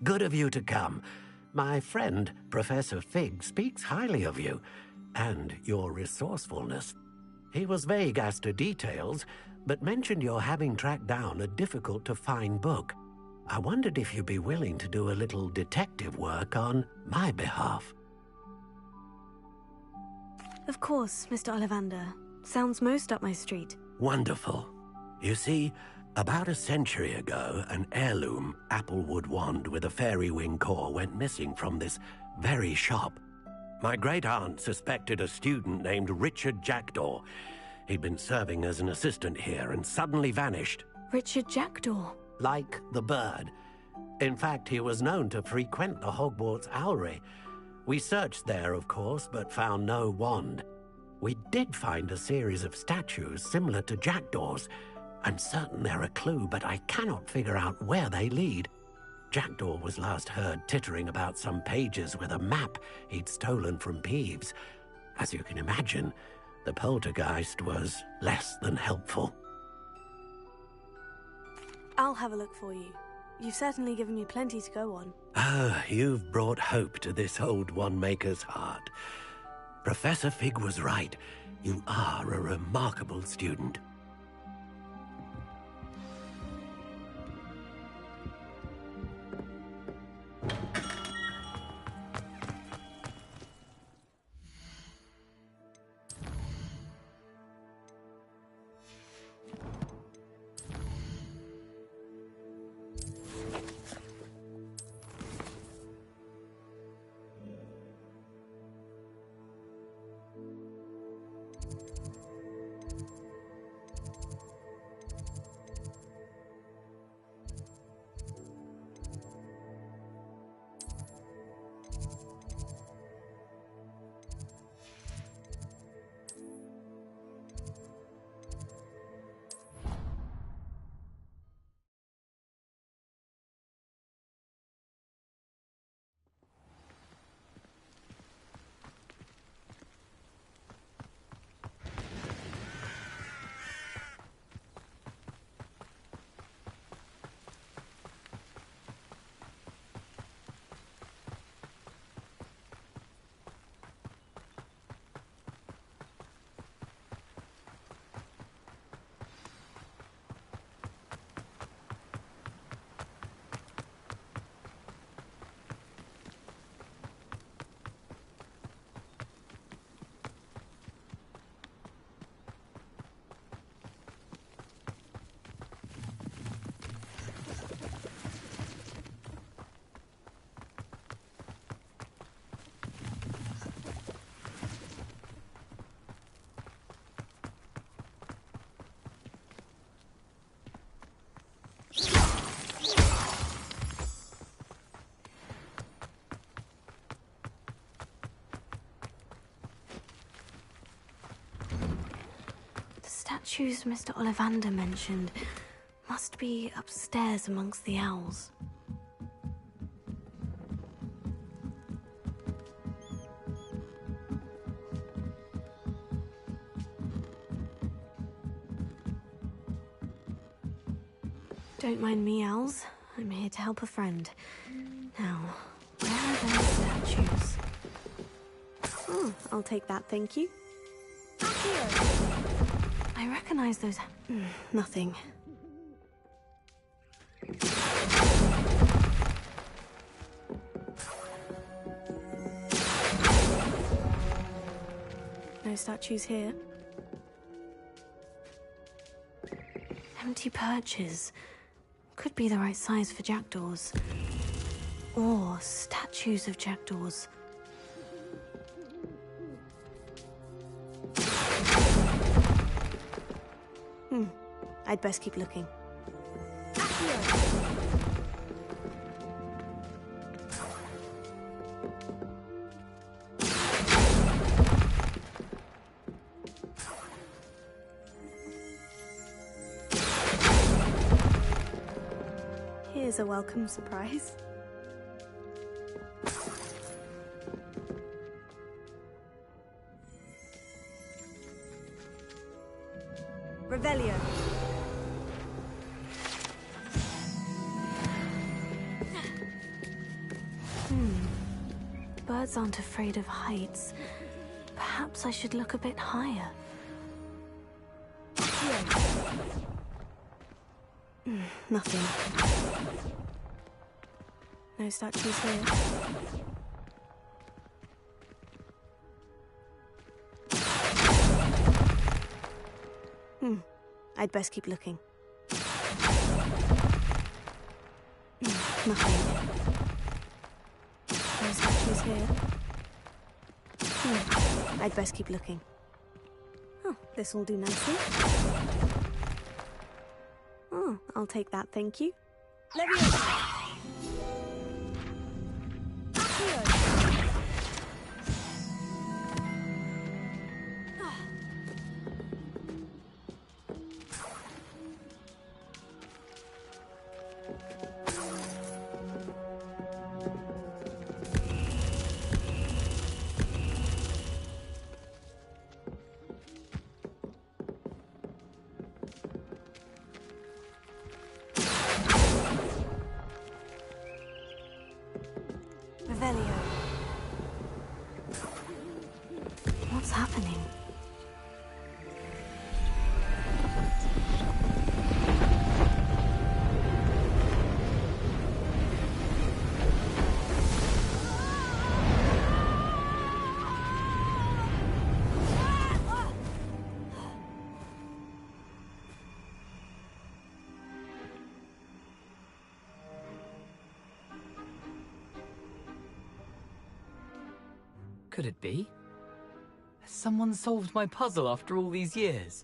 [SPEAKER 16] Good of you to come. My friend, Professor Fig, speaks highly of you, and your resourcefulness. He was vague as to details, but mentioned your having tracked down a difficult-to-find book. I wondered if you'd be willing to do a little detective work on my behalf.
[SPEAKER 20] Of course, Mr. Ollivander. Sounds most up my street.
[SPEAKER 16] Wonderful. You see, about a century ago, an heirloom applewood wand with a fairy wing core went missing from this very shop. My great-aunt suspected a student named Richard Jackdaw. He'd been serving as an assistant here and suddenly vanished.
[SPEAKER 20] Richard Jackdaw?
[SPEAKER 16] Like the bird. In fact, he was known to frequent the Hogwarts Owlery. We searched there, of course, but found no wand. We did find a series of statues similar to Jackdaw's. I'm certain they're a clue, but I cannot figure out where they lead. Jackdaw was last heard tittering about some pages with a map he'd stolen from Peeves. As you can imagine, the poltergeist was less than helpful.
[SPEAKER 20] I'll have a look for you. You've certainly given me plenty to go on.
[SPEAKER 16] Ah, you've brought hope to this old one-maker's heart. Professor Fig was right. You are a remarkable student.
[SPEAKER 1] statues Mr. Ollivander mentioned must be upstairs amongst the owls. Don't mind me, owls. I'm here to help a friend. Now, where are those statues? Oh, I'll take that, thank you. I recognize those... nothing. No statues here. Empty perches. Could be the right size for jackdaws. Or statues of jackdaws. I'd best keep looking. Here's a welcome surprise. Revelio. Birds aren't afraid of heights. Perhaps I should look a bit higher. Nothing. No statues here. I'd best keep looking. Nothing. No statues here. I'd best keep looking. Oh, this will do nicely. Oh, I'll take that, thank you. What's happening?
[SPEAKER 17] Could it be? Has someone solved my puzzle after all these years?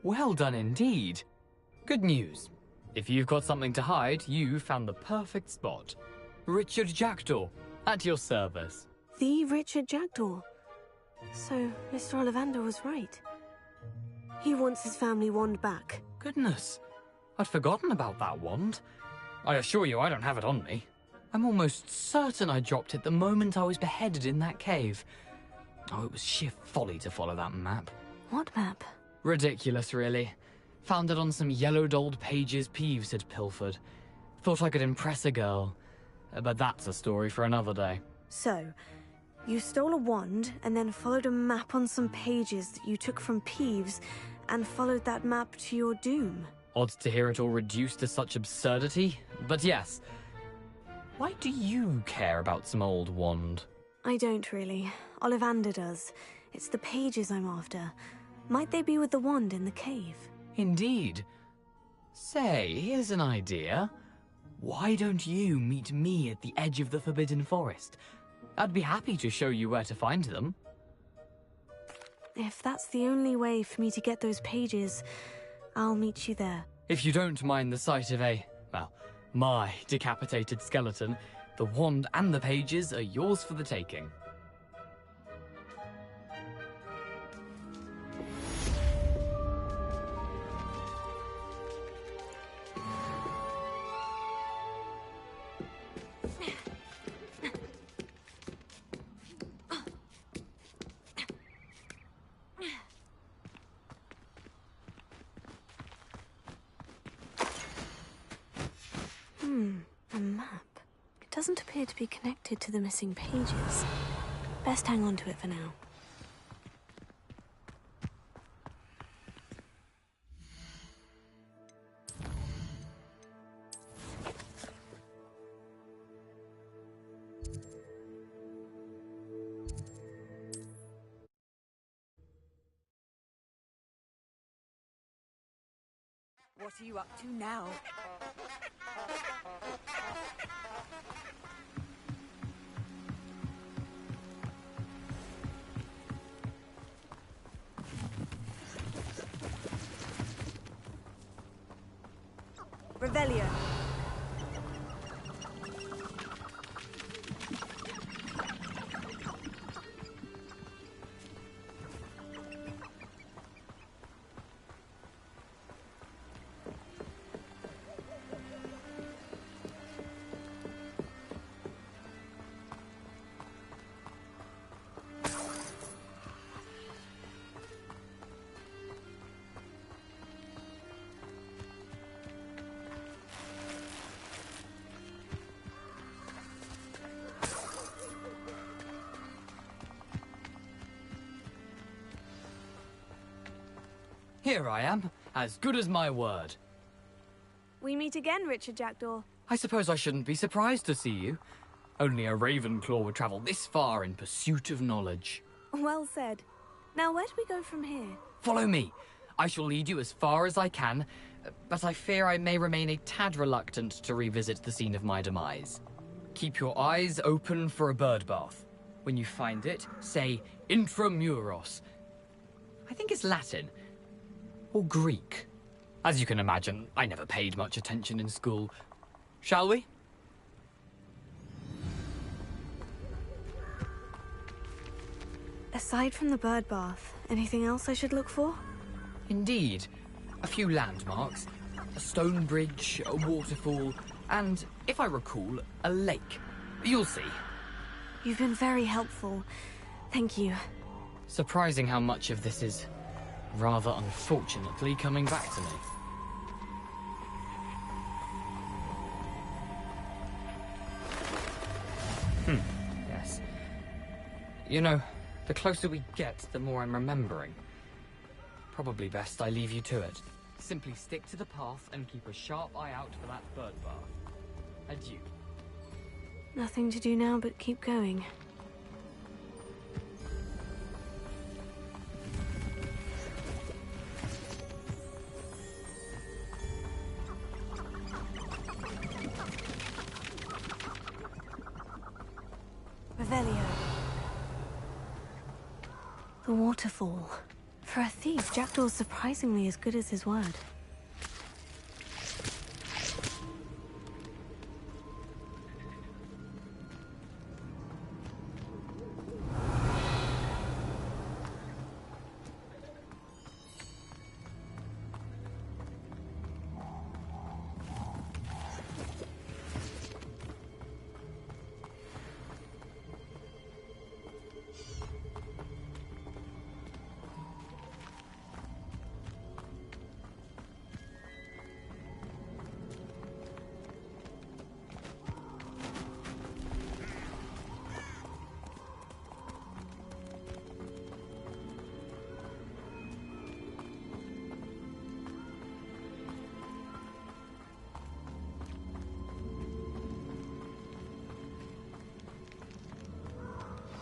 [SPEAKER 17] Well done indeed. Good news. If you've got something to hide, you found the perfect spot. Richard Jackdaw, at your service.
[SPEAKER 1] The Richard Jackdaw. So, Mr. Ollivander was right. He wants his family wand back.
[SPEAKER 17] Goodness, I'd forgotten about that wand. I assure you I don't have it on me. I'm almost certain I dropped it the moment I was beheaded in that cave. Oh, it was sheer folly to follow that map.
[SPEAKER 1] What map?
[SPEAKER 17] Ridiculous, really. Found it on some yellowed old pages Peeves had pilfered. Thought I could impress a girl. But that's a story for another day.
[SPEAKER 1] So, you stole a wand and then followed a map on some pages that you took from Peeves and followed that map to your doom.
[SPEAKER 17] Odd to hear it all reduced to such absurdity, but yes. Why do you care about some old wand?
[SPEAKER 1] I don't really. Ollivander does. It's the pages I'm after. Might they be with the wand in the cave?
[SPEAKER 17] Indeed. Say, here's an idea. Why don't you meet me at the edge of the Forbidden Forest? I'd be happy to show you where to find them.
[SPEAKER 1] If that's the only way for me to get those pages, I'll meet you there.
[SPEAKER 17] If you don't mind the sight of my decapitated skeleton, the wand and the pages are yours for the taking.
[SPEAKER 1] doesn't appear to be connected to the missing pages. Best hang on to it for now.
[SPEAKER 11] What are you up to now? Revelio.
[SPEAKER 17] Here I am, as good as my word.
[SPEAKER 20] We meet again, Richard Jackdaw.
[SPEAKER 17] I suppose I shouldn't be surprised to see you. Only a Ravenclaw would travel this far in pursuit of knowledge.
[SPEAKER 20] Well said. Now, where do we go from here?
[SPEAKER 17] Follow me. I shall lead you as far as I can, but I fear I may remain a tad reluctant to revisit the scene of my demise. Keep your eyes open for a bird bath. When you find it, say Intramuros. I think it's Latin. Or Greek. As you can imagine, I never paid much attention in school. Shall we?
[SPEAKER 20] Aside from the bird bath, anything else I should look for?
[SPEAKER 17] Indeed. A few landmarks. A stone bridge, a waterfall, and, if I recall, a lake. You'll see.
[SPEAKER 20] You've been very helpful. Thank you.
[SPEAKER 17] Surprising how much of this is, rather unfortunately, coming back to me. Yes. You know, the closer we get, the more I'm remembering. Probably best I leave you to it. Simply stick to the path and keep a sharp eye out for that bird bath. Adieu.
[SPEAKER 20] Nothing to do now but keep going. Revelio. The waterfall. For a thief, Jackdaw's surprisingly as good as his word.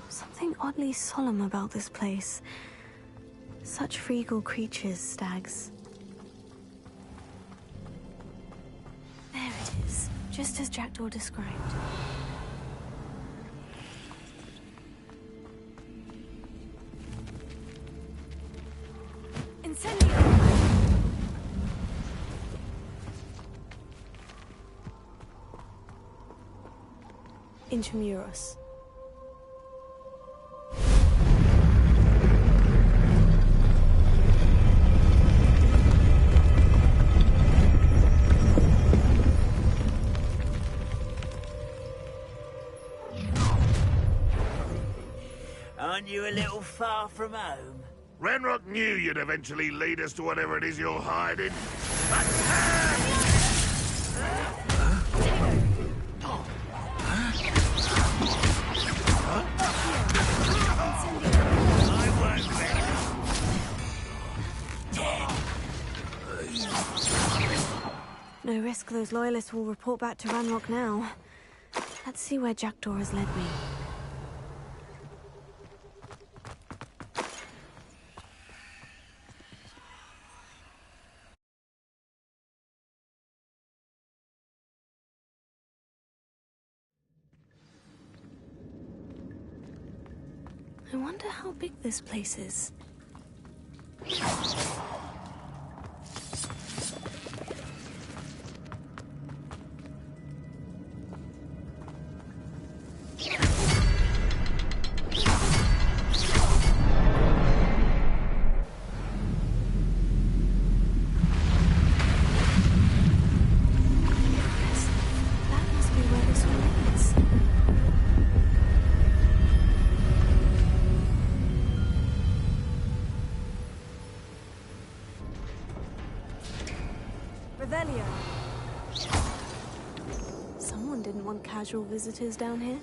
[SPEAKER 20] Something oddly solemn about this place. Such regal creatures, stags. There it is, just as Jackdaw described. Incendio! Intramuros.
[SPEAKER 21] Aren't you a little far from home?
[SPEAKER 6] Ranrock knew you'd eventually lead us to whatever it is you're hiding.
[SPEAKER 20] risk those loyalists will report back to Ranrock now. Let's see where Jackdaw has led me. I wonder how big this place is. Someone didn't want casual visitors down here.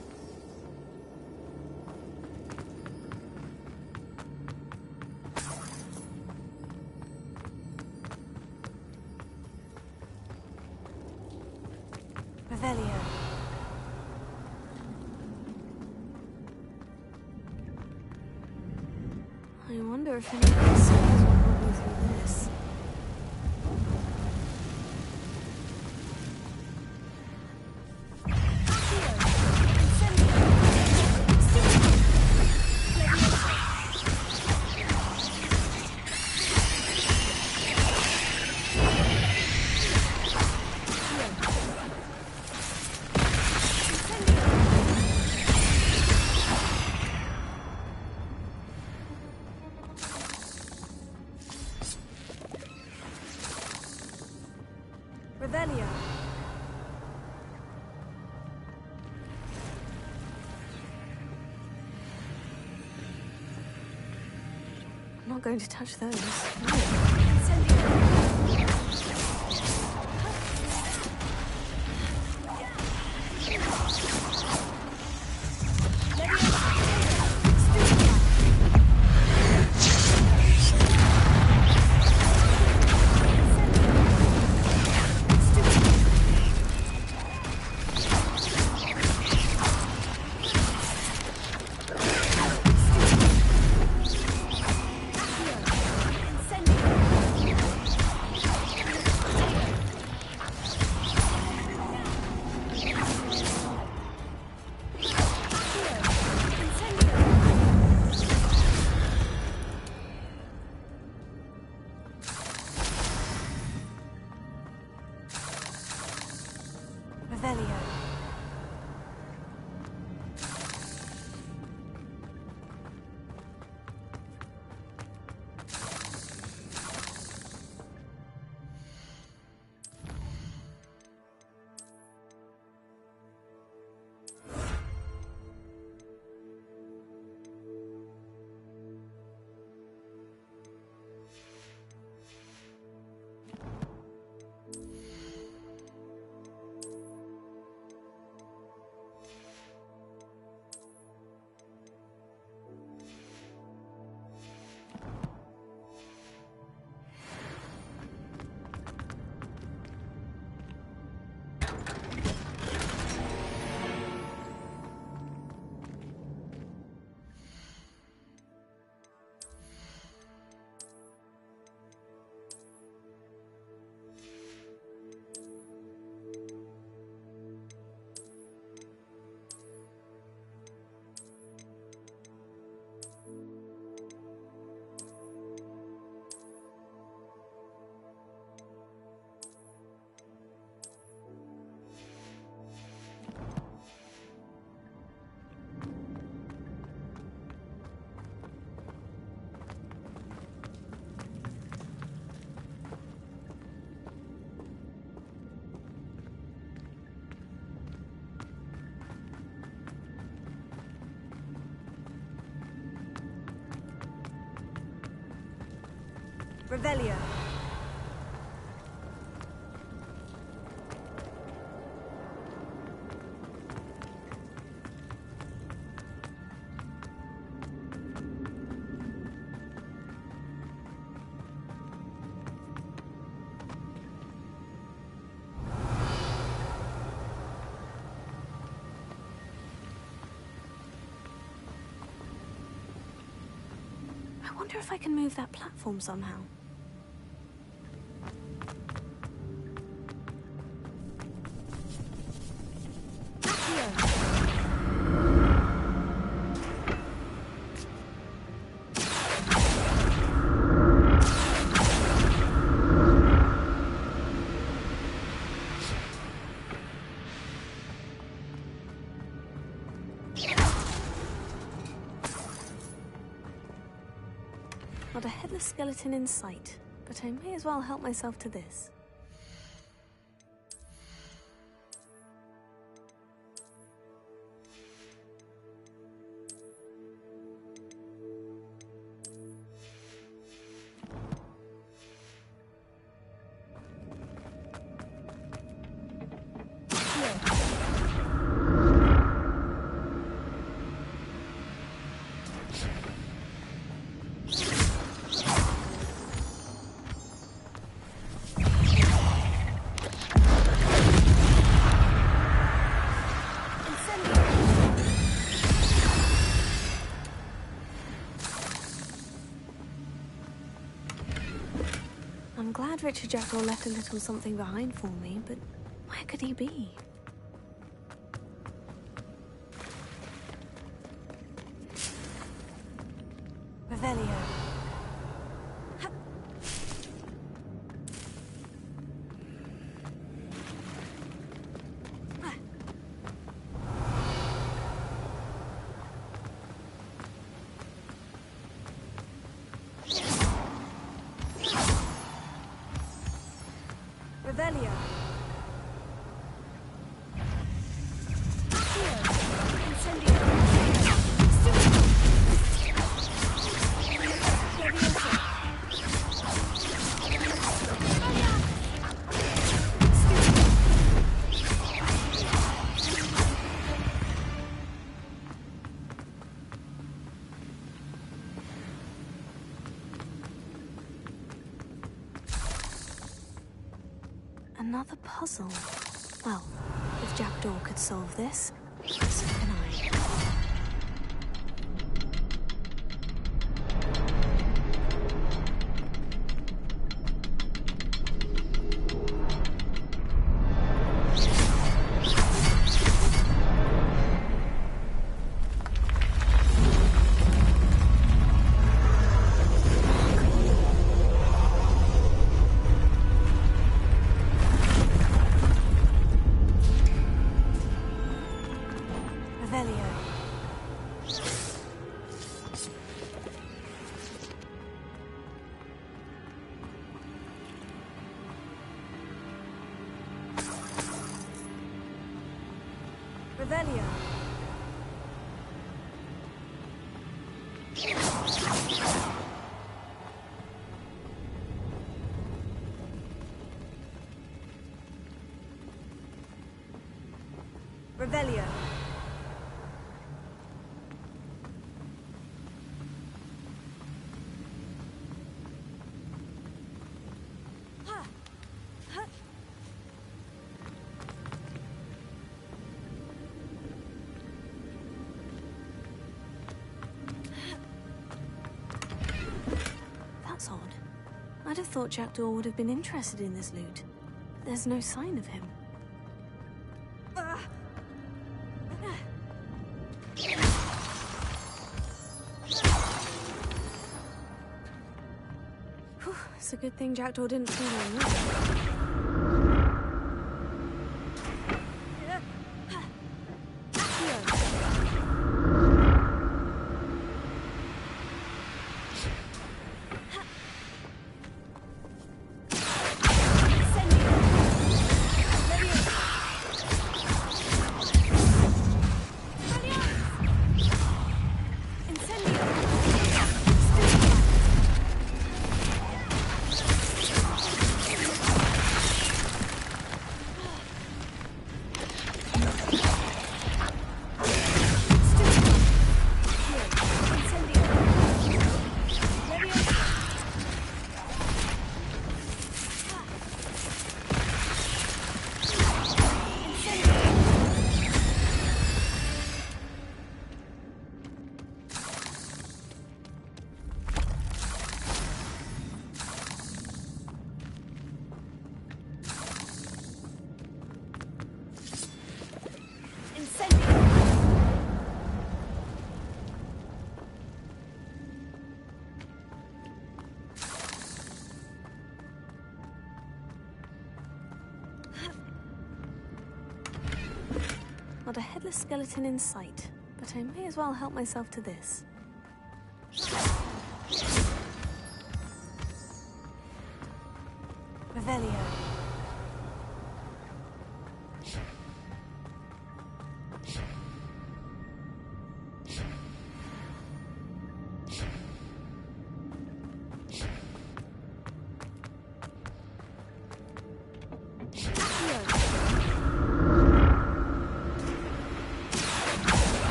[SPEAKER 20] Revelio. I wonder if anyone else will go through this. Revelio. I'm not going to touch those. Revelio. wonder if I can move that platform somehow. Not a headless skeleton in sight, but I may as well help myself to this. I'm glad Richard Jackdaw left a little something behind for me, but where could he be? Revelio. Revelio. Another puzzle. Well, if Jackdaw could solve this, so can I. Revelio. Revelio. That's odd. I'd have thought Jackdaw would have been interested in this loot. There's no sign of him. Whew, it's a good thing Jackdaw didn't feel on me.
[SPEAKER 1] Not a headless skeleton in sight, but I may as well help myself to this. Revelio.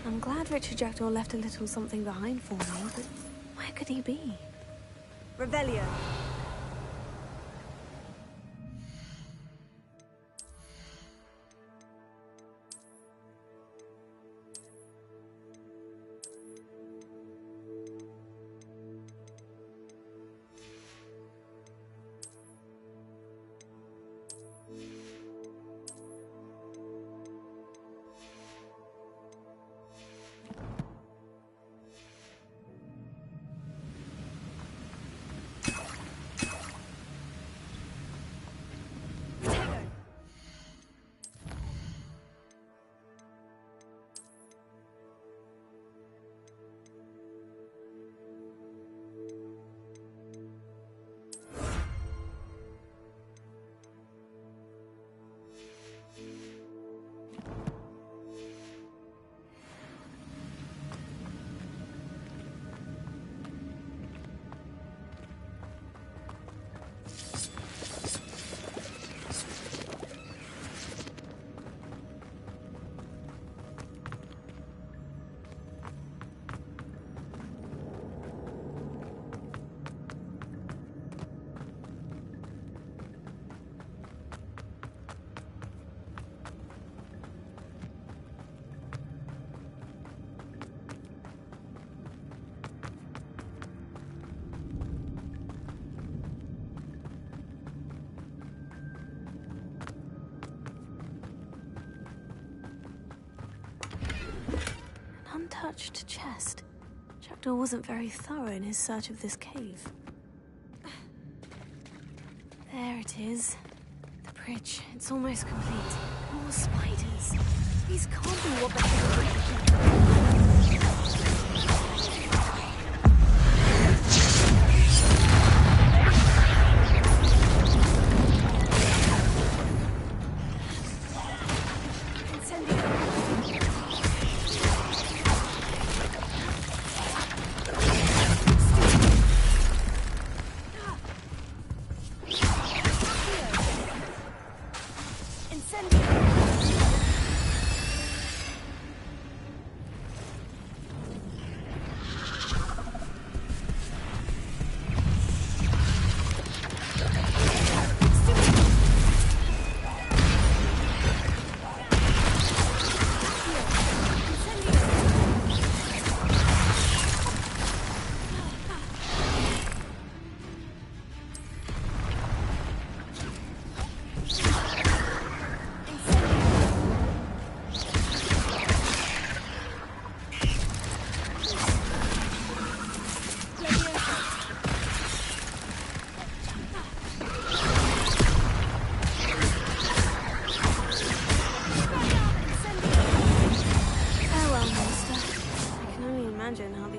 [SPEAKER 1] I'm glad Richard Jackdaw left a little something behind for me, but where could he be? Revelio. Untouched chest. Jackdaw wasn't very thorough in his search of this cave. There it is. The bridge. It's almost complete. More spiders. These can't be what the hell.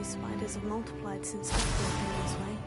[SPEAKER 1] Spiders have multiplied since Jackdaw came this way.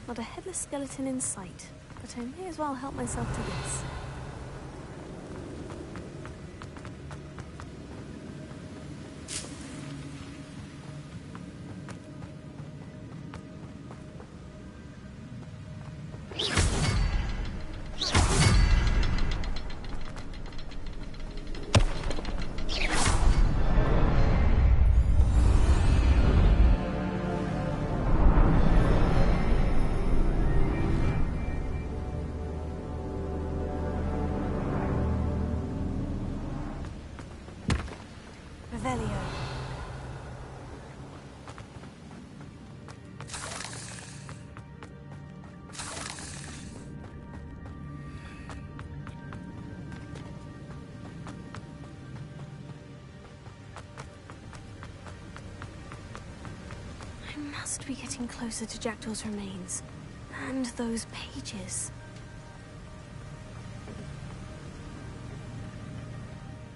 [SPEAKER 1] Not a headless skeleton in sight, but I may as well help myself to this. I must be getting closer to Jackdaw's remains. And those pages.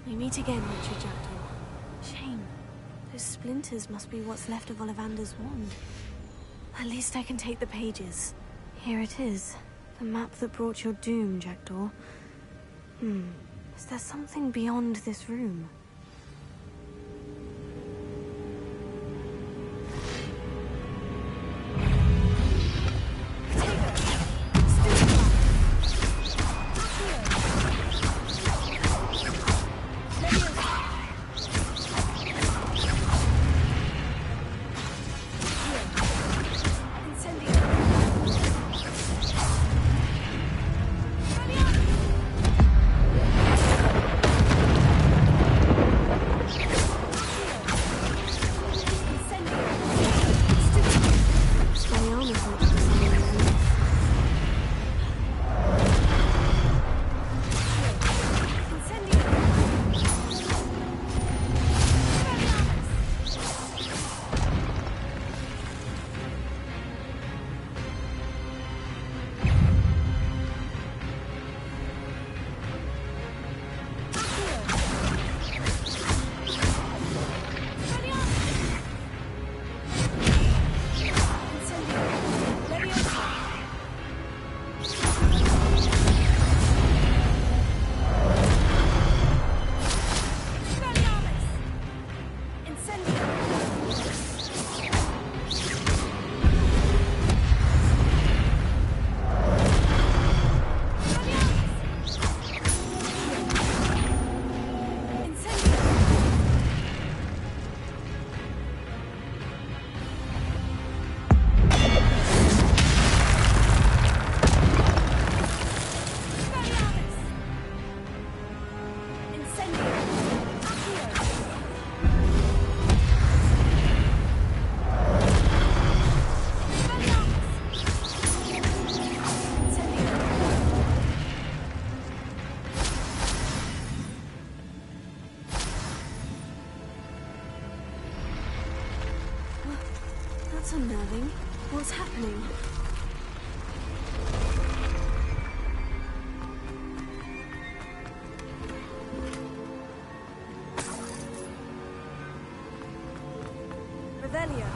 [SPEAKER 1] We meet again, Richard Jackdaw. Shame. Those splinters must be what's left of Ollivander's wand. At least I can take the pages. Here it is. The map that brought your doom, Jackdaw. Is there something beyond this room? That's unnerving. What's happening? Revelio.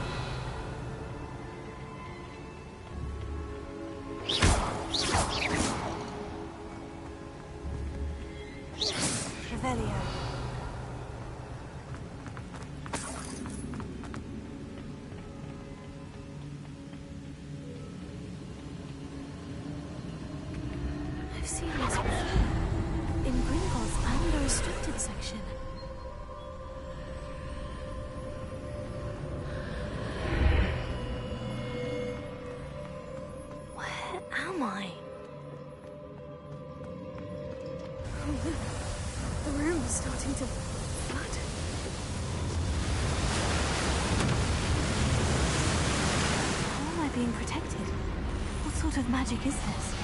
[SPEAKER 1] Revelio. I've seen this before. In Gringotts and the restricted section. Where am I? The room is starting to flood. How am I being protected? What sort of magic is this?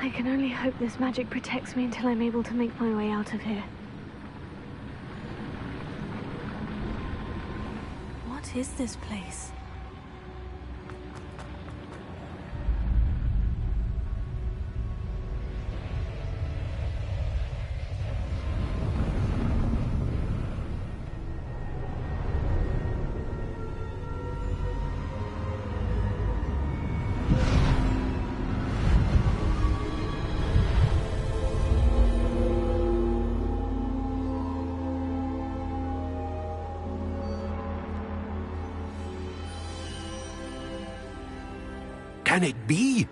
[SPEAKER 1] I can only hope this magic protects me until I'm able to make my way out of here. What is this place?
[SPEAKER 16] Can it be?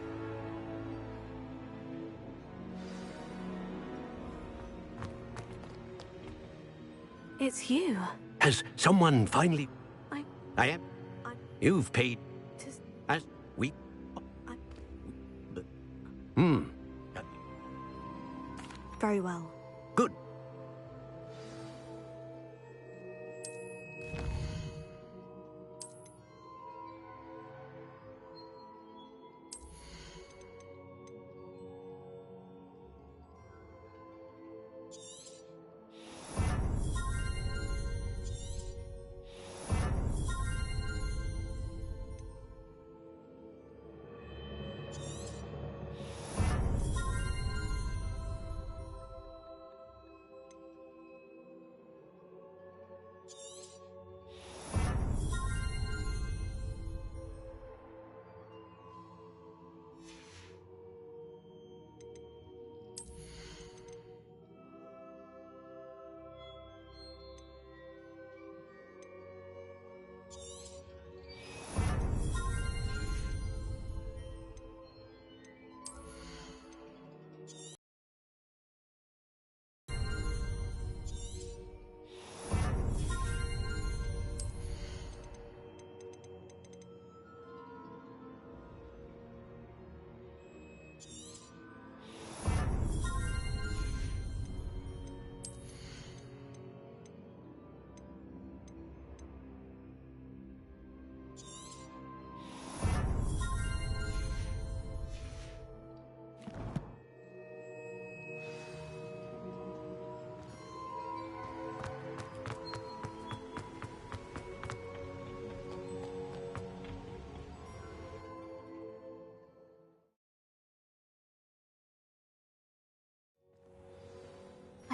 [SPEAKER 1] It's you.
[SPEAKER 16] Has someone finally... I am.
[SPEAKER 1] I'm...
[SPEAKER 16] You've paid...
[SPEAKER 1] Just...
[SPEAKER 16] As we...
[SPEAKER 1] Very well.
[SPEAKER 16] Good.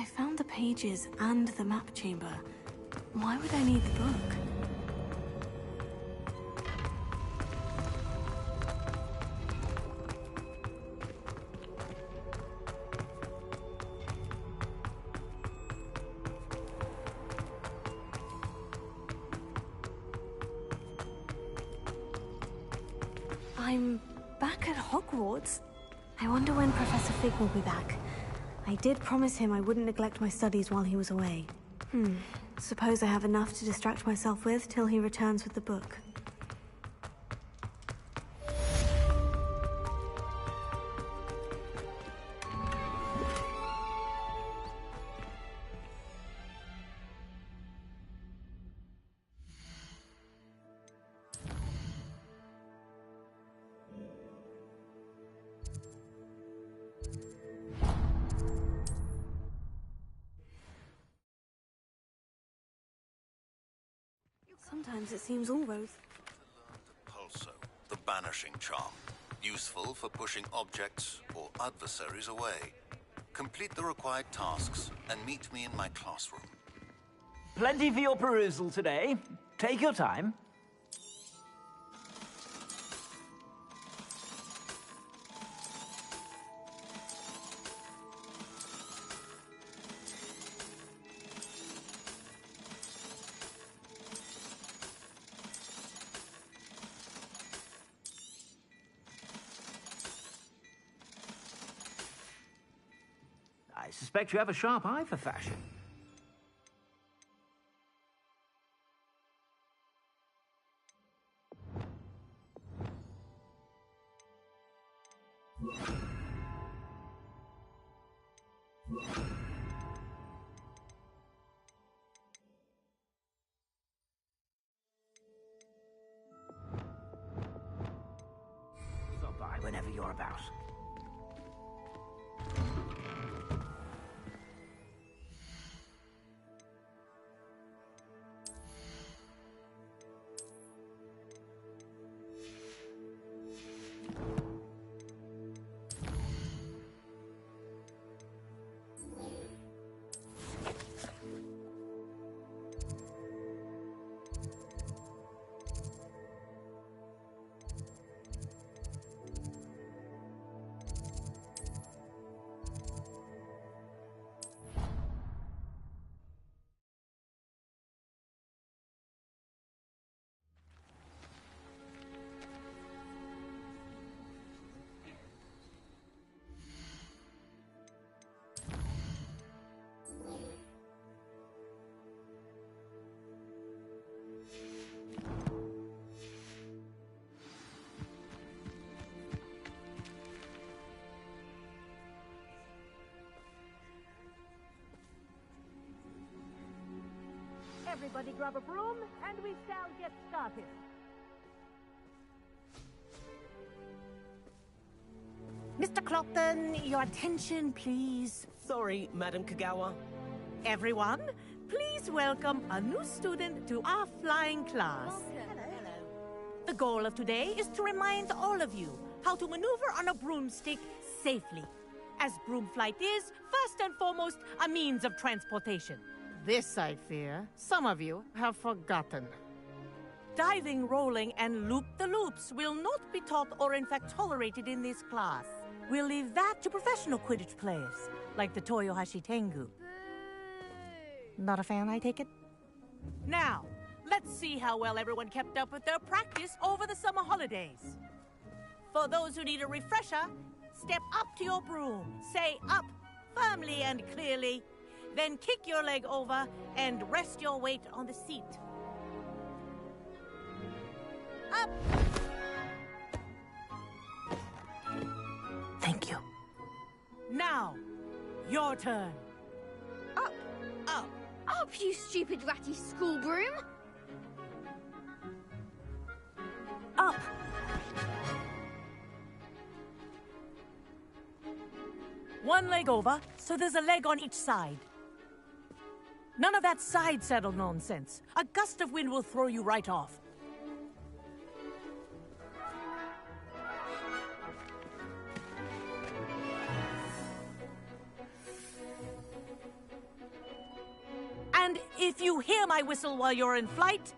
[SPEAKER 20] I found the pages and the map chamber. Why would I need the book? I'm back at Hogwarts. I wonder when Professor Fig will be back. I did promise him I wouldn't neglect my studies while he was away. Suppose I have enough to distract myself with till he returns with the book. Sometimes it seems all roads.
[SPEAKER 23] Pulso, the banishing charm. Useful for pushing objects or adversaries away. Complete the required tasks and meet me in my classroom.
[SPEAKER 10] Plenty for your perusal today. Take your time. I suspect you have a sharp eye for fashion. Stop by whenever you're about.
[SPEAKER 18] Everybody grab a broom, and we shall get started.
[SPEAKER 19] Mr. Clopton, your attention, please.
[SPEAKER 14] Sorry, Madam Kagawa.
[SPEAKER 19] Everyone, please welcome a new student to our flying class. The goal of today is to remind all of you how to maneuver on a broomstick safely, as broom flight is, first and foremost, a means of transportation.
[SPEAKER 22] This, I fear, some of you have forgotten.
[SPEAKER 19] Diving, rolling, and loop-the-loops will not be taught or in fact tolerated in this class. We'll leave that to professional Quidditch players, like the Toyohashi Tengu. Not a fan, I take it? Now, let's see how well everyone kept up with their practice over the summer holidays. For those who need a refresher, step up to your broom, say up firmly and clearly, then kick your leg over and rest your weight on the seat. Up! Thank you. Now, your turn.
[SPEAKER 13] Up!
[SPEAKER 19] Up!
[SPEAKER 13] Up, you stupid ratty school broom!
[SPEAKER 19] Up! One leg over, so there's a leg on each side. None of that side saddle nonsense. A gust of wind will throw you right off. And if you hear my whistle while you're in flight,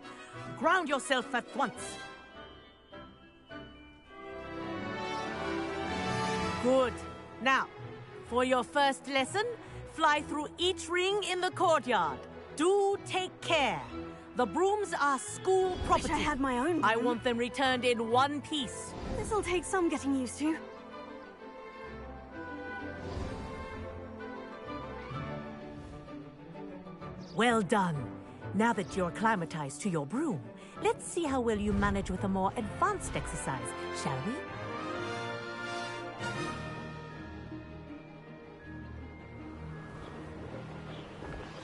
[SPEAKER 19] ground yourself at once. Good. Now, for your first lesson, fly through each ring in the courtyard. Do take care. The brooms are school property.
[SPEAKER 20] Wish I had my own broom.
[SPEAKER 19] I want them returned in one piece.
[SPEAKER 20] This'll take some getting used to.
[SPEAKER 19] Well done. Now that you're acclimatized to your broom, let's see how well you manage with a more advanced exercise, shall we?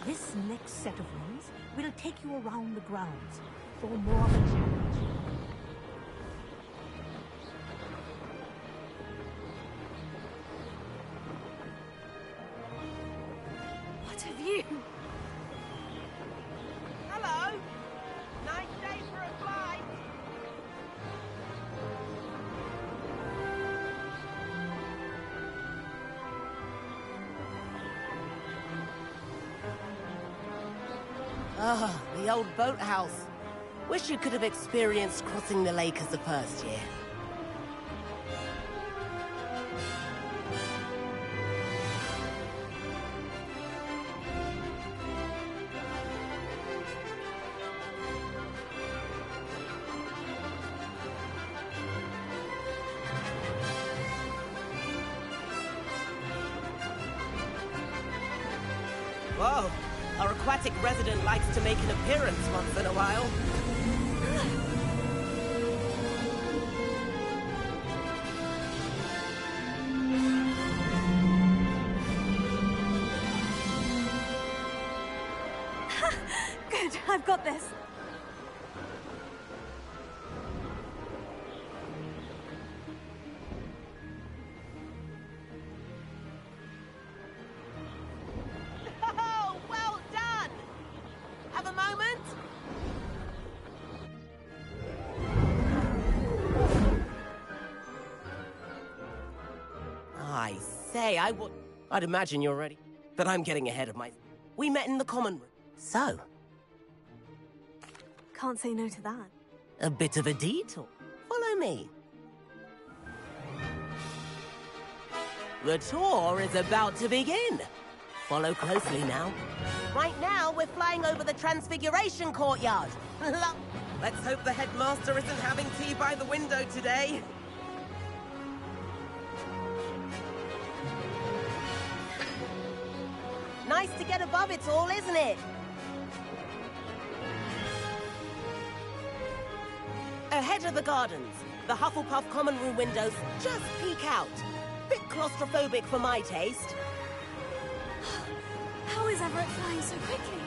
[SPEAKER 19] This next set of rings will take you around the grounds for more of a challenge.
[SPEAKER 20] What have you?
[SPEAKER 4] Hello. Nice day for a flight.
[SPEAKER 7] Ah, the old boathouse. Wish you could have experienced crossing the lake as the first year. Whoa, our aquatic resident likes to make an appearance once in a while.
[SPEAKER 20] Good, I've got this.
[SPEAKER 7] Oh, well done! Have a moment? I say, I'd imagine you're ready. But I'm getting ahead of my... We met in the common room. So,
[SPEAKER 20] Can't say no to that.
[SPEAKER 7] a bit of a detour. Follow me. The tour is about to begin. Follow closely now. Right now, we're flying over the Transfiguration Courtyard. Let's hope the headmaster isn't having tea by the window today. Nice to get above it all, isn't it? Ahead of the gardens, the Hufflepuff common room windows just peek out. Bit claustrophobic for my taste.
[SPEAKER 20] How is Everett flying so quickly?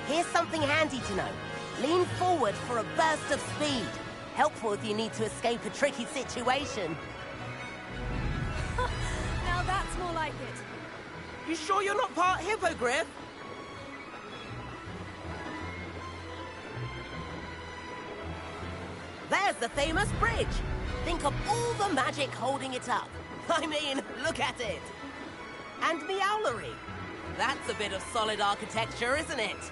[SPEAKER 7] Here's something handy to know. Lean forward for a burst of speed. Helpful if you need to escape a tricky situation.
[SPEAKER 20] Now that's more like it.
[SPEAKER 7] You sure you're not part hippogriff? There's the famous bridge. Think of all the magic holding it up. I mean, look at it. And Meowlery. That's a bit of solid architecture, isn't it?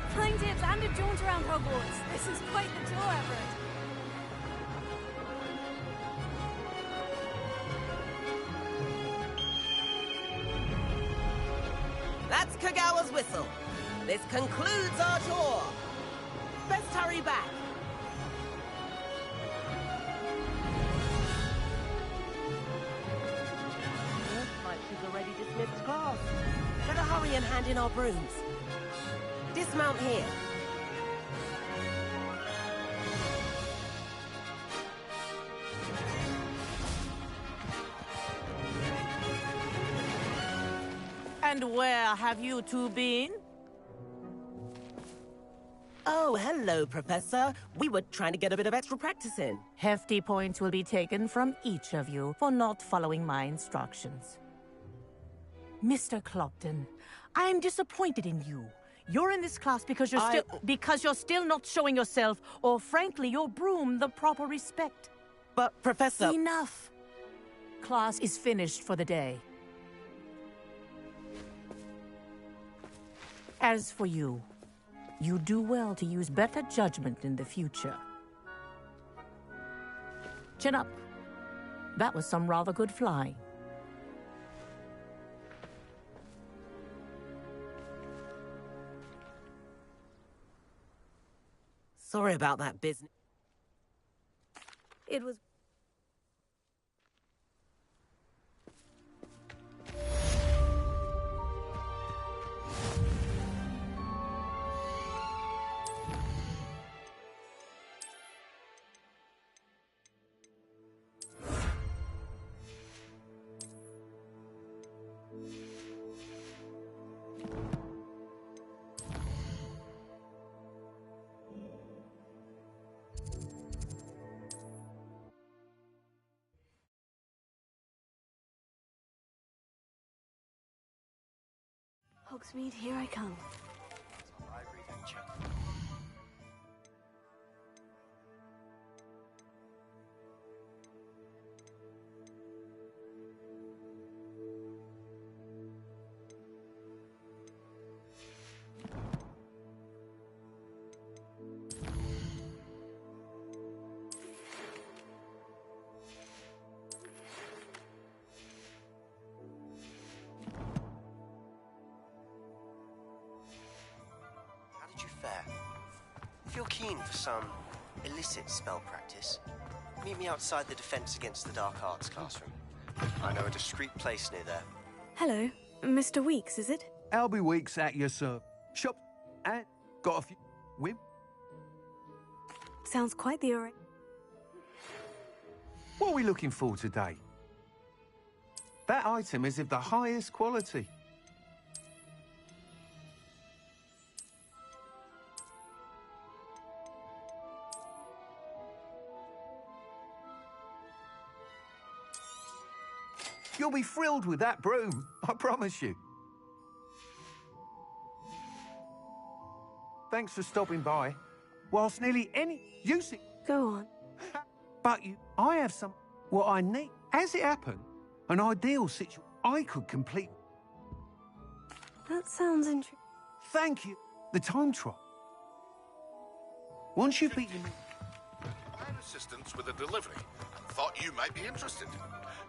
[SPEAKER 20] Flying tips and a jaunt around Hogwarts. This is quite the tour, Everett.
[SPEAKER 7] That's Kagawa's whistle. This concludes our tour. Best hurry back. Looks like she's already dismissed class. Better hurry and hand in our brooms. Dismount here.
[SPEAKER 19] And where have you two been?
[SPEAKER 7] Oh, hello, Professor. We were trying to get a bit of extra practice in.
[SPEAKER 19] Hefty points will be taken from each of you for not following my instructions. Mr. Clopton, I'm disappointed in you. You're in this class because you're still not showing yourself, or frankly, your broom the proper respect.
[SPEAKER 7] But, Professor...
[SPEAKER 19] Enough. Class is finished for the day. As for you, you do well to use better judgment in the future. Chin up. That was some rather good flying.
[SPEAKER 7] Sorry about that business.
[SPEAKER 19] It was...
[SPEAKER 20] Hogsmeade, here I come.
[SPEAKER 8] If you're keen for some illicit spell practice, meet me outside the Defense Against the Dark Arts classroom. I know a discreet place near there.
[SPEAKER 20] Hello, Mr. Weeks, is it?
[SPEAKER 9] Albie Weeks at your service. Shop and got a few whip.
[SPEAKER 20] Sounds quite the array.
[SPEAKER 9] What are we looking for today? That item is of the highest quality. You'll be thrilled with that broom, I promise you. Thanks for stopping by. Whilst nearly any use it.
[SPEAKER 20] Go on.
[SPEAKER 9] But I have some what I need. As it happened, an ideal situation I could complete.
[SPEAKER 20] That sounds interesting.
[SPEAKER 9] Thank you. The time trial. Once you've beaten me.
[SPEAKER 6] I had assistance with a delivery and thought you might be interested.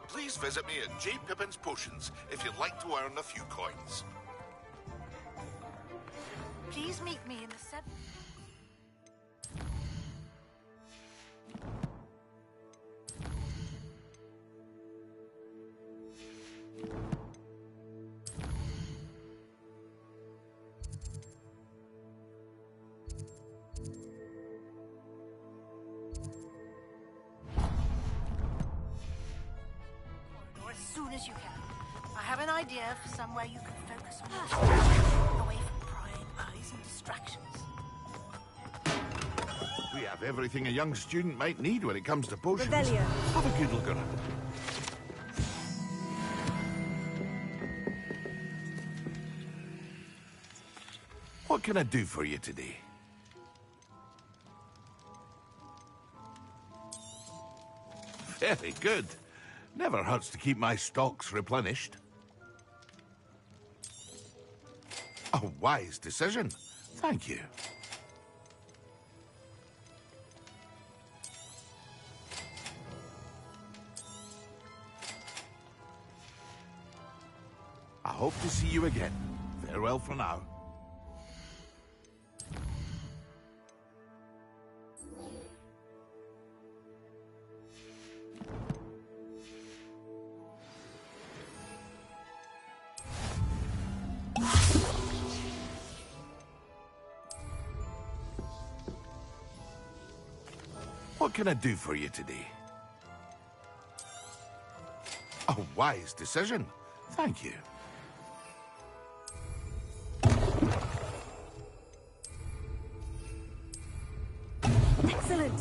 [SPEAKER 6] Please visit me at J. Pippin's Potions if you'd like to earn a few coins.
[SPEAKER 18] Please meet me in the 7th. As soon as you can. I have an idea for somewhere you can focus on your away from prying eyes and distractions.
[SPEAKER 6] We have everything a young student might need when it comes to potions.
[SPEAKER 19] Revelio.
[SPEAKER 6] Have a good look around. What can I do for you today? Very good. Never hurts to keep my stocks replenished. A wise decision. Thank you. I hope to see you again. Farewell for now. What can I do for you today? A wise decision. Thank you.
[SPEAKER 20] Excellent.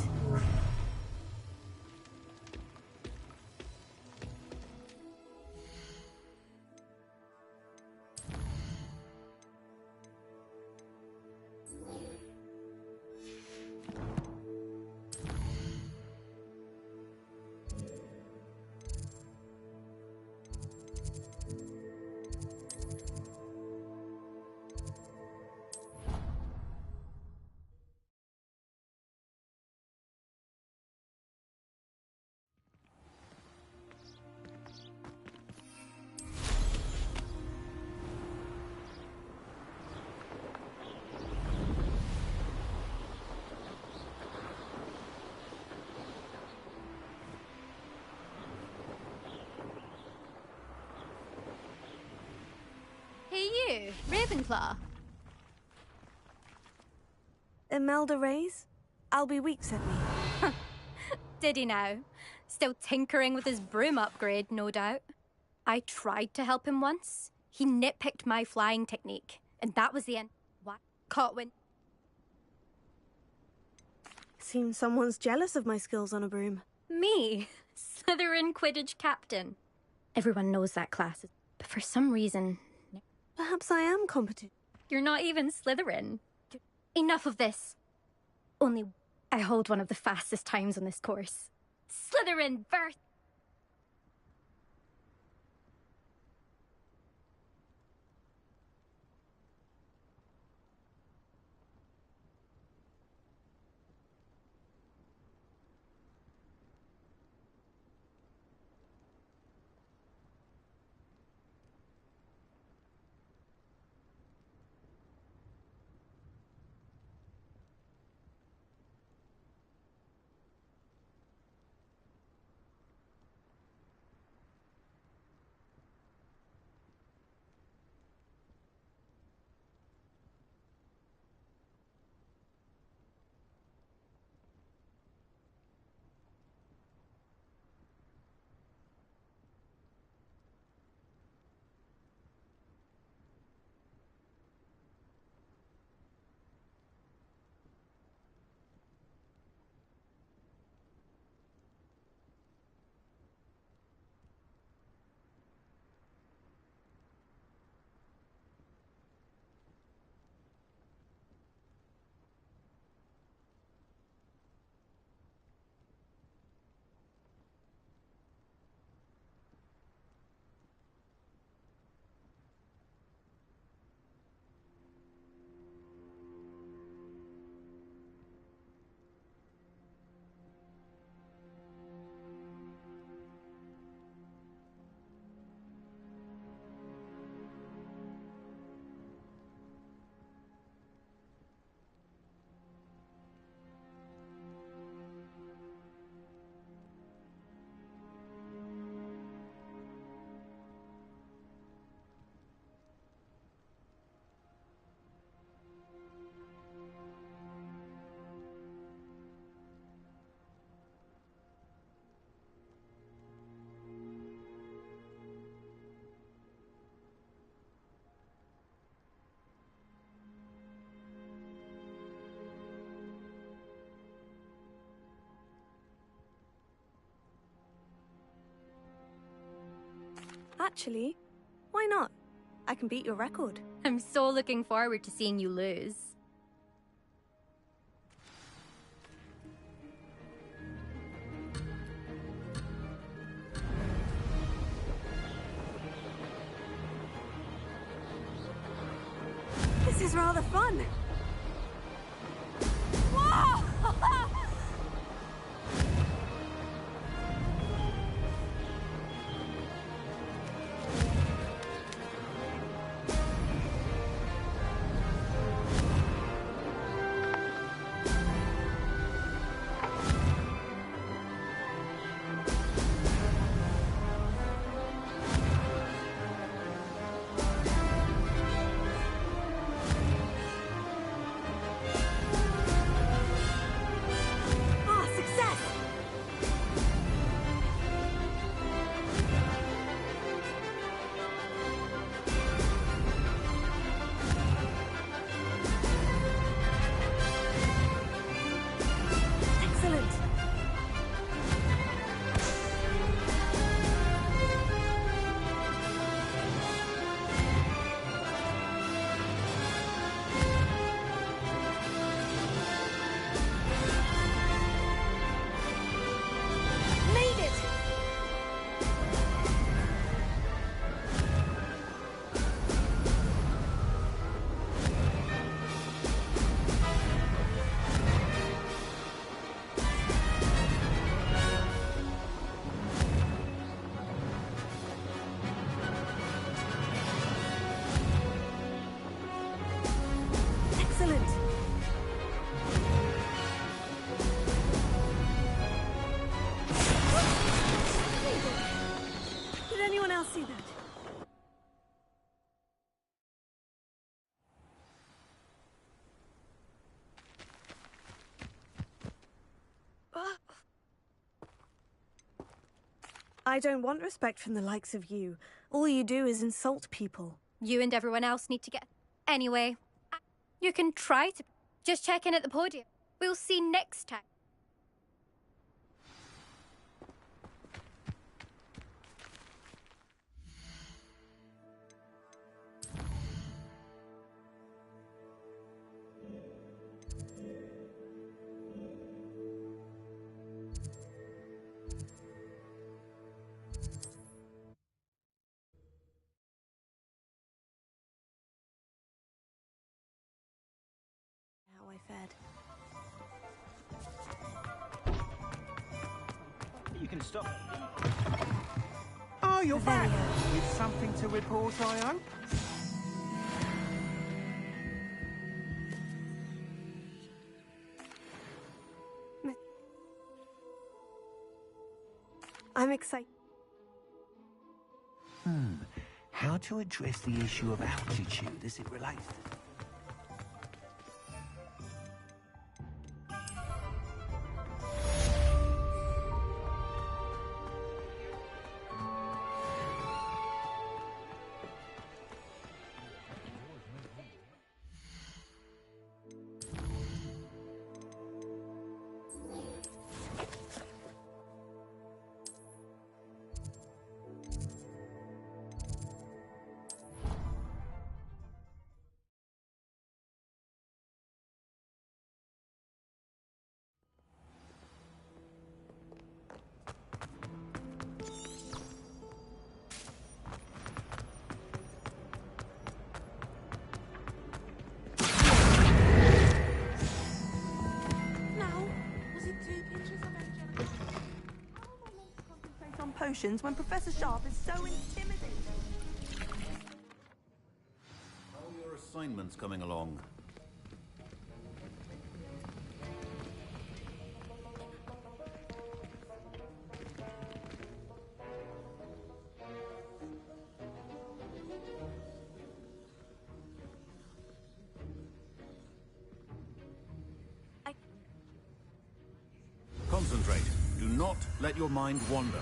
[SPEAKER 3] you, Ravenclaw?
[SPEAKER 1] Imelda Reyes? Albie Week sent me.
[SPEAKER 3] Did he now? Still tinkering with his broom upgrade, no doubt. I tried to help him once. He nitpicked my flying technique, and that was the end. What? Caught when...
[SPEAKER 1] Seems someone's jealous of my skills on a broom.
[SPEAKER 3] Me? Slytherin Quidditch captain. Everyone knows that class, but for some reason...
[SPEAKER 1] Perhaps I am competent.
[SPEAKER 3] You're not even Slytherin. Enough of this. Only I hold one of the fastest times on this course. Slytherin birth!
[SPEAKER 1] Actually, why not? I can beat your record.
[SPEAKER 3] I'm so looking forward to seeing you lose.
[SPEAKER 1] This is rather fun. Whoa! I don't want respect from the likes of you. All you do is insult people.
[SPEAKER 3] You and everyone else need to get... Anyway, you can try to... Just check in at the podium. We'll see next time.
[SPEAKER 1] How I fared.
[SPEAKER 10] You can stop.
[SPEAKER 9] Oh, you're back. With something to report, I hope?
[SPEAKER 1] I'm excited.
[SPEAKER 9] How to address the issue of altitude as it relates to...
[SPEAKER 19] On potions when Professor Sharp is so intimidating.
[SPEAKER 23] How are your assignments coming along? Concentrate. Do not let your mind wander.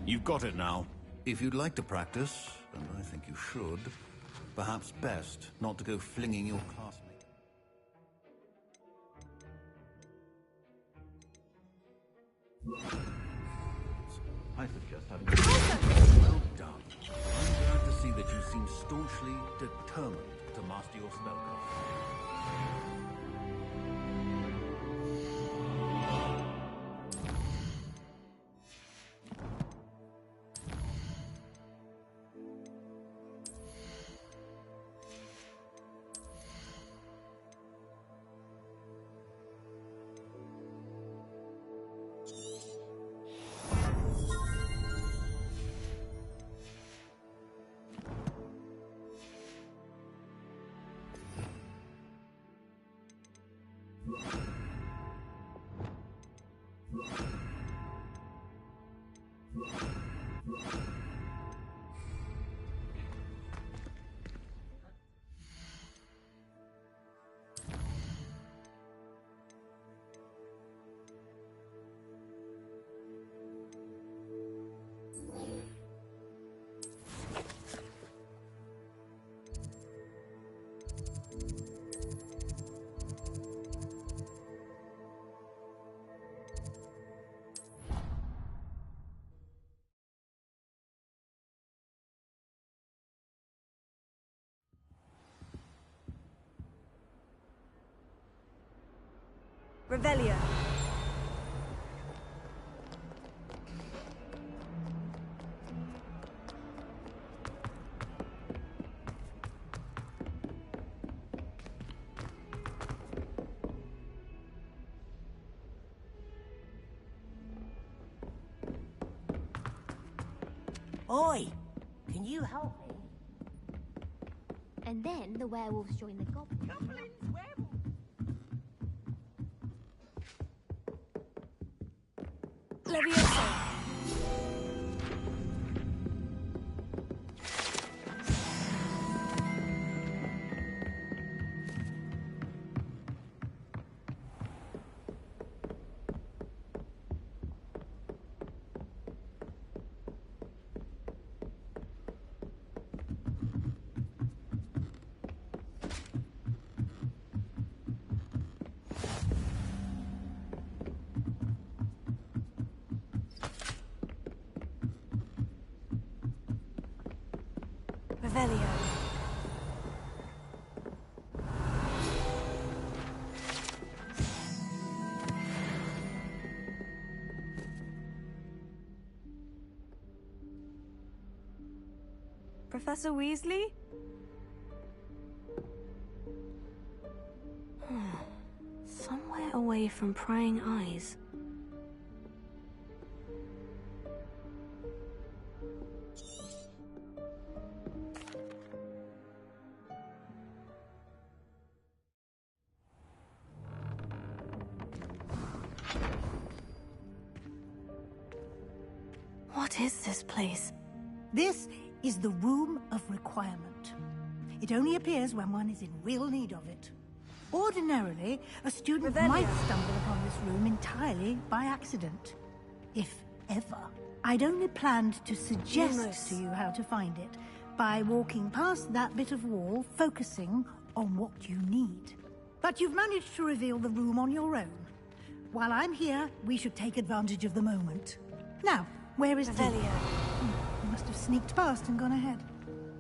[SPEAKER 23] You've got it now. If you'd like to practice, and I think you should, perhaps best not to go flinging your classmate. I suggest having... Well done. I'm glad to see that you seem staunchly determined to master your spellcraft.
[SPEAKER 1] Revelio.
[SPEAKER 7] Oi! Can you help me?
[SPEAKER 2] And then the werewolves join the goblins.
[SPEAKER 1] Leviosa. Revelio. Professor Weasley? Somewhere away from prying eyes. What is this place?
[SPEAKER 18] This is the Room of Requirement. It only appears when one is in real need of it. Ordinarily, a student might stumble upon this room entirely by accident. If ever. I'd only planned to suggest to you how to find it by walking past that bit of wall, focusing on what you need. But you've managed to reveal the room on your own. While I'm here, we should take advantage of the moment. Now, where is Deek? You must have sneaked past and gone ahead.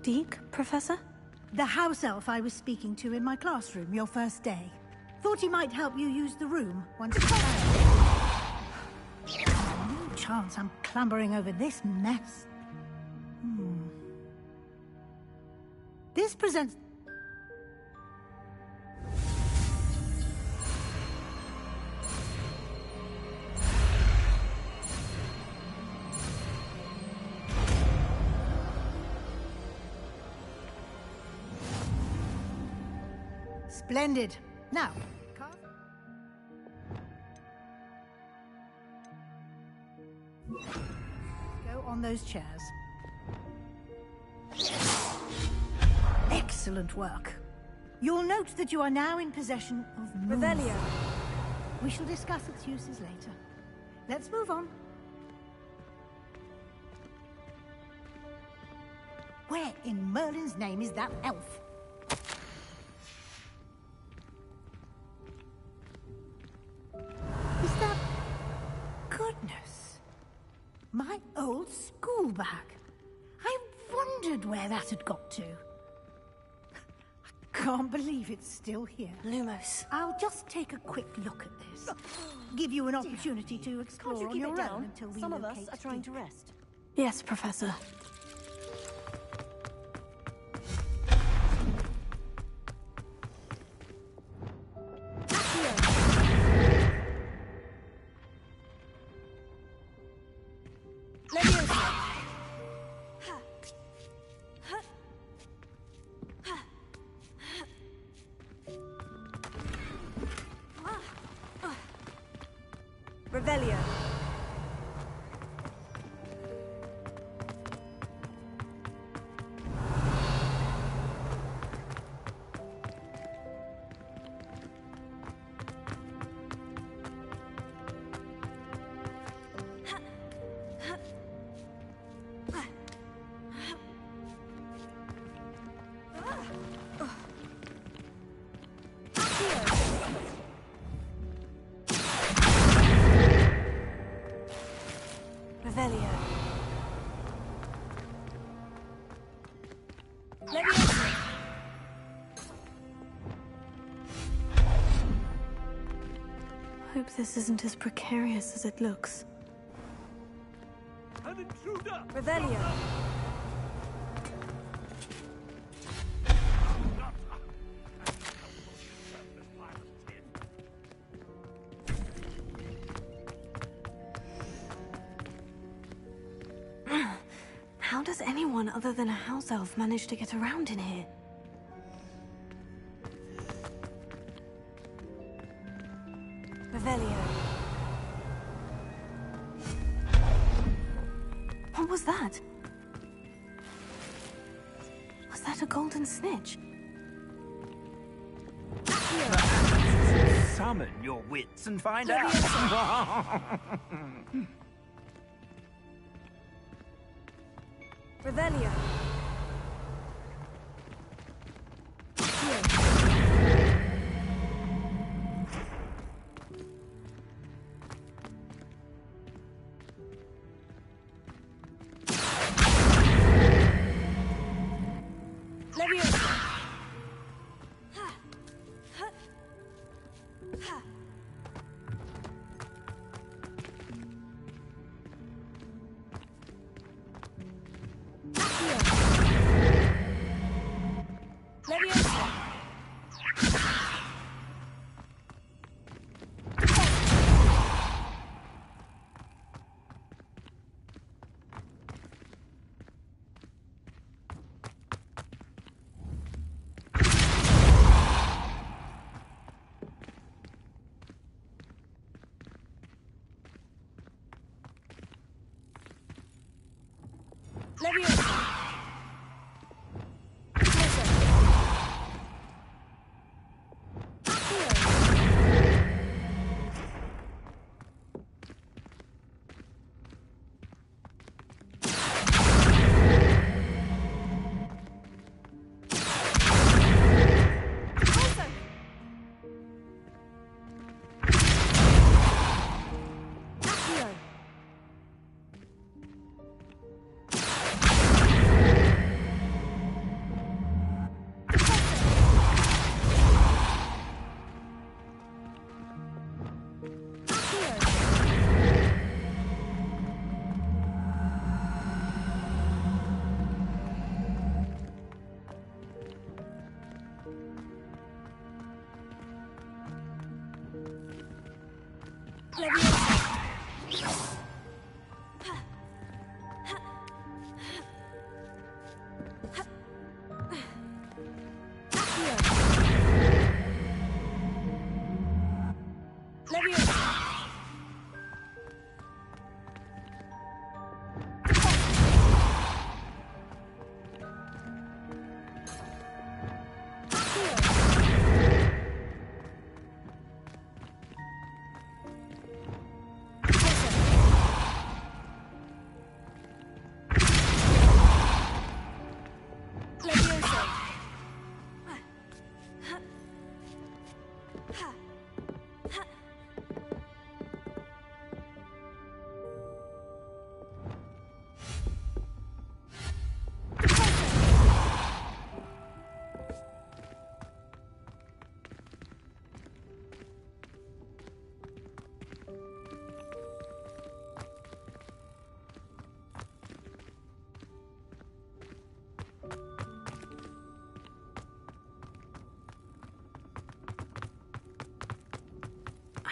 [SPEAKER 1] Deek, Professor?
[SPEAKER 18] The house elf I was speaking to in my classroom your first day. Thought he might help you use the room once it's found. No chance I'm clambering over this mess. This presents... Splendid. Now, go on those chairs. Excellent work. You'll note that you are now in possession of
[SPEAKER 1] Revelio.
[SPEAKER 18] We shall discuss its uses later. Let's move on. Where in Merlin's name is that elf? Is that... Goodness. My old school bag. I wondered where that had got to. I can't believe it's still here.
[SPEAKER 1] Lumos.
[SPEAKER 18] I'll just take a quick look at this. Give you an opportunity to explore on your own until we
[SPEAKER 5] Some of us
[SPEAKER 18] locate
[SPEAKER 5] are trying to
[SPEAKER 18] Deek.
[SPEAKER 5] rest.
[SPEAKER 1] Yes, Professor. Revelio. Revelio. Hope this isn't as precarious as it looks.
[SPEAKER 12] An intruder!
[SPEAKER 1] Revelio. How does anyone other than a house elf manage to get around in here? Revelio. What was that? Was that a golden snitch?
[SPEAKER 10] Summon your wits and find out.
[SPEAKER 1] Revelio.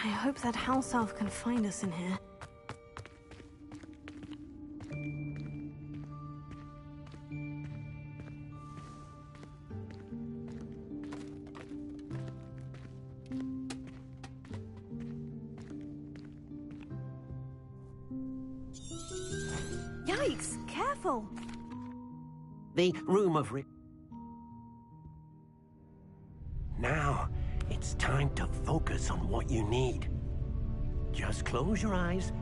[SPEAKER 20] I hope that house elf can find us in here.
[SPEAKER 1] Yikes! Careful!
[SPEAKER 16] The room of Now, it's time to focus on what you need. Just close your eyes.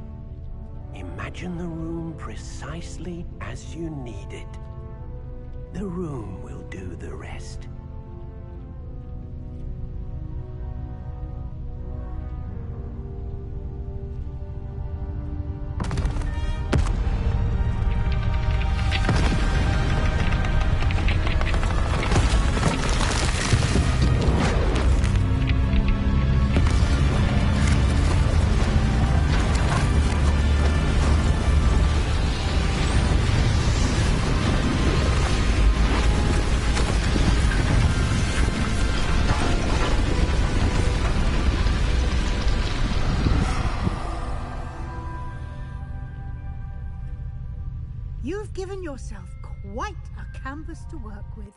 [SPEAKER 16] Imagine the room precisely as you need it. The room will do the rest.
[SPEAKER 18] You've given yourself quite a canvas to work with.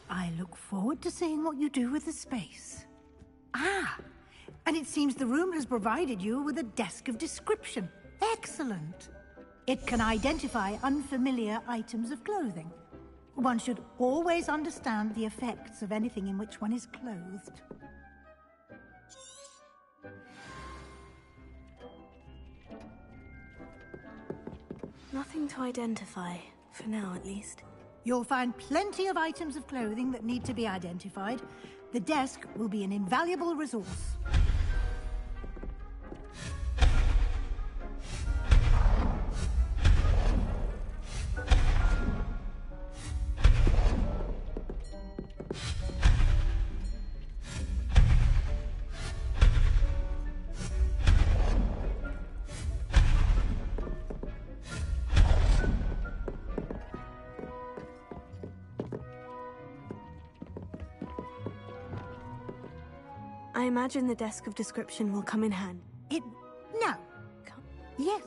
[SPEAKER 18] I look forward to seeing what you do with the space. Ah, and it seems the room has provided you with a desk of description. Excellent. It can identify unfamiliar items of clothing. One should always understand the effects of anything in which one is clothed.
[SPEAKER 20] Nothing to identify, for now at least.
[SPEAKER 18] You'll find plenty of items of clothing that need to be identified. The desk will be an invaluable resource.
[SPEAKER 20] I imagine the desk of description will come in handy.
[SPEAKER 18] No. Yes.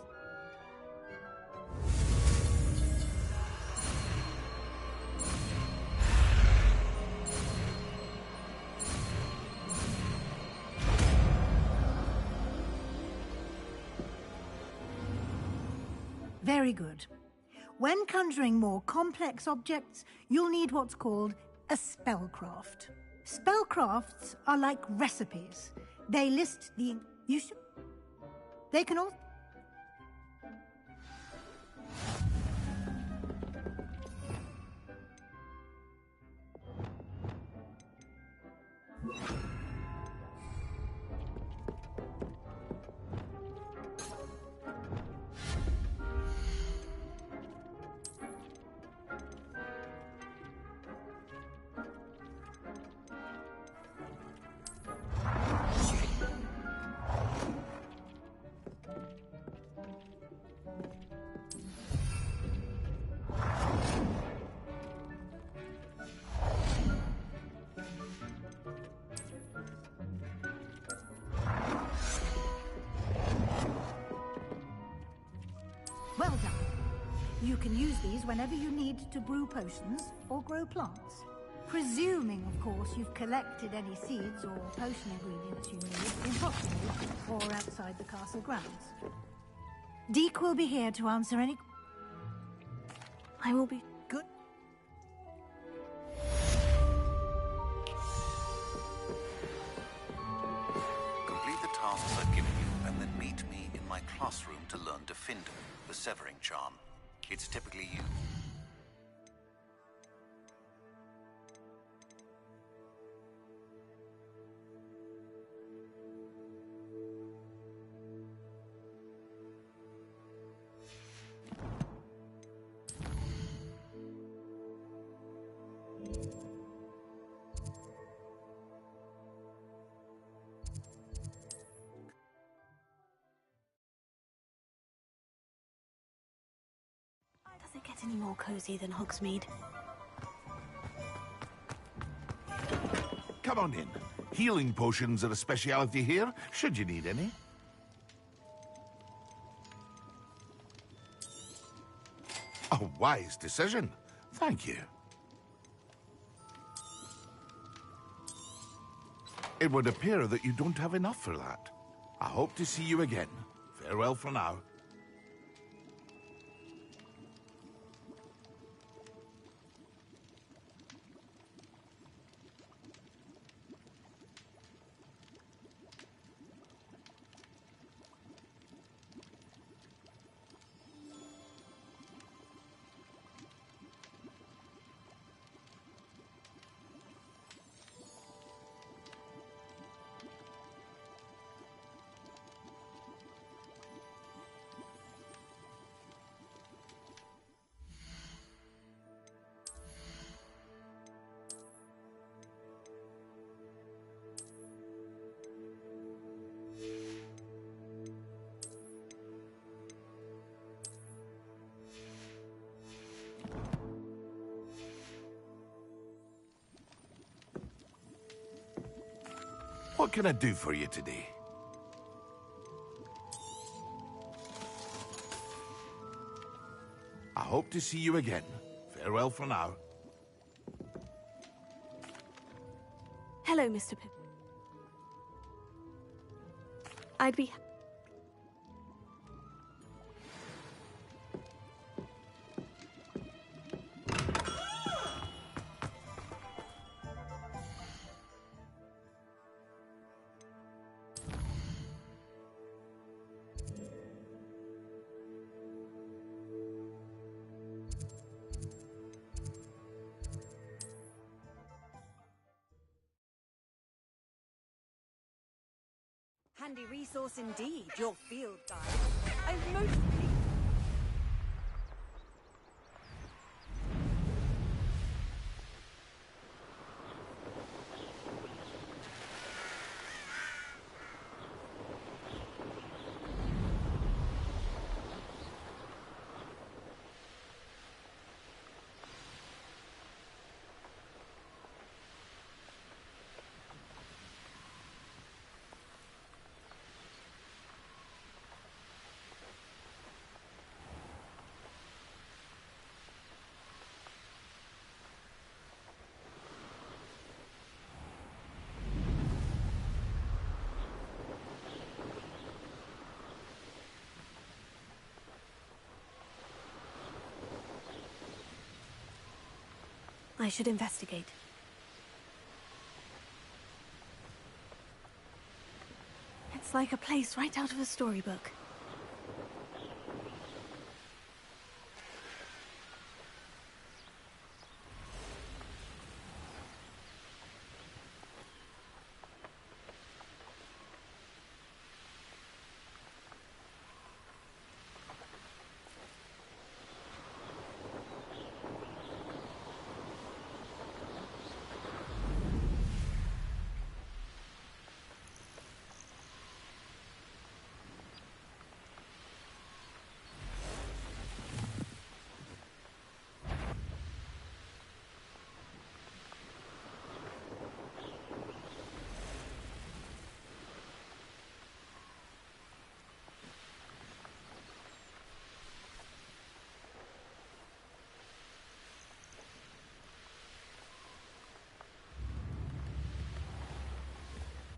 [SPEAKER 18] Very good. When conjuring more complex objects, you'll need what's called a spellcraft. Spellcrafts are like recipes. They list the... They can all... Well done. You can use these whenever you need to brew potions or grow plants. Presuming, of course, you've collected any seeds or potion ingredients you need in Hogsmeade or outside the castle grounds. Deke will be here to answer any...
[SPEAKER 20] I will be...
[SPEAKER 18] Good.
[SPEAKER 23] Complete the tasks I've given you, and then meet me in my classroom to learn Defender, the severing charm. It's typically used.
[SPEAKER 20] Does it get any more cozy than Hogsmeade?
[SPEAKER 6] Come on in. Healing potions are a speciality here, should you need any. A wise decision. Thank you. It would appear that you don't have enough for that. I hope to see you again. Farewell for now. What can I do for you today? I hope to see you again. Farewell for now.
[SPEAKER 20] Hello, Mr. Pip. I'd be...
[SPEAKER 11] Handy resource indeed, your field guide. I'm most pleased.
[SPEAKER 20] I should investigate. It's like a place right out of a storybook.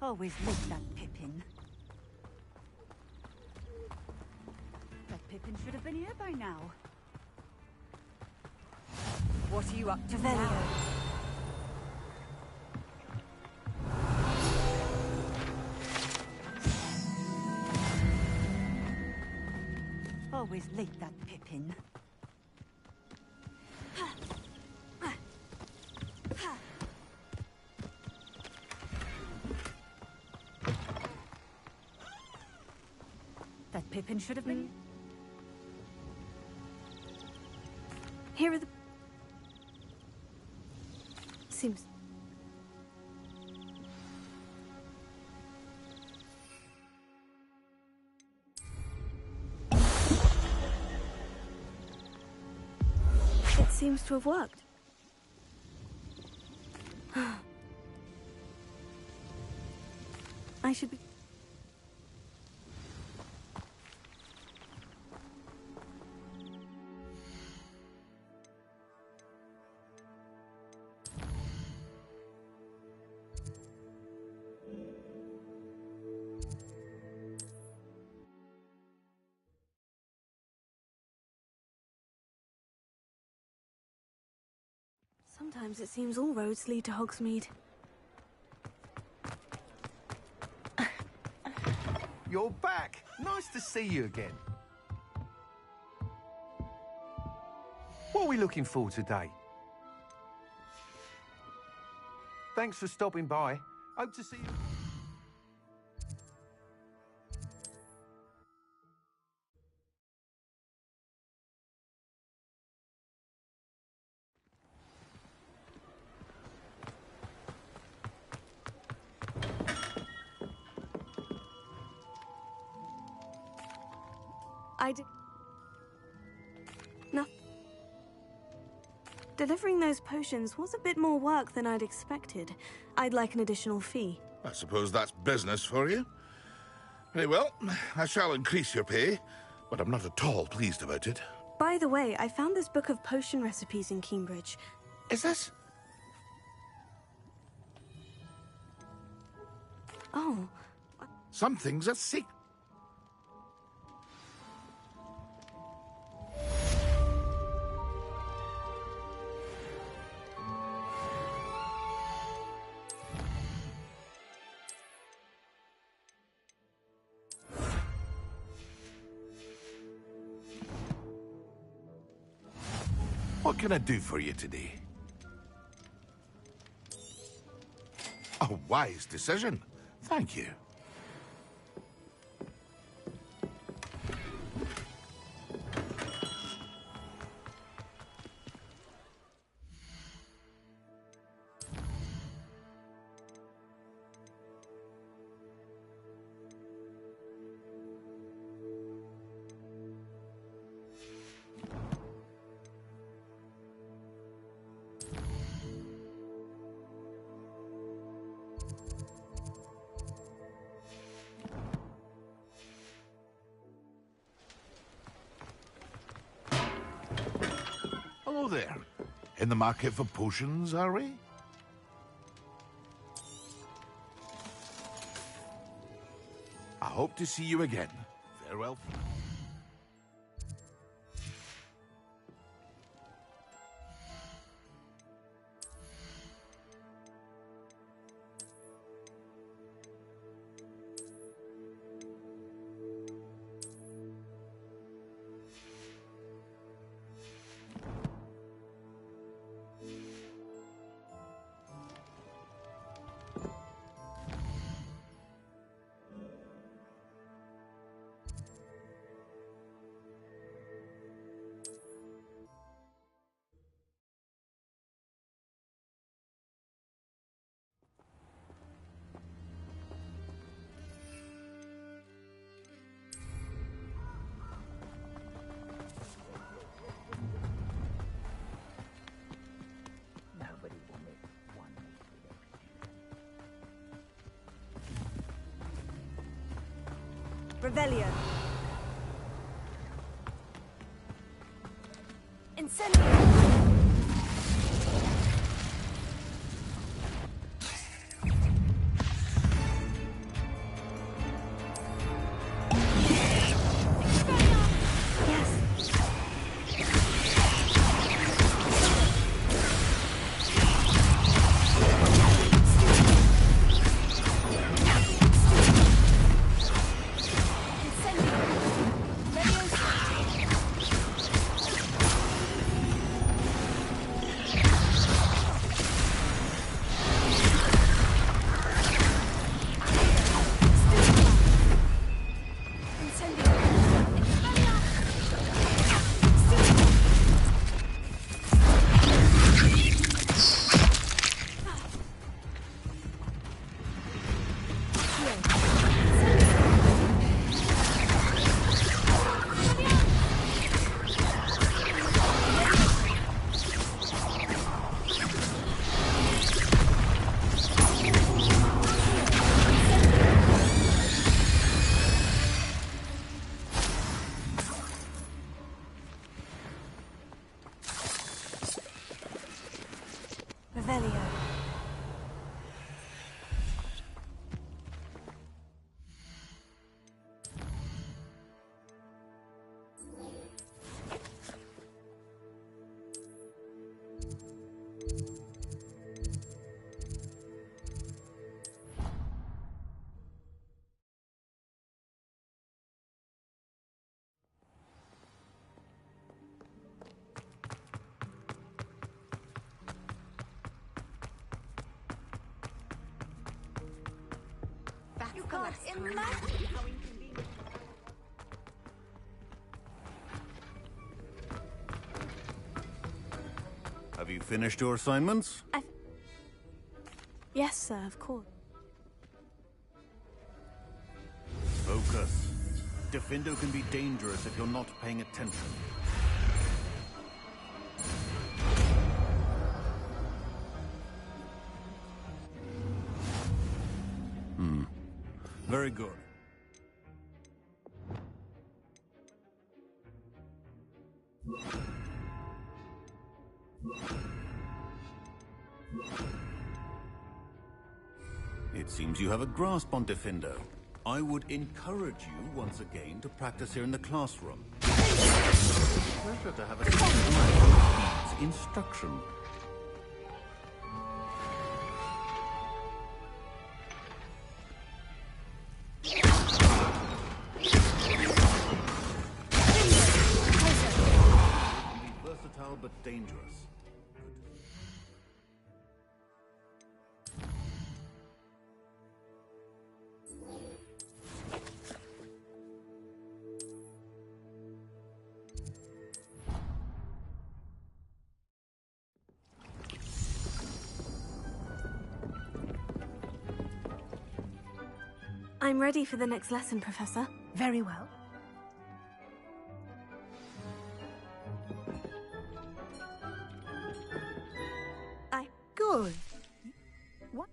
[SPEAKER 11] Always lived that Pippin. That Pippin should have been here by now. What are you up to now? Always late, that Pippin. That Pippin should have been...
[SPEAKER 20] Here are the... Seems... It seems to have worked. I should be... Sometimes it seems all roads lead to Hogsmeade.
[SPEAKER 9] You're back. Nice to see you again. What are we looking for today? Thanks for stopping by. Hope to see you.
[SPEAKER 20] No. Delivering those potions was a bit more work than I'd expected. I'd like an additional fee.
[SPEAKER 6] I suppose that's business for you. Very well, I shall increase your pay, but I'm not at all pleased about it.
[SPEAKER 20] By the way, I found this book of potion recipes in Cambridge.
[SPEAKER 6] Is this?
[SPEAKER 20] Oh.
[SPEAKER 6] Something's a secret. What can I do for you today? A wise decision. Thank you. Hello there. In the market for potions, are we? I hope to see you again. Farewell.
[SPEAKER 11] Revelio.
[SPEAKER 1] Incendio.
[SPEAKER 11] You can't imagine how inconvenient.
[SPEAKER 23] Have you finished your assignments?
[SPEAKER 1] Yes, sir, of course.
[SPEAKER 23] Focus. Defendo can be dangerous if you're not paying attention. Very good. It seems you have a grasp on Defendo. I would encourage you once again to practice here in the classroom. Pleasure to have a student who needs instruction. Versatile but dangerous.
[SPEAKER 1] I'm ready for the next lesson, Professor.
[SPEAKER 18] Very well. Good. What?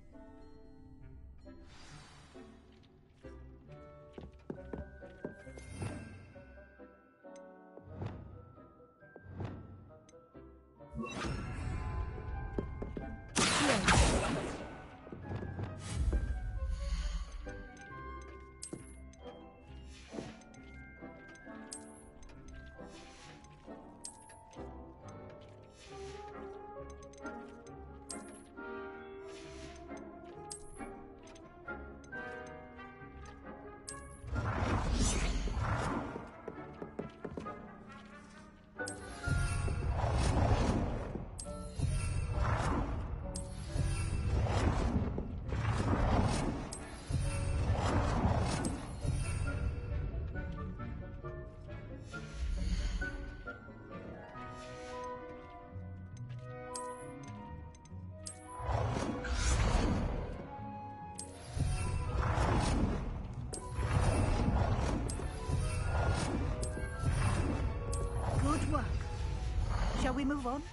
[SPEAKER 18] Shall we move on?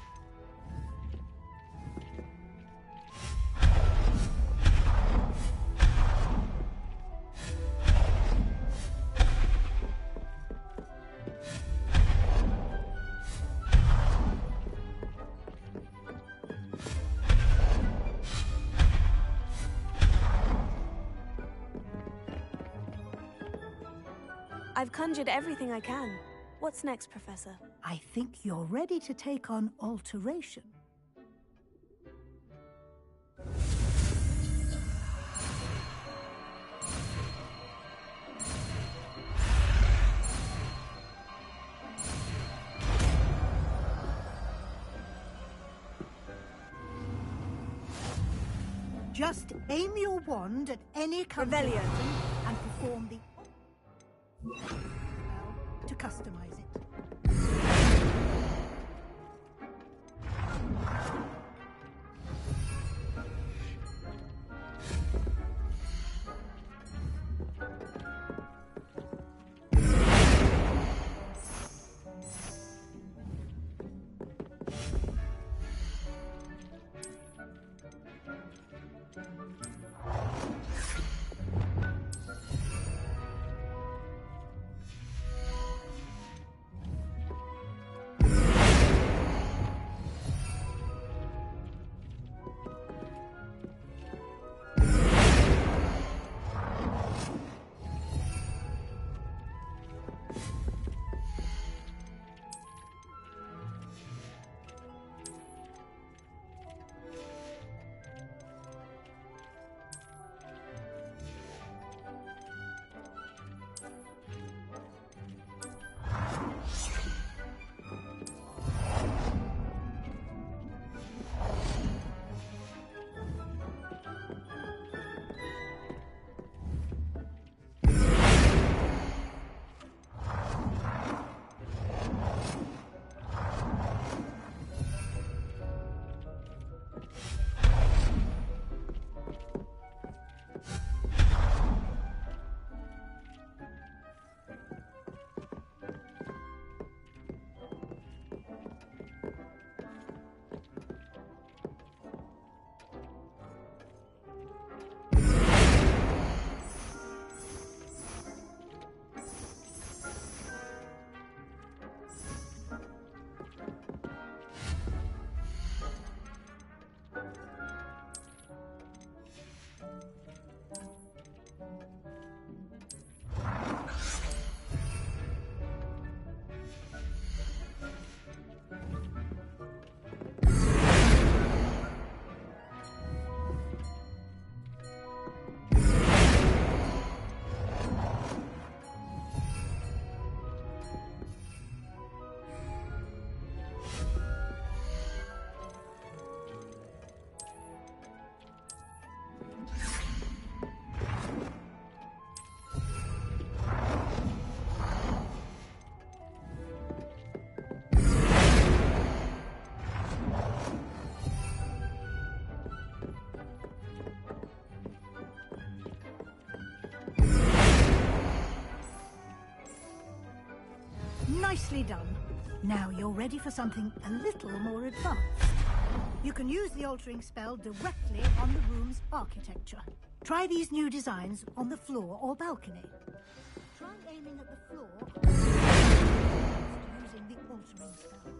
[SPEAKER 1] I've conjured everything I can. What's next, Professor?
[SPEAKER 18] I think you're ready to take on alteration. Just aim your wand at any
[SPEAKER 11] Revelio.
[SPEAKER 18] and perform the spell to customize it. Nicely done. Now you're ready for something a little more advanced. You can use the altering spell directly on the room's architecture. Try these new designs on the floor or balcony. Try aiming at the floor using the altering spell.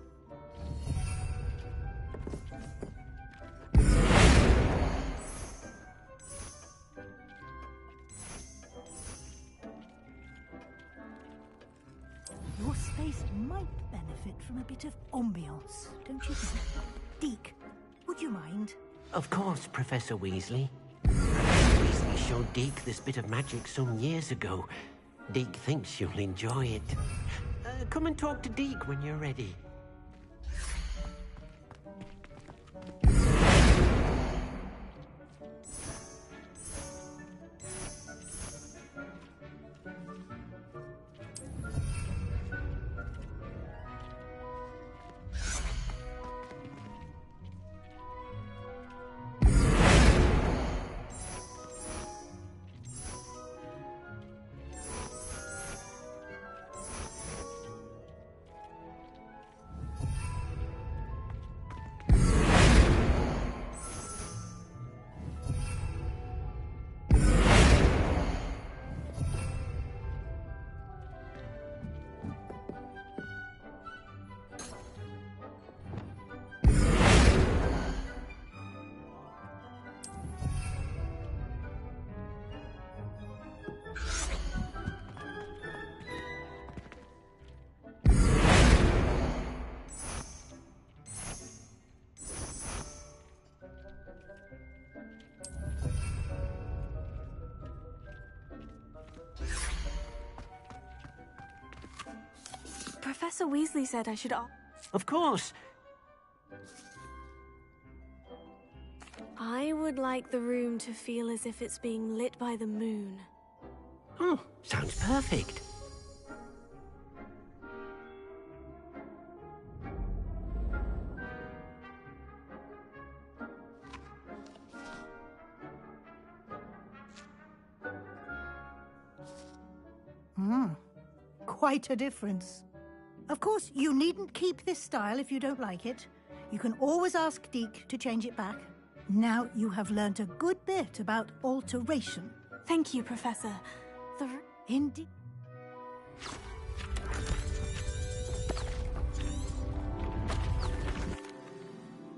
[SPEAKER 18] Your space might benefit from a bit of ambiance, don't you think? Deke, would you mind?
[SPEAKER 16] Of course, Professor Weasley. Professor Weasley showed Deke this bit of magic some years ago. Deke thinks you'll enjoy it. Come and talk to Deke when you're ready.
[SPEAKER 20] Professor Weasley said I should...
[SPEAKER 16] Of course.
[SPEAKER 20] I would like the room to feel as if it's being lit by the moon.
[SPEAKER 16] Oh, sounds perfect.
[SPEAKER 18] Quite a difference. Of course, you needn't keep this style if you don't like it. You can always ask Deke to change it back. Now you have learnt a good bit about alteration.
[SPEAKER 20] Thank you, Professor.
[SPEAKER 18] Indeed.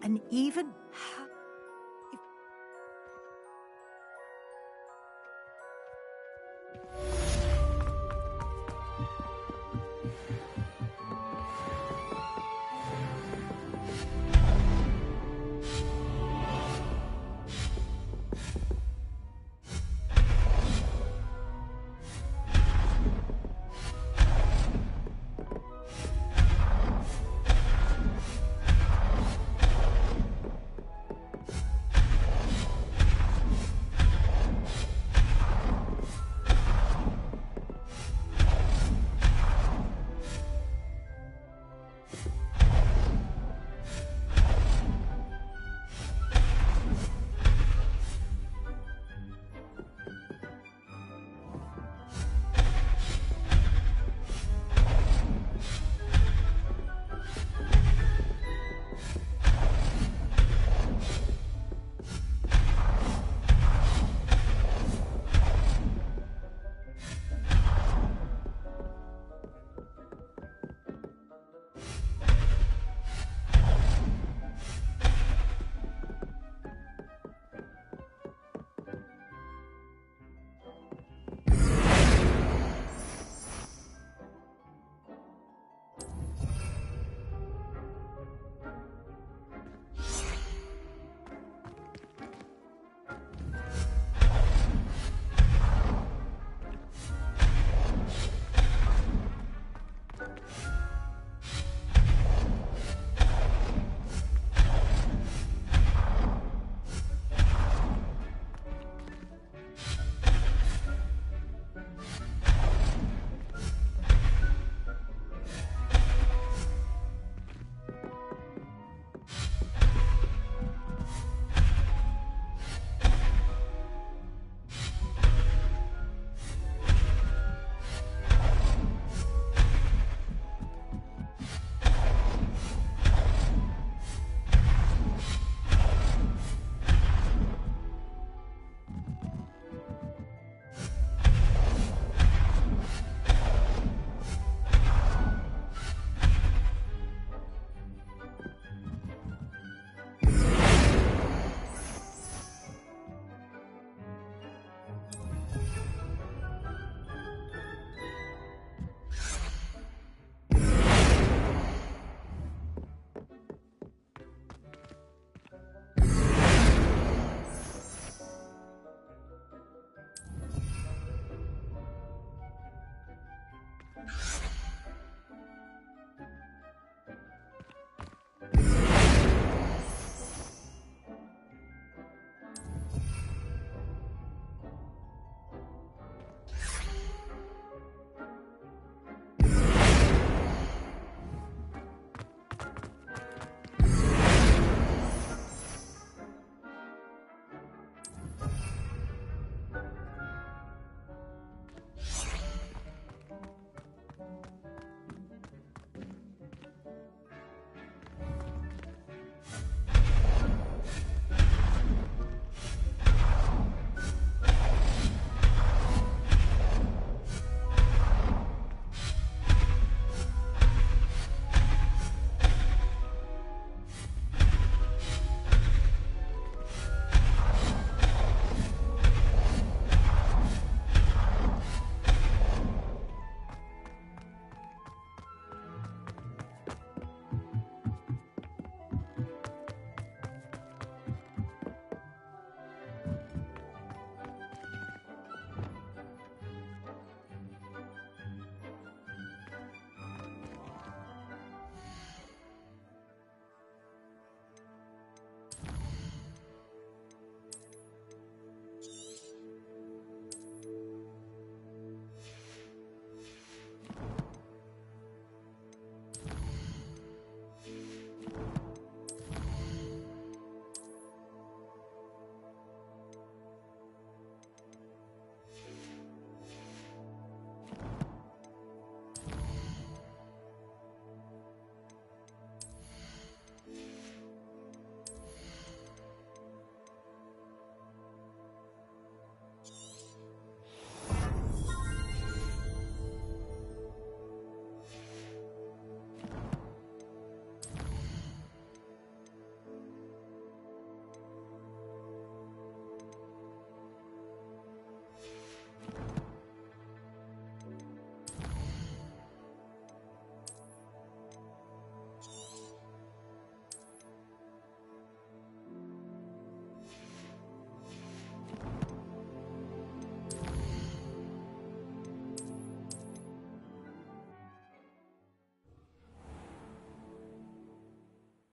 [SPEAKER 18] And even